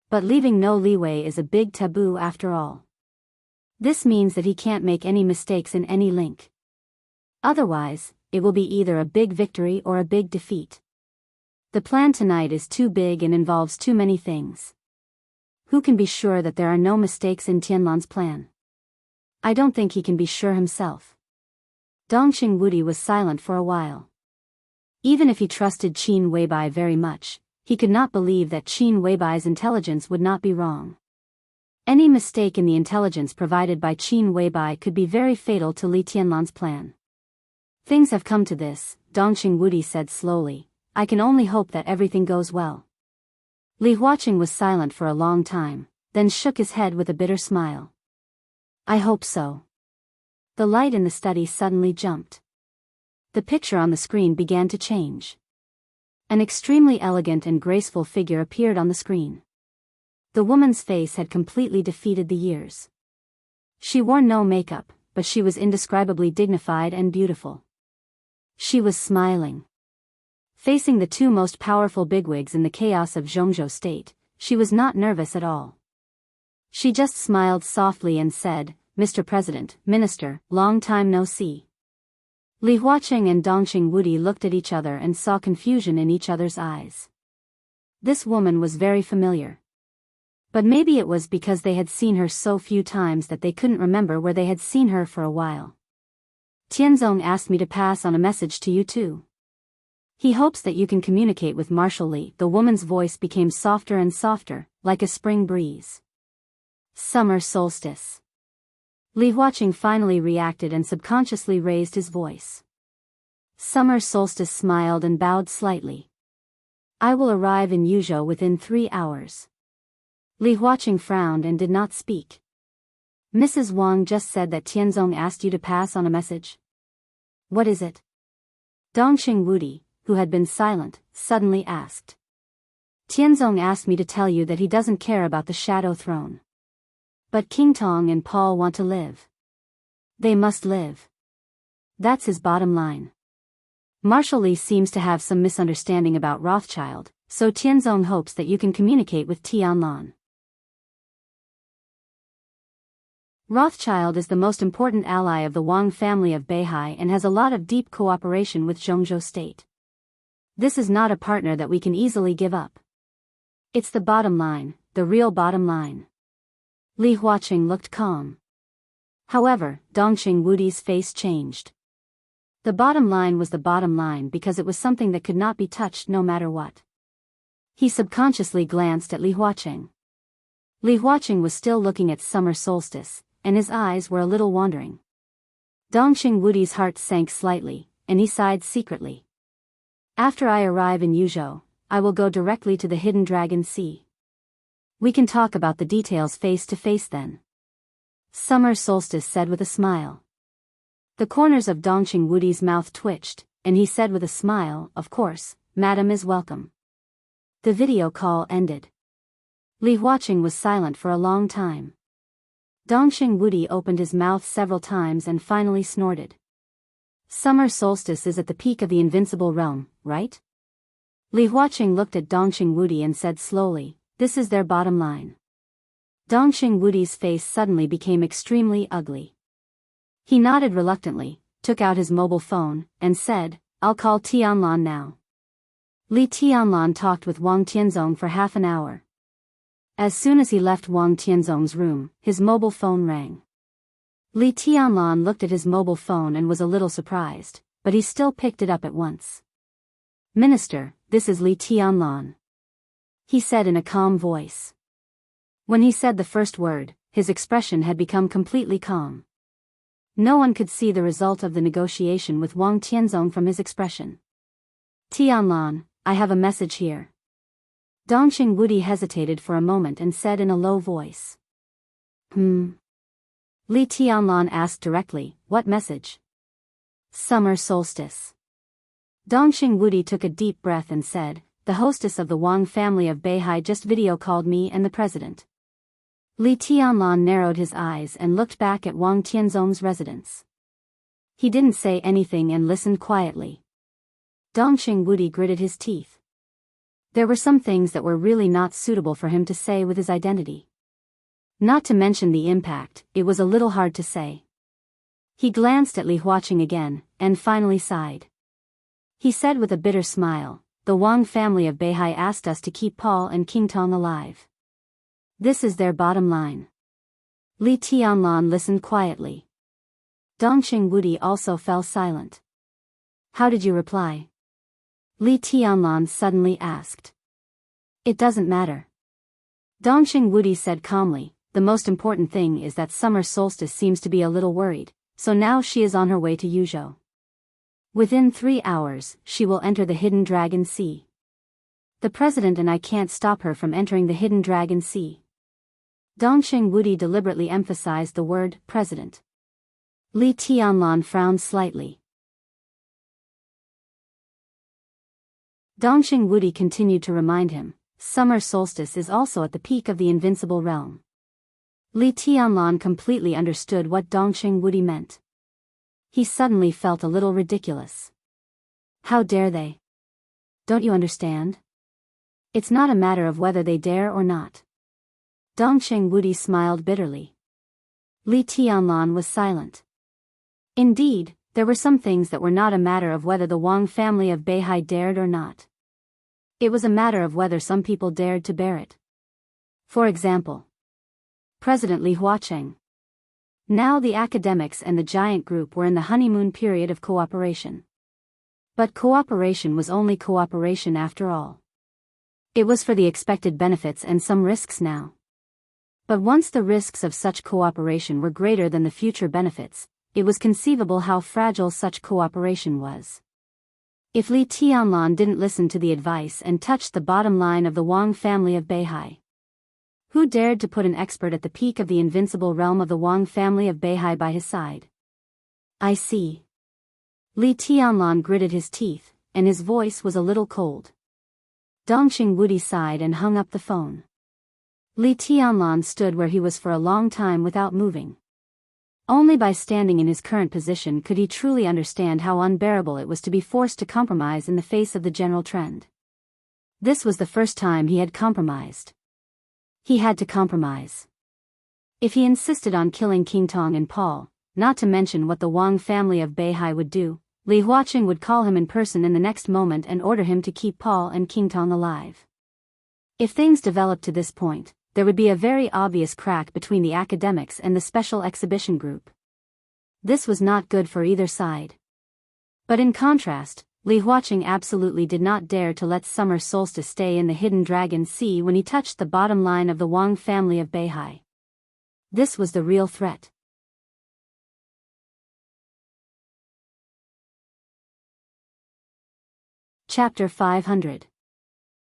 But leaving no leeway is a big taboo after all. This means that he can't make any mistakes in any link. Otherwise, it will be either a big victory or a big defeat. The plan tonight is too big and involves too many things. Who can be sure that there are no mistakes in Tianlan's plan? I don't think he can be sure himself. Dongqing Wudi was silent for a while. Even if he trusted Qin Weibai very much, he could not believe that Qin Weibai's intelligence would not be wrong. Any mistake in the intelligence provided by Qin Weibai could be very fatal to Li Tianlan's plan. Things have come to this, Dongqing Wudi said slowly. I can only hope that everything goes well. Li Huaqing was silent for a long time, then shook his head with a bitter smile. I hope so. The light in the study suddenly jumped. The picture on the screen began to change. An extremely elegant and graceful figure appeared on the screen. The woman's face had completely defeated the years. She wore no makeup, but she was indescribably dignified and beautiful. She was smiling. Facing the 2 most powerful bigwigs in the chaos of Zhongzhou State, she was not nervous at all. She just smiled softly and said, Mr. President, Minister, long time no see. Li Huaqing and Dongqing Wudi looked at each other and saw confusion in each other's eyes. This woman was very familiar. But maybe it was because they had seen her so few times that they couldn't remember where they had seen her for a while. Tianzong asked me to pass on a message to you too. He hopes that you can communicate with Marshal Li. The woman's voice became softer and softer, like a spring breeze. Summer solstice. Li Huaqing finally reacted and subconsciously raised his voice. Summer solstice smiled and bowed slightly. I will arrive in Yuzhou within 3 hours. Li Huaqing frowned and did not speak. Mrs. Wang just said that Tianzong asked you to pass on a message. What is it? Dongqing Wudi, who had been silent, suddenly asked. Tianzong asked me to tell you that he doesn't care about the Shadow Throne. But King Tong and Paul want to live. They must live. That's his bottom line. Marshal Li seems to have some misunderstanding about Rothschild, so Tianzong hopes that you can communicate with Tianlan. Rothschild is the most important ally of the Wang family of Beihai and has a lot of deep cooperation with Zhongzhou state. This is not a partner that we can easily give up. It's the bottom line, the real bottom line. Li Huaqing looked calm. However, Dongxing Wudi's face changed. The bottom line was the bottom line because it was something that could not be touched no matter what. He subconsciously glanced at Li Huaqing. Li Huaqing was still looking at summer solstice, and his eyes were a little wandering. Dongxing Wudi's heart sank slightly, and he sighed secretly. After I arrive in Yuzhou, I will go directly to the Hidden Dragon Sea. We can talk about the details face to face then. Summer Solstice said with a smile. The corners of Dongxing Wudi's mouth twitched, and he said with a smile, "Of course, Madam is welcome." The video call ended. Li Huaqing was silent for a long time. Dongxing Wudi opened his mouth several times and finally snorted. Summer Solstice is at the peak of the invincible realm, right? Li Huaqing looked at Dongxing Wudi and said slowly, "This is their bottom line." Dongxing Wudi's face suddenly became extremely ugly. He nodded reluctantly, took out his mobile phone, and said, "I'll call Tianlan now." Li Tianlan talked with Wang Tianzong for half an hour. As soon as he left Wang Tianzong's room, his mobile phone rang. Li Tianlan looked at his mobile phone and was a little surprised, but he still picked it up at once. "Minister, this is Li Tianlan," he said in a calm voice. When he said the first word, his expression had become completely calm. No one could see the result of the negotiation with Wang Tianzong from his expression. "Tianlan, I have a message here." Dongxing Wudi hesitated for a moment and said in a low voice. Li Tianlan asked directly, "What message?" "Summer solstice." Dongxing Wudi took a deep breath and said, "The hostess of the Wang family of Beihai just video called me and the president." Li Tianlan narrowed his eyes and looked back at Wang Tianzong's residence. He didn't say anything and listened quietly. Dongxing Wudi gritted his teeth. There were some things that were really not suitable for him to say with his identity. Not to mention the impact, it was a little hard to say. He glanced at Li Huaqing again, and finally sighed. He said with a bitter smile, "The Wang family of Beihai asked us to keep Paul and King Tong alive. This is their bottom line." Li Tianlan listened quietly. Dongxing Wudi also fell silent. "How did you reply?" Li Tianlan suddenly asked. "It doesn't matter." Dongxing Wudi said calmly, "The most important thing is that Summer Solstice seems to be a little worried, so now she is on her way to Yuzhou. Within 3 hours, she will enter the Hidden Dragon Sea. The president and I can't stop her from entering the Hidden Dragon Sea." Dongxing Wudi deliberately emphasized the word president. Li Tianlan frowned slightly. Dongxing Wudi continued to remind him, "Summer solstice is also at the peak of the invincible realm." Li Tianlan completely understood what Dongxing Wudi meant. He suddenly felt a little ridiculous. How dare they? Don't you understand? It's not a matter of whether they dare or not. Dongxing Wudi smiled bitterly. Li Tianlan was silent. Indeed, there were some things that were not a matter of whether the Wang family of Beihai dared or not. It was a matter of whether some people dared to bear it. For example, President Li Huaqing. Now the academics and the giant group were in the honeymoon period of cooperation. But cooperation was only cooperation after all. It was for the expected benefits and some risks now. But once the risks of such cooperation were greater than the future benefits, it was conceivable how fragile such cooperation was. If Li Tianlan didn't listen to the advice and touched the bottom line of the Wang family of Beihai, who dared to put an expert at the peak of the invincible realm of the Wang family of Beihai by his side? "I see." Li Tianlan gritted his teeth, and his voice was a little cold. Dongxing Wudi sighed and hung up the phone. Li Tianlan stood where he was for a long time without moving. Only by standing in his current position could he truly understand how unbearable it was to be forced to compromise in the face of the general trend. This was the first time he had compromised. He had to compromise. If he insisted on killing King Tong and Paul, not to mention what the Wang family of Beihai would do, Li Huaqing would call him in person in the next moment and order him to keep Paul and King Tong alive. If things developed to this point, there would be a very obvious crack between the academics and the special exhibition group. This was not good for either side. But in contrast, Li Huaqing absolutely did not dare to let Summer Solstice stay in the Hidden Dragon Sea when he touched the bottom line of the Wang family of Beihai. This was the real threat. Chapter 500.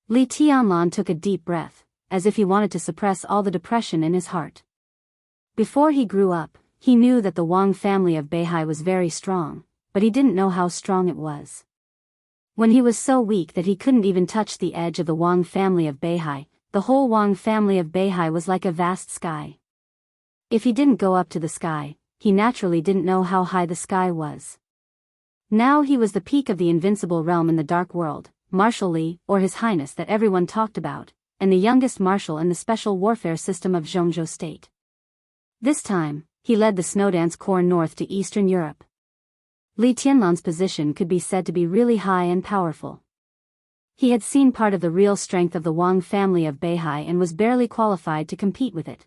Li Tianlan took a deep breath, as if he wanted to suppress all the depression in his heart. Before he grew up, he knew that the Wang family of Beihai was very strong, but he didn't know how strong it was. When he was so weak that he couldn't even touch the edge of the Wang family of Beihai, the whole Wang family of Beihai was like a vast sky. If he didn't go up to the sky, he naturally didn't know how high the sky was. Now he was the peak of the invincible realm in the Dark World, Marshal Li, or His Highness that everyone talked about, and the youngest marshal in the special warfare system of Jianghu state. This time, he led the Snowdance Corps north to Eastern Europe. Li Tianlan's position could be said to be really high and powerful. He had seen part of the real strength of the Wang family of Beihai and was barely qualified to compete with it.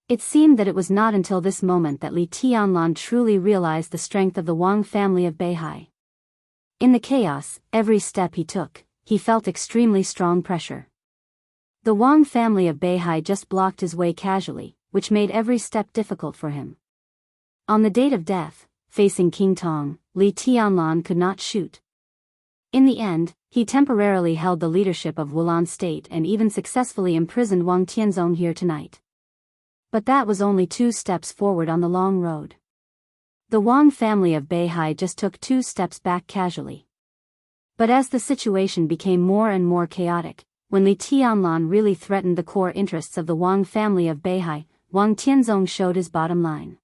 It seemed that it was not until this moment that Li Tianlan truly realized the strength of the Wang family of Beihai. In the chaos, every step he took, he felt extremely strong pressure. The Wang family of Beihai just blocked his way casually, which made every step difficult for him. On the date of death, facing King Tong, Li Tianlan could not shoot. In the end, he temporarily held the leadership of Wulan state and even successfully imprisoned Wang Tianzong here tonight. But that was only 2 steps forward on the long road. The Wang family of Beihai just took 2 steps back casually. But as the situation became more and more chaotic, when Li Tianlan really threatened the core interests of the Wang family of Beihai, Wang Tianzong showed his bottom line.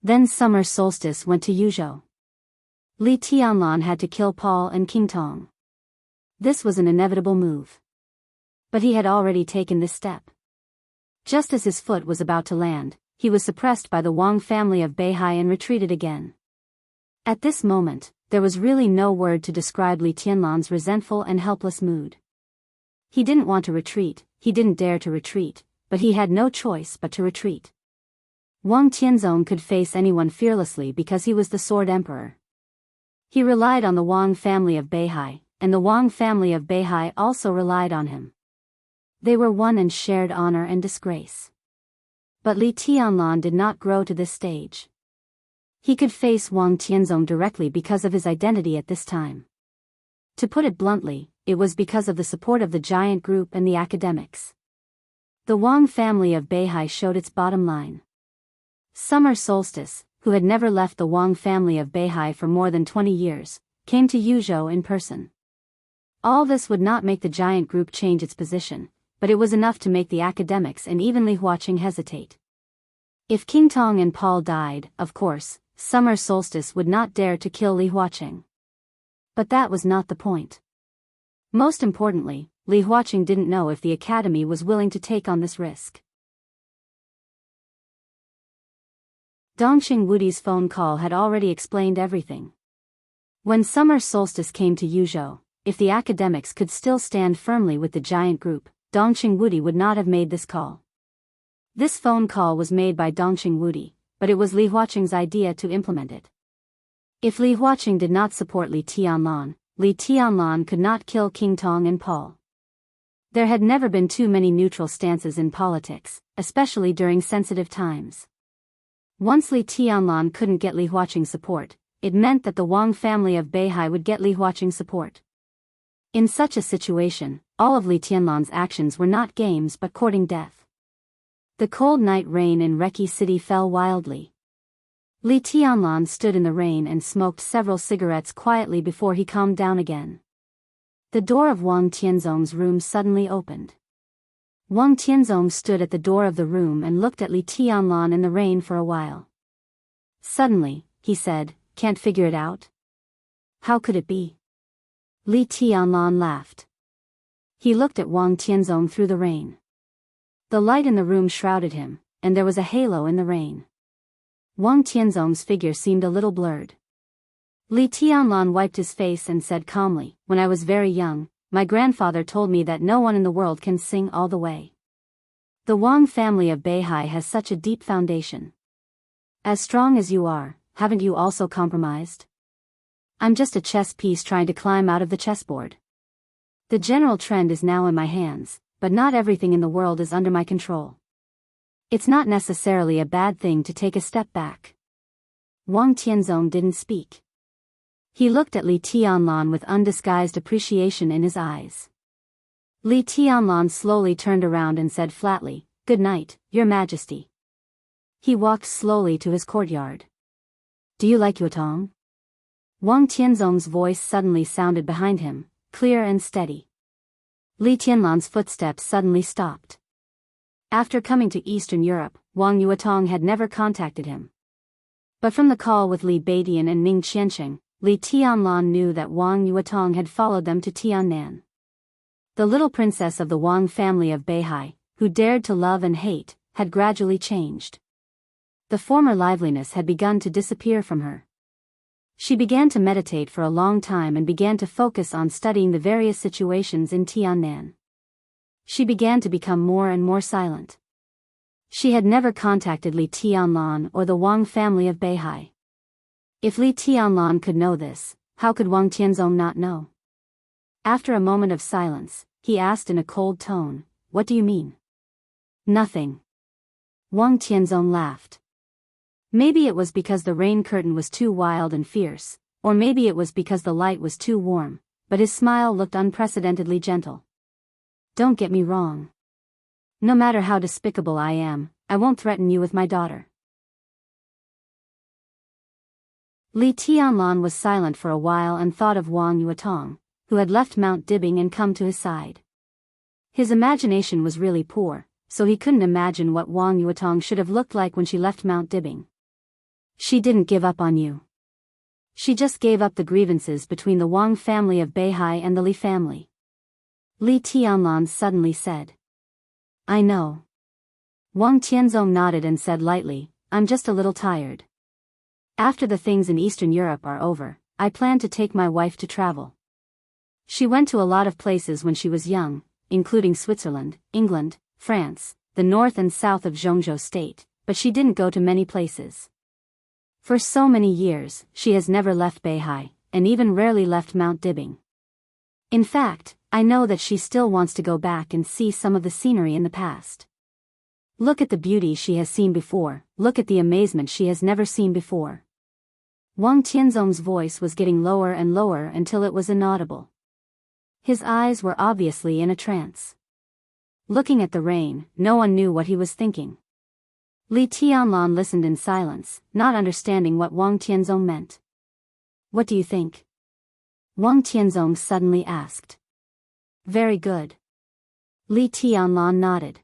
Then Summer Solstice went to Yuzhou. Li Tianlan had to kill Paul and King Tong. This was an inevitable move. But he had already taken this step. Just as his foot was about to land, he was suppressed by the Wang family of Beihai and retreated again. At this moment, there was really no word to describe Li Tianlan's resentful and helpless mood. He didn't want to retreat, he didn't dare to retreat, but he had no choice but to retreat. Wang Tianzong could face anyone fearlessly because he was the Sword Emperor. He relied on the Wang family of Beihai, and the Wang family of Beihai also relied on him. They were one and shared honor and disgrace. But Li Tianlan did not grow to this stage. He could face Wang Tianzong directly because of his identity at this time. To put it bluntly, it was because of the support of the giant group and the academics. The Wang family of Beihai showed its bottom line. Summer Solstice, who had never left the Wang family of Beihai for more than 20 years, came to Yuzhou in person. All this would not make the giant group change its position, but it was enough to make the academics and even Li Huaqing hesitate. If King Tong and Paul died, of course, Summer Solstice would not dare to kill Li Huaqing. But that was not the point. Most importantly, Li Huaqing didn't know if the academy was willing to take on this risk. Dongqing Wudi's phone call had already explained everything. When Summer Solstice came to Yuzhou, if the academics could still stand firmly with the giant group, Dongqing Wudi would not have made this call. This phone call was made by Dongqing Wudi, but it was Li Huaqing's idea to implement it. If Li Huaqing did not support Li Tianlan could not kill King Tong and Paul. There had never been too many neutral stances in politics, especially during sensitive times. Once Li Tianlan couldn't get Li Huaqing's support, it meant that the Wang family of Beihai would get Li Huaqing's support. In such a situation, all of Li Tianlan's actions were not games but courting death. The cold night rain in Reki City fell wildly. Li Tianlan stood in the rain and smoked several cigarettes quietly before he calmed down again. The door of Wang Tianzong's room suddenly opened. Wang Tianzong stood at the door of the room and looked at Li Tianlan in the rain for a while. Suddenly, he said, "Can't figure it out?" "How could it be?" Li Tianlan laughed. He looked at Wang Tianzong through the rain. The light in the room shrouded him, and there was a halo in the rain. Wang Tianzong's figure seemed a little blurred. Li Tianlan wiped his face and said calmly, "When I was very young, my grandfather told me that no one in the world can sing all the way. The Wang family of Beihai has such a deep foundation. As strong as you are, haven't you also compromised? I'm just a chess piece trying to climb out of the chessboard. The general trend is now in my hands, but not everything in the world is under my control. It's not necessarily a bad thing to take a step back." Wang Tianzong didn't speak. He looked at Li Tianlan with undisguised appreciation in his eyes. Li Tianlan slowly turned around and said flatly, "Good night, Your Majesty." He walked slowly to his courtyard. "Do you like Yutong?" Wang Tianzong's voice suddenly sounded behind him, clear and steady. Li Tianlan's footsteps suddenly stopped. After coming to Eastern Europe, Wang Yutong had never contacted him. But from the call with Li Beidian and Ning Qiansheng, Li Tianlan knew that Wang Yutong had followed them to Tiannan. The little princess of the Wang family of Beihai, who dared to love and hate, had gradually changed. The former liveliness had begun to disappear from her. She began to meditate for a long time and began to focus on studying the various situations in Tiannan. She began to become more and more silent. She had never contacted Li Tianlan or the Wang family of Beihai. If Li Tianlan could know this, how could Wang Tianzong not know? After a moment of silence, he asked in a cold tone, "What do you mean?" "Nothing." Wang Tianzong laughed. Maybe it was because the rain curtain was too wild and fierce, or maybe it was because the light was too warm, but his smile looked unprecedentedly gentle. "Don't get me wrong. No matter how despicable I am, I won't threaten you with my daughter." Li Tianlan was silent for a while and thought of Wang Yutong, who had left Mount Dibbing and come to his side. His imagination was really poor, so he couldn't imagine what Wang Yutong should have looked like when she left Mount Dibbing. "She didn't give up on you. She just gave up the grievances between the Wang family of Beihai and the Li family." Li Tianlan suddenly said. "I know." Wang Tianzong nodded and said lightly, "I'm just a little tired. After the things in Eastern Europe are over, I plan to take my wife to travel. She went to a lot of places when she was young, including Switzerland, England, France, the north and south of Jianghu state, but she didn't go to many places. For so many years, she has never left Beihai, and even rarely left Mount Dibbing. In fact, I know that she still wants to go back and see some of the scenery in the past. Look at the beauty she has seen before, look at the amazement she has never seen before." Wang Tianzong's voice was getting lower and lower until it was inaudible. His eyes were obviously in a trance. Looking at the rain, no one knew what he was thinking. Li Tianlan listened in silence, not understanding what Wang Tianzong meant. "What do you think?" Wang Tianzong suddenly asked. "Very good." Li Tianlan nodded.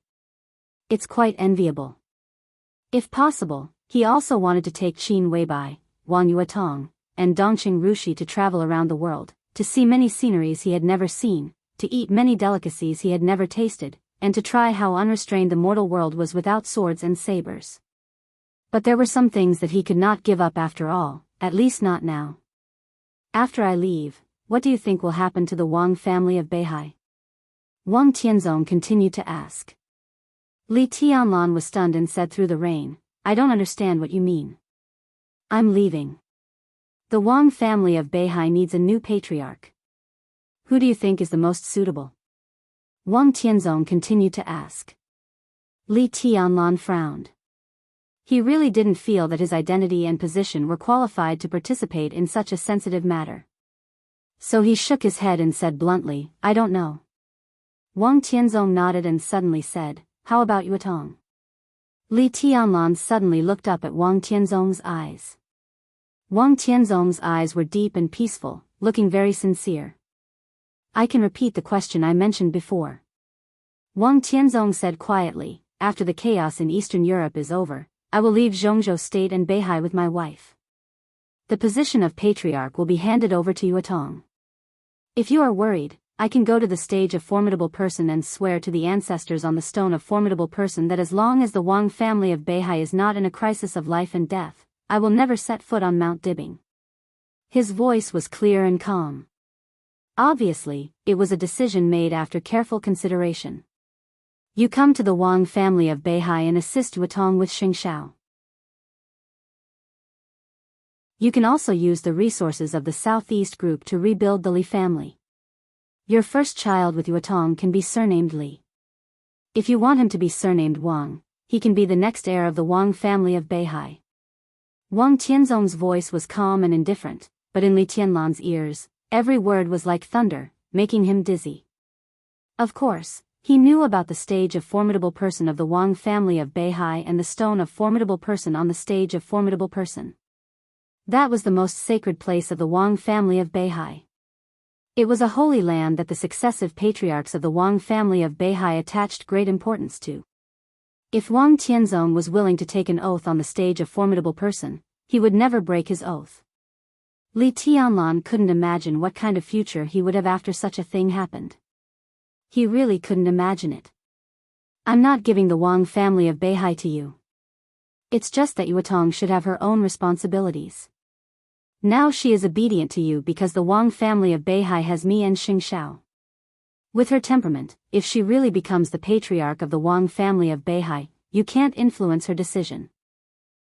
"It's quite enviable." If possible, he also wanted to take Qin Weibai, Wang Yutong, and Dongqing Rushi to travel around the world, to see many sceneries he had never seen, to eat many delicacies he had never tasted, and to try how unrestrained the mortal world was without swords and sabers. But there were some things that he could not give up after all, at least not now. "After I leave, what do you think will happen to the Wang family of Beihai?" Wang Tianzong continued to ask. Li Tianlan was stunned and said through the rain, "I don't understand what you mean." "I'm leaving. The Wang family of Beihai needs a new patriarch. Who do you think is the most suitable?" Wang Tianzong continued to ask. Li Tianlan frowned. He really didn't feel that his identity and position were qualified to participate in such a sensitive matter. So he shook his head and said bluntly, "I don't know." Wang Tianzong nodded and suddenly said, "How about Yutong?" Li Tianlan suddenly looked up at Wang Tianzong's eyes. Wang Tianzong's eyes were deep and peaceful, looking very sincere. "I can repeat the question I mentioned before." Wang Tianzong said quietly, "After the chaos in Eastern Europe is over, I will leave Zhongzhou State and Beihai with my wife. The position of patriarch will be handed over to Yuatong. If you are worried, I can go to the stage of formidable person and swear to the ancestors on the stone of formidable person that as long as the Wang family of Beihai is not in a crisis of life and death, I will never set foot on Mount Dibbing. His voice was clear and calm. Obviously, it was a decision made after careful consideration. You come to the Wang family of Beihai and assist Yuatong with Xingxiao. You can also use the resources of the Southeast Group to rebuild the Li family. Your first child with Yuatong can be surnamed Li. If you want him to be surnamed Wang, he can be the next heir of the Wang family of Beihai. Wang Tianzong's voice was calm and indifferent, but in Li Tianlan's ears, every word was like thunder, making him dizzy. Of course, he knew about the stage of formidable person of the Wang family of Beihai and the stone of formidable person on the stage of formidable person. That was the most sacred place of the Wang family of Beihai. It was a holy land that the successive patriarchs of the Wang family of Beihai attached great importance to. If Wang Tianzong was willing to take an oath on the stage of formidable person, he would never break his oath. Li Tianlan couldn't imagine what kind of future he would have after such a thing happened. He really couldn't imagine it. I'm not giving the Wang family of Beihai to you. It's just that Yuatong should have her own responsibilities. Now she is obedient to you because the Wang family of Beihai has me and Xingxiao. With her temperament, if she really becomes the patriarch of the Wang family of Beihai, you can't influence her decision.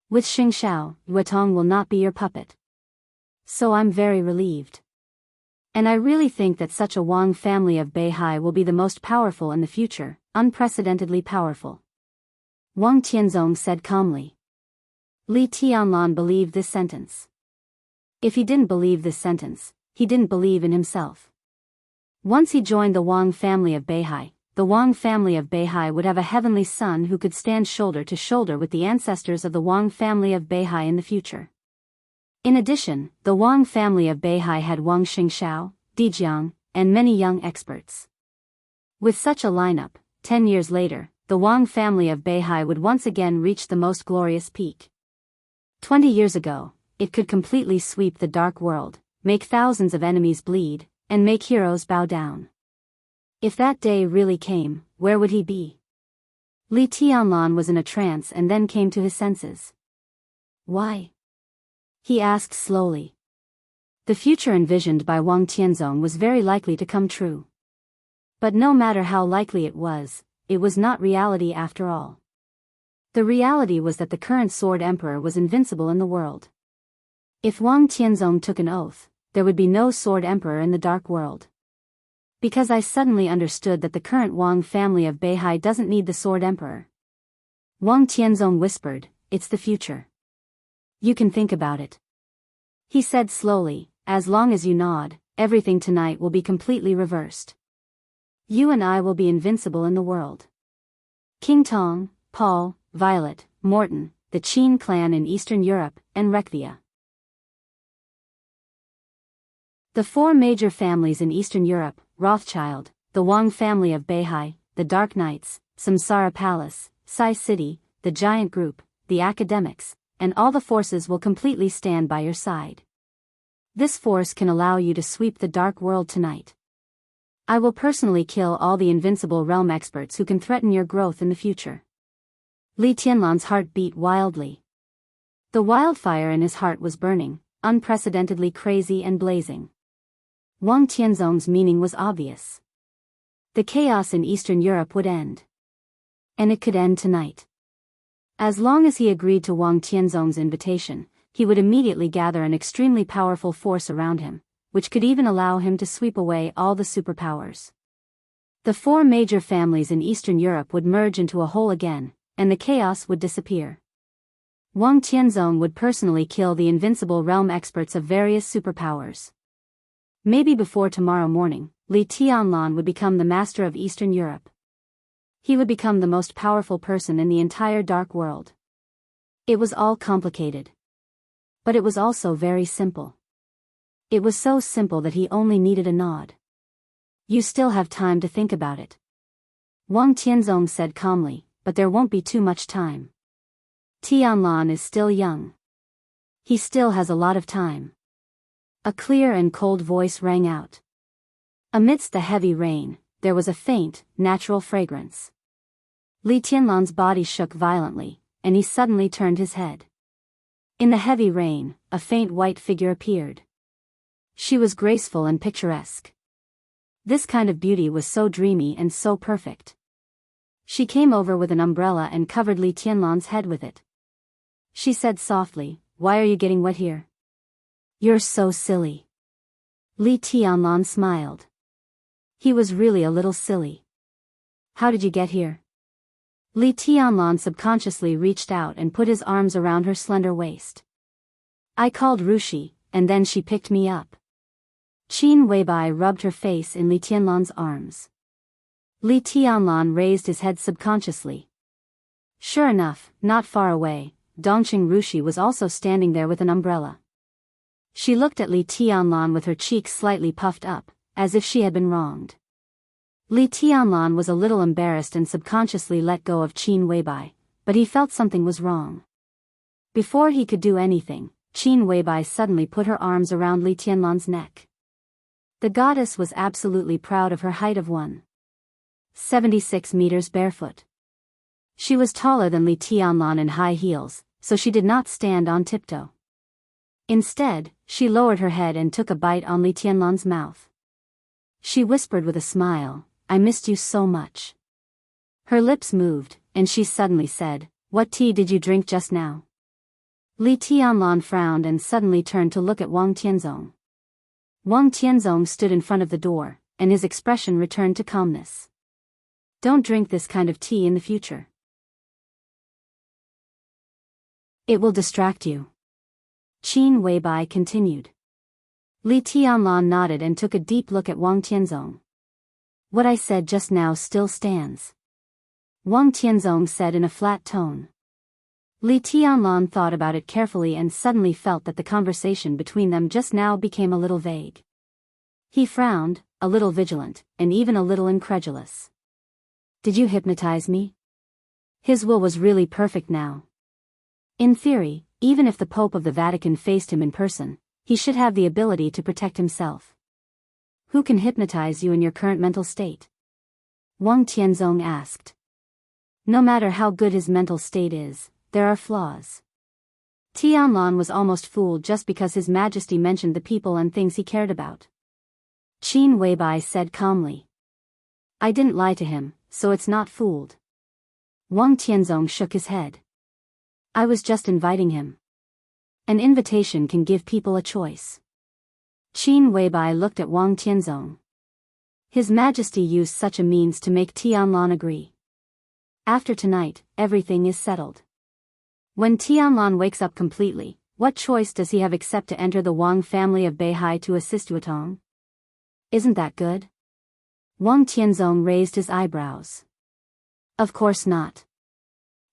With Xingxiao, Yuatong will not be your puppet. So I'm very relieved. And I really think that such a Wang family of Beihai will be the most powerful in the future, unprecedentedly powerful. Wang Tianzong said calmly. Li Tianlan believed this sentence. If he didn't believe this sentence, he didn't believe in himself. Once he joined the Wang family of Beihai, the Wang family of Beihai would have a heavenly son who could stand shoulder to shoulder with the ancestors of the Wang family of Beihai in the future. In addition, the Wang family of Beihai had Wang Xingxiao, Di Jiang, and many young experts. With such a lineup, 10 years later, the Wang family of Beihai would once again reach the most glorious peak. 20 years ago, it could completely sweep the dark world, make thousands of enemies bleed, and make heroes bow down. If that day really came, where would he be? Li Tianlan was in a trance and then came to his senses. Why? He asked slowly. The future envisioned by Wang Tianzong was very likely to come true. But no matter how likely it was not reality after all. The reality was that the current Sword Emperor was invincible in the world. If Wang Tianzong took an oath, there would be no Sword Emperor in the dark world. Because I suddenly understood that the current Wang family of Beihai doesn't need the Sword Emperor. Wang Tianzong whispered, it's the future. You can think about it. He said slowly, as long as you nod, everything tonight will be completely reversed. You and I will be invincible in the world. King Tong, Paul, Violet, Morton, the Qin clan in Eastern Europe, and Rekthia. The four major families in Eastern Europe, Rothschild, the Wang family of Beihai, the Dark Knights, Samsara Palace, Sai City, the Giant Group, the Academics, and all the forces will completely stand by your side. This force can allow you to sweep the dark world tonight. I will personally kill all the invincible realm experts who can threaten your growth in the future. Li Tianlan's heart beat wildly. The wildfire in his heart was burning, unprecedentedly crazy and blazing. Wang Tianzong's meaning was obvious. The chaos in Eastern Europe would end. And it could end tonight. As long as he agreed to Wang Tianzong's invitation, he would immediately gather an extremely powerful force around him, which could even allow him to sweep away all the superpowers. The four major families in Eastern Europe would merge into a whole again, and the chaos would disappear. Wang Tianzong would personally kill the invincible realm experts of various superpowers. Maybe before tomorrow morning, Li Tianlan would become the master of Eastern Europe. He would become the most powerful person in the entire dark world. It was all complicated. But it was also very simple. It was so simple that he only needed a nod. You still have time to think about it. Wang Tianzong said calmly, but there won't be too much time. Tianlan is still young. He still has a lot of time. A clear and cold voice rang out. Amidst the heavy rain, there was a faint, natural fragrance. Li Tianlan's body shook violently, and he suddenly turned his head. In the heavy rain, a faint white figure appeared. She was graceful and picturesque. This kind of beauty was so dreamy and so perfect. She came over with an umbrella and covered Li Tianlan's head with it. She said softly, "Why are you getting wet here?" "You're so silly." Li Tianlan smiled. He was really a little silly. "How did you get here?" Li Tianlan subconsciously reached out and put his arms around her slender waist. "I called Rushi, and then she picked me up." Qin Weibai rubbed her face in Li Tianlan's arms. Li Tianlan raised his head subconsciously. Sure enough, not far away, Dongqing Rushi was also standing there with an umbrella. She looked at Li Tianlan with her cheeks slightly puffed up, as if she had been wronged. Li Tianlan was a little embarrassed and subconsciously let go of Qin Weibai, but he felt something was wrong. Before he could do anything, Qin Weibai suddenly put her arms around Li Tianlan's neck. The goddess was absolutely proud of her height of 1.76 meters barefoot. She was taller than Li Tianlan in high heels, so she did not stand on tiptoe. Instead, she lowered her head and took a bite on Li Tianlan's mouth. She whispered with a smile, "I missed you so much." Her lips moved, and she suddenly said, "What tea did you drink just now?" Li Tianlan frowned and suddenly turned to look at Wang Tianzong. Wang Tianzong stood in front of the door, and his expression returned to calmness. "Don't drink this kind of tea in the future. It will distract you." Qin Weibai continued. Li Tianlan nodded and took a deep look at Wang Tianzong. "What I said just now still stands," Wang Tianzong said in a flat tone. Li Tianlan thought about it carefully and suddenly felt that the conversation between them just now became a little vague. He frowned, a little vigilant, and even a little incredulous. "Did you hypnotize me?" His will was really perfect now. In theory, even if the Pope of the Vatican faced him in person, he should have the ability to protect himself. "Who can hypnotize you in your current mental state?" Wang Tianzong asked. "No matter how good his mental state is, there are flaws." Tianlan was almost fooled just because His Majesty mentioned the people and things he cared about. Qin Weibai said calmly. "I didn't lie to him, so it's not fooled." Wang Tianzong shook his head. "I was just inviting him. An invitation can give people a choice." Qin Weibai looked at Wang Tianzong. His Majesty used such a means to make Tianlan agree. After tonight, everything is settled. When Tianlan wakes up completely, what choice does he have except to enter the Wang family of Beihai to assist Yutong? Isn't that good? Wang Tianzong raised his eyebrows. "Of course not."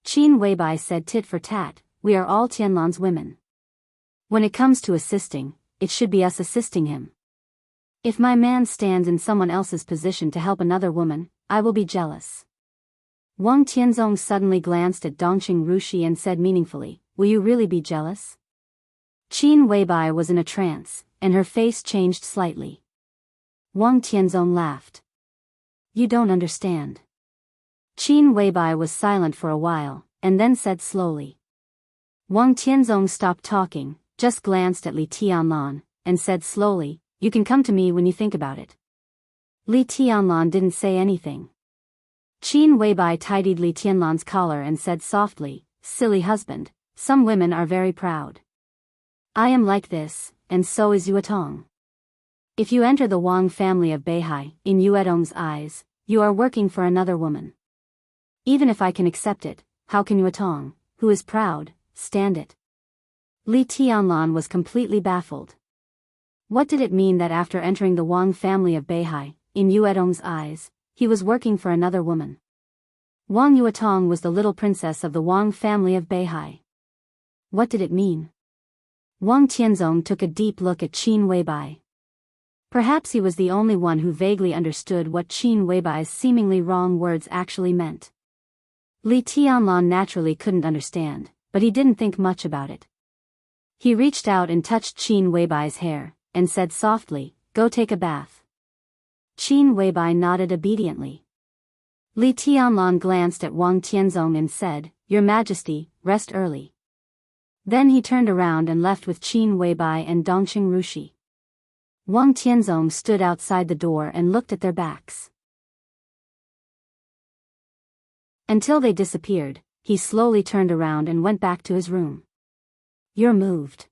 Qin Weibai said tit for tat, "We are all Tianlan's women. When it comes to assisting, it should be us assisting him. If my man stands in someone else's position to help another woman, I will be jealous." Wang Tianzong suddenly glanced at Dongqing Rushi and said meaningfully, "Will you really be jealous?" Qin Weibai was in a trance, and her face changed slightly. Wang Tianzong laughed. "You don't understand." Qin Weibai was silent for a while, and then said slowly. Wang Tianzong stopped talking, just glanced at Li Tianlan, and said slowly, "You can come to me when you think about it." Li Tianlan didn't say anything. Qin Weibai tidied Li Tianlan's collar and said softly, "Silly husband, some women are very proud. I am like this, and so is Yuetong. If you enter the Wang family of Beihai, in Yuetong's eyes, you are working for another woman. Even if I can accept it, how can Yuetong, who is proud, stand it?" Li Tianlan was completely baffled. What did it mean that after entering the Wang family of Beihai, in Yuetong's eyes, he was working for another woman? Wang Yuetong was the little princess of the Wang family of Beihai. What did it mean? Wang Tianzong took a deep look at Qin Weibai. Perhaps he was the only one who vaguely understood what Qin Weibai's seemingly wrong words actually meant. Li Tianlan naturally couldn't understand, but he didn't think much about it. He reached out and touched Qin Weibai's hair, and said softly, "Go take a bath." Qin Weibai nodded obediently. Li Tianlan glanced at Wang Tianzong and said, "Your Majesty, rest early." Then he turned around and left with Qin Weibai and Dongqing Rushi. Wang Tianzong stood outside the door and looked at their backs. Until they disappeared, he slowly turned around and went back to his room. "You're moved."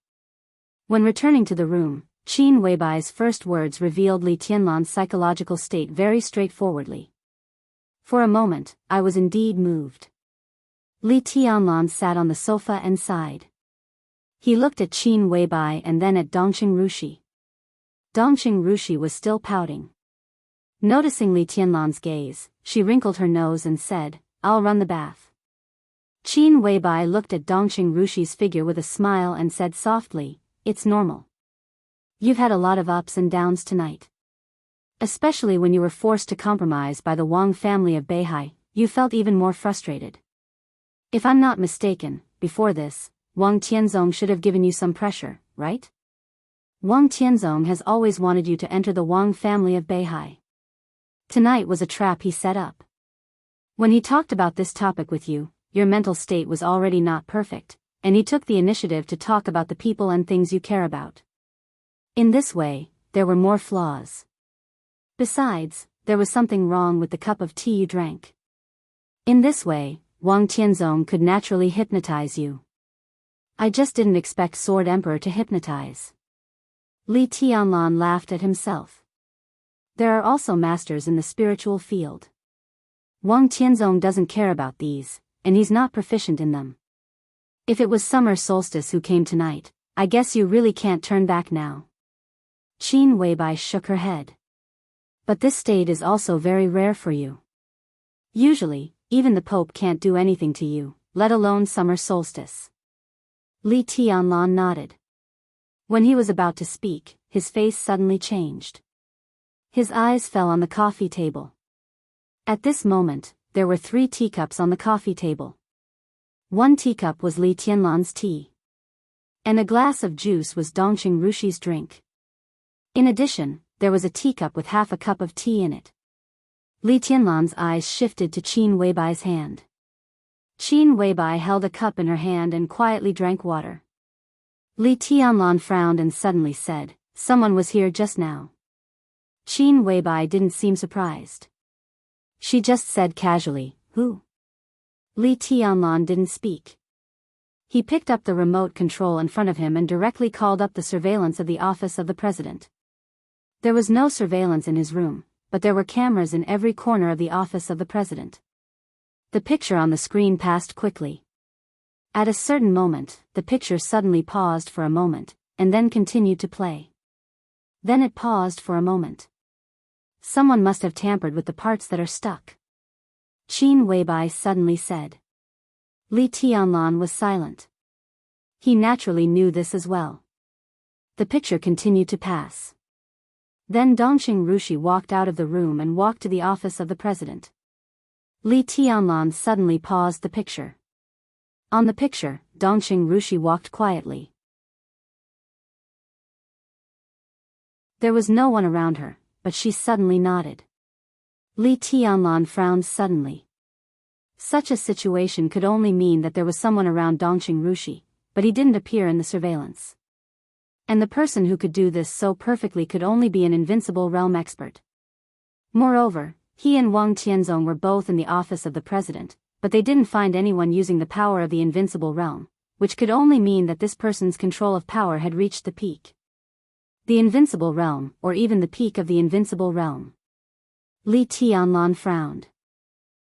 When returning to the room, Qin Weibai's first words revealed Li Tianlan's psychological state very straightforwardly. "For a moment, I was indeed moved." Li Tianlan sat on the sofa and sighed. He looked at Qin Weibai and then at Dongqing Rushi. Dongqing Rushi was still pouting. Noticing Li Tianlan's gaze, she wrinkled her nose and said, "I'll run the bath." Qin Weibai looked at Dongqing Rushi's figure with a smile and said softly, "It's normal. You've had a lot of ups and downs tonight. Especially when you were forced to compromise by the Wang family of Beihai, you felt even more frustrated. If I'm not mistaken, before this, Wang Tianzong should have given you some pressure, right? Wang Tianzong has always wanted you to enter the Wang family of Beihai. Tonight was a trap he set up. When he talked about this topic with you, your mental state was already not perfect, and he took the initiative to talk about the people and things you care about. In this way, there were more flaws. Besides, there was something wrong with the cup of tea you drank. In this way, Wang Tianzong could naturally hypnotize you. I just didn't expect Sword Emperor to hypnotize." Li Tianlan laughed at himself. There are also masters in the spiritual field. Wang Tianzong doesn't care about these, and he's not proficient in them. If it was summer solstice who came tonight, I guess you really can't turn back now. Qin Weibai shook her head. But this state is also very rare for you. Usually, even the Pope can't do anything to you, let alone summer solstice. Li Tianlan nodded. When he was about to speak, his face suddenly changed. His eyes fell on the coffee table. At this moment, there were 3 teacups on the coffee table. One teacup was Li Tianlan's tea. And a glass of juice was Dongqing Rushi's drink. In addition, there was a teacup with half a cup of tea in it. Li Tianlan's eyes shifted to Qin Weibai's hand. Qin Weibai held a cup in her hand and quietly drank water. Li Tianlan frowned and suddenly said, "Someone was here just now." Qin Weibai didn't seem surprised. She just said casually, "Who?" Li Tianlan didn't speak. He picked up the remote control in front of him and directly called up the surveillance of the office of the president. There was no surveillance in his room, but there were cameras in every corner of the office of the president. The picture on the screen passed quickly. At a certain moment, the picture suddenly paused for a moment, and then continued to play. Then it paused for a moment. Someone must have tampered with the parts that are stuck. Qin Weibai suddenly said. Li Tianlan was silent. He naturally knew this as well. The picture continued to pass. Then Dongqing Rushi walked out of the room and walked to the office of the president. Li Tianlan suddenly paused the picture. On the picture, Dongqing Rushi walked quietly. There was no one around her, but she suddenly nodded. Li Tianlan frowned suddenly. Such a situation could only mean that there was someone around Dongqing Rushi, but he didn't appear in the surveillance. And the person who could do this so perfectly could only be an invincible realm expert. Moreover, he and Wang Tianzong were both in the office of the president, but they didn't find anyone using the power of the invincible realm, which could only mean that this person's control of power had reached the peak. The invincible realm, or even the peak of the invincible realm. Li Tianlan frowned.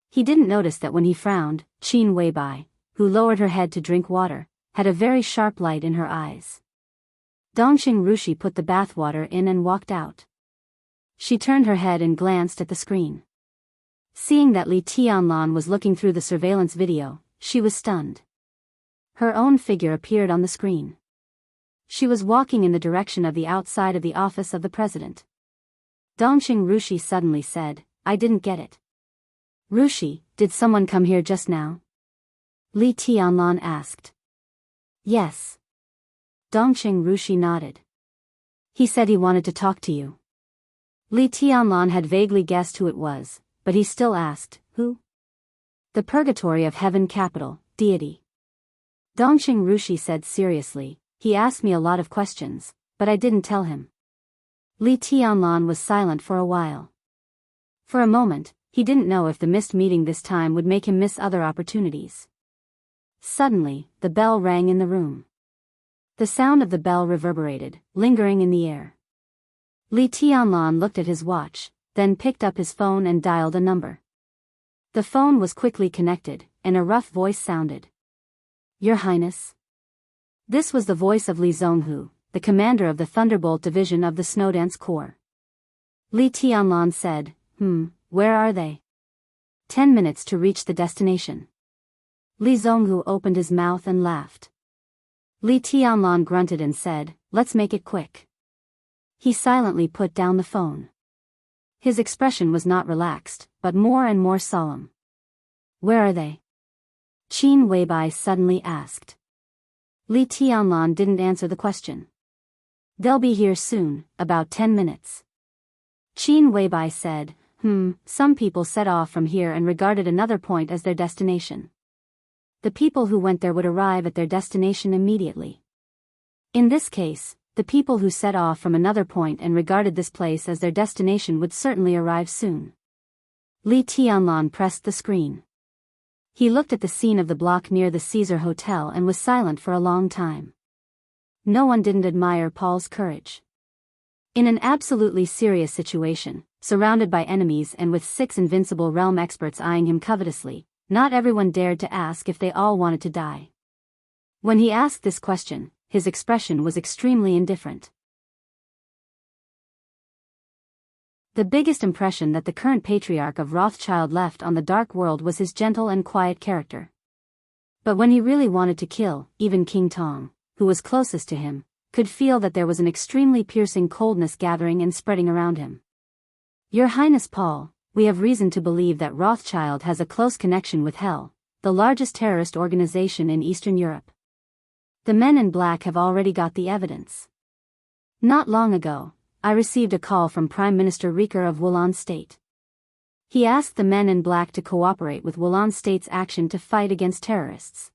He didn't notice that when he frowned, Qin Weibai, who lowered her head to drink water, had a very sharp light in her eyes. Dongqing Rushi put the bathwater in and walked out. She turned her head and glanced at the screen. Seeing that Li Tianlan was looking through the surveillance video, she was stunned. Her own figure appeared on the screen. She was walking in the direction of the outside of the office of the president. Dongqing Rushi suddenly said, "I didn't get it." "Rushi, did someone come here just now?" Li Tianlan asked. Yes. Dongqing Rushi nodded. He said he wanted to talk to you. Li Tianlan had vaguely guessed who it was, but he still asked, who? The Purgatory of Heaven Capital, deity. Dongqing Rushi said seriously, he asked me a lot of questions, but I didn't tell him. Li Tianlan was silent for a while. For a moment, he didn't know if the missed meeting this time would make him miss other opportunities. Suddenly, the bell rang in the room. The sound of the bell reverberated, lingering in the air. Li Tianlan looked at his watch, then picked up his phone and dialed a number. The phone was quickly connected, and a rough voice sounded. Your Highness? This was the voice of Li Zhonghu, the commander of the Thunderbolt Division of the Snowdance Corps. Li Tianlan said, where are they? 10 minutes to reach the destination. Li Zhonghu opened his mouth and laughed. Li Tianlan grunted and said, let's make it quick. He silently put down the phone. His expression was not relaxed, but more and more solemn. Where are they? Qin Weibai suddenly asked. Li Tianlan didn't answer the question. They'll be here soon, about 10 minutes. Qin Weibai said, some people set off from here and regarded another point as their destination. The people who went there would arrive at their destination immediately. In this case, the people who set off from another point and regarded this place as their destination would certainly arrive soon. Li Tianlan pressed the screen. He looked at the scene of the block near the Caesar Hotel and was silent for a long time. No one didn't admire Paul's courage. In an absolutely serious situation, surrounded by enemies and with 6 invincible realm experts eyeing him covetously, not everyone dared to ask if they all wanted to die. When he asked this question, his expression was extremely indifferent. The biggest impression that the current patriarch of Rothschild left on the dark world was his gentle and quiet character. But when he really wanted to kill, even King Tong, who was closest to him, could feel that there was an extremely piercing coldness gathering and spreading around him. Your Highness Paul, we have reason to believe that Rothschild has a close connection with Hell, the largest terrorist organization in Eastern Europe. The men in black have already got the evidence. Not long ago, I received a call from Prime Minister Riker of Wulan State. He asked the men in black to cooperate with Wulan State's action to fight against terrorists.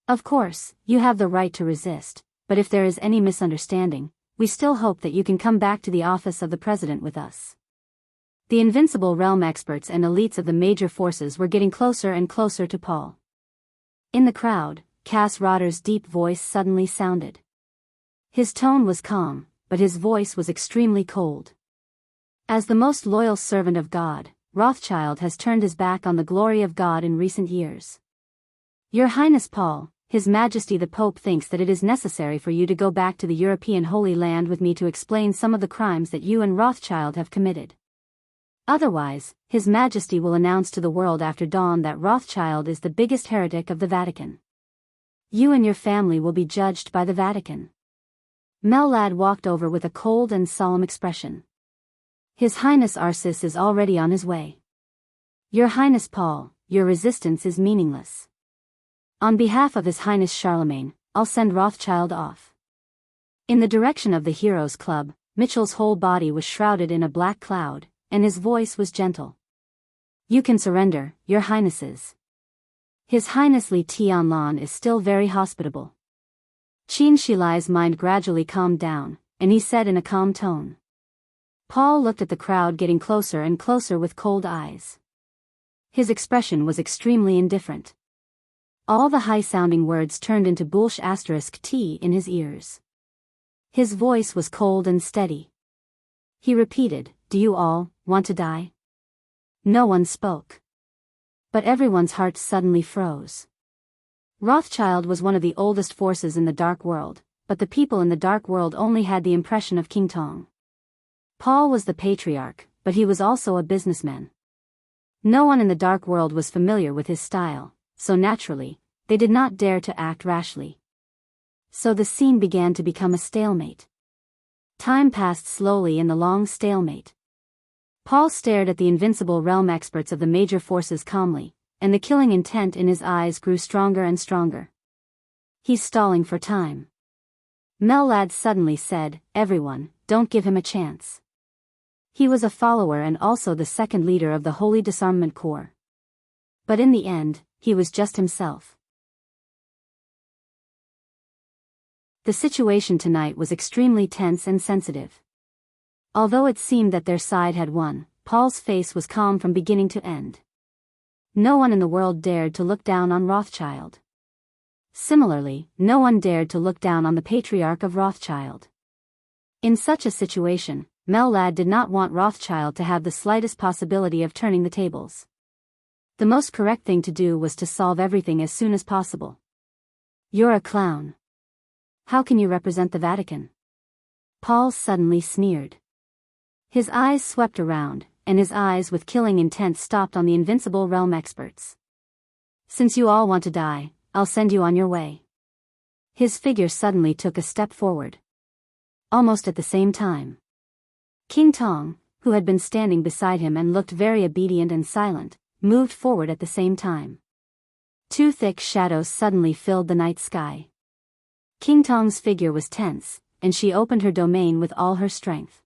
Of course, you have the right to resist, but if there is any misunderstanding, we still hope that you can come back to the office of the President with us. The invincible realm experts and elites of the major forces were getting closer and closer to Paul. In the crowd, Cass Rotter's deep voice suddenly sounded. His tone was calm, but his voice was extremely cold. As the most loyal servant of God, Rothschild has turned his back on the glory of God in recent years. Your Highness Paul, His Majesty the Pope thinks that it is necessary for you to go back to the European Holy Land with me to explain some of the crimes that you and Rothschild have committed. Otherwise, His Majesty will announce to the world after dawn that Rothschild is the biggest heretic of the Vatican. You and your family will be judged by the Vatican. Mellad walked over with a cold and solemn expression. His Highness Arsis is already on his way. Your Highness Paul, your resistance is meaningless. On behalf of His Highness Charlemagne, I'll send Rothschild off. In the direction of the Heroes Club, Mitchell's whole body was shrouded in a black cloud, and his voice was gentle. You can surrender, your Highnesses. His Highness Li Tianlan is still very hospitable. Qin Shilai's mind gradually calmed down, and he said in a calm tone. Paul looked at the crowd getting closer and closer with cold eyes. His expression was extremely indifferent. All the high-sounding words turned into Bulsh *T in his ears. His voice was cold and steady. He repeated, Do you all want to die? No one spoke. But everyone's hearts suddenly froze. Rothschild was one of the oldest forces in the Dark World, but the people in the Dark World only had the impression of King Tong. Paul was the patriarch, but he was also a businessman. No one in the Dark World was familiar with his style, so naturally, they did not dare to act rashly. So the scene began to become a stalemate. Time passed slowly in the long stalemate. Paul stared at the invincible realm experts of the major forces calmly, and the killing intent in his eyes grew stronger and stronger. He's stalling for time. Mellad suddenly said, everyone, don't give him a chance. He was a follower and also the second leader of the Holy Disarmament Corps. But in the end, he was just himself. The situation tonight was extremely tense and sensitive. Although it seemed that their side had won, Paul's face was calm from beginning to end. No one in the world dared to look down on Rothschild. Similarly, no one dared to look down on the patriarch of Rothschild. In such a situation, Mellad did not want Rothschild to have the slightest possibility of turning the tables. The most correct thing to do was to solve everything as soon as possible. You're a clown. How can you represent the Vatican? Paul suddenly sneered. His eyes swept around, and his eyes with killing intent stopped on the invincible realm experts. Since you all want to die, I'll send you on your way. His figure suddenly took a step forward. Almost at the same time, King Tong, who had been standing beside him and looked very obedient and silent, moved forward at the same time. Two thick shadows suddenly filled the night sky. King Tong's figure was tense, and she opened her domain with all her strength.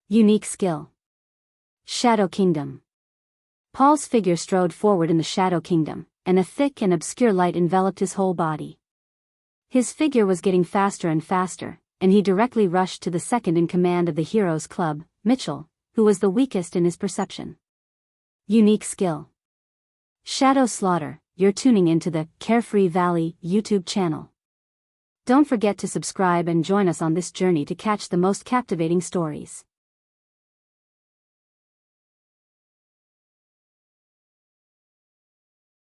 Unique skill. Shadow Kingdom. Paul's figure strode forward in the Shadow Kingdom, and a thick and obscure light enveloped his whole body. His figure was getting faster and faster, and he directly rushed to the second in command of the Heroes Club, Mitchell, who was the weakest in his perception. Unique skill. Shadow Slaughter. You're tuning into the Carefree Valley YouTube channel. Don't forget to subscribe and join us on this journey to catch the most captivating stories.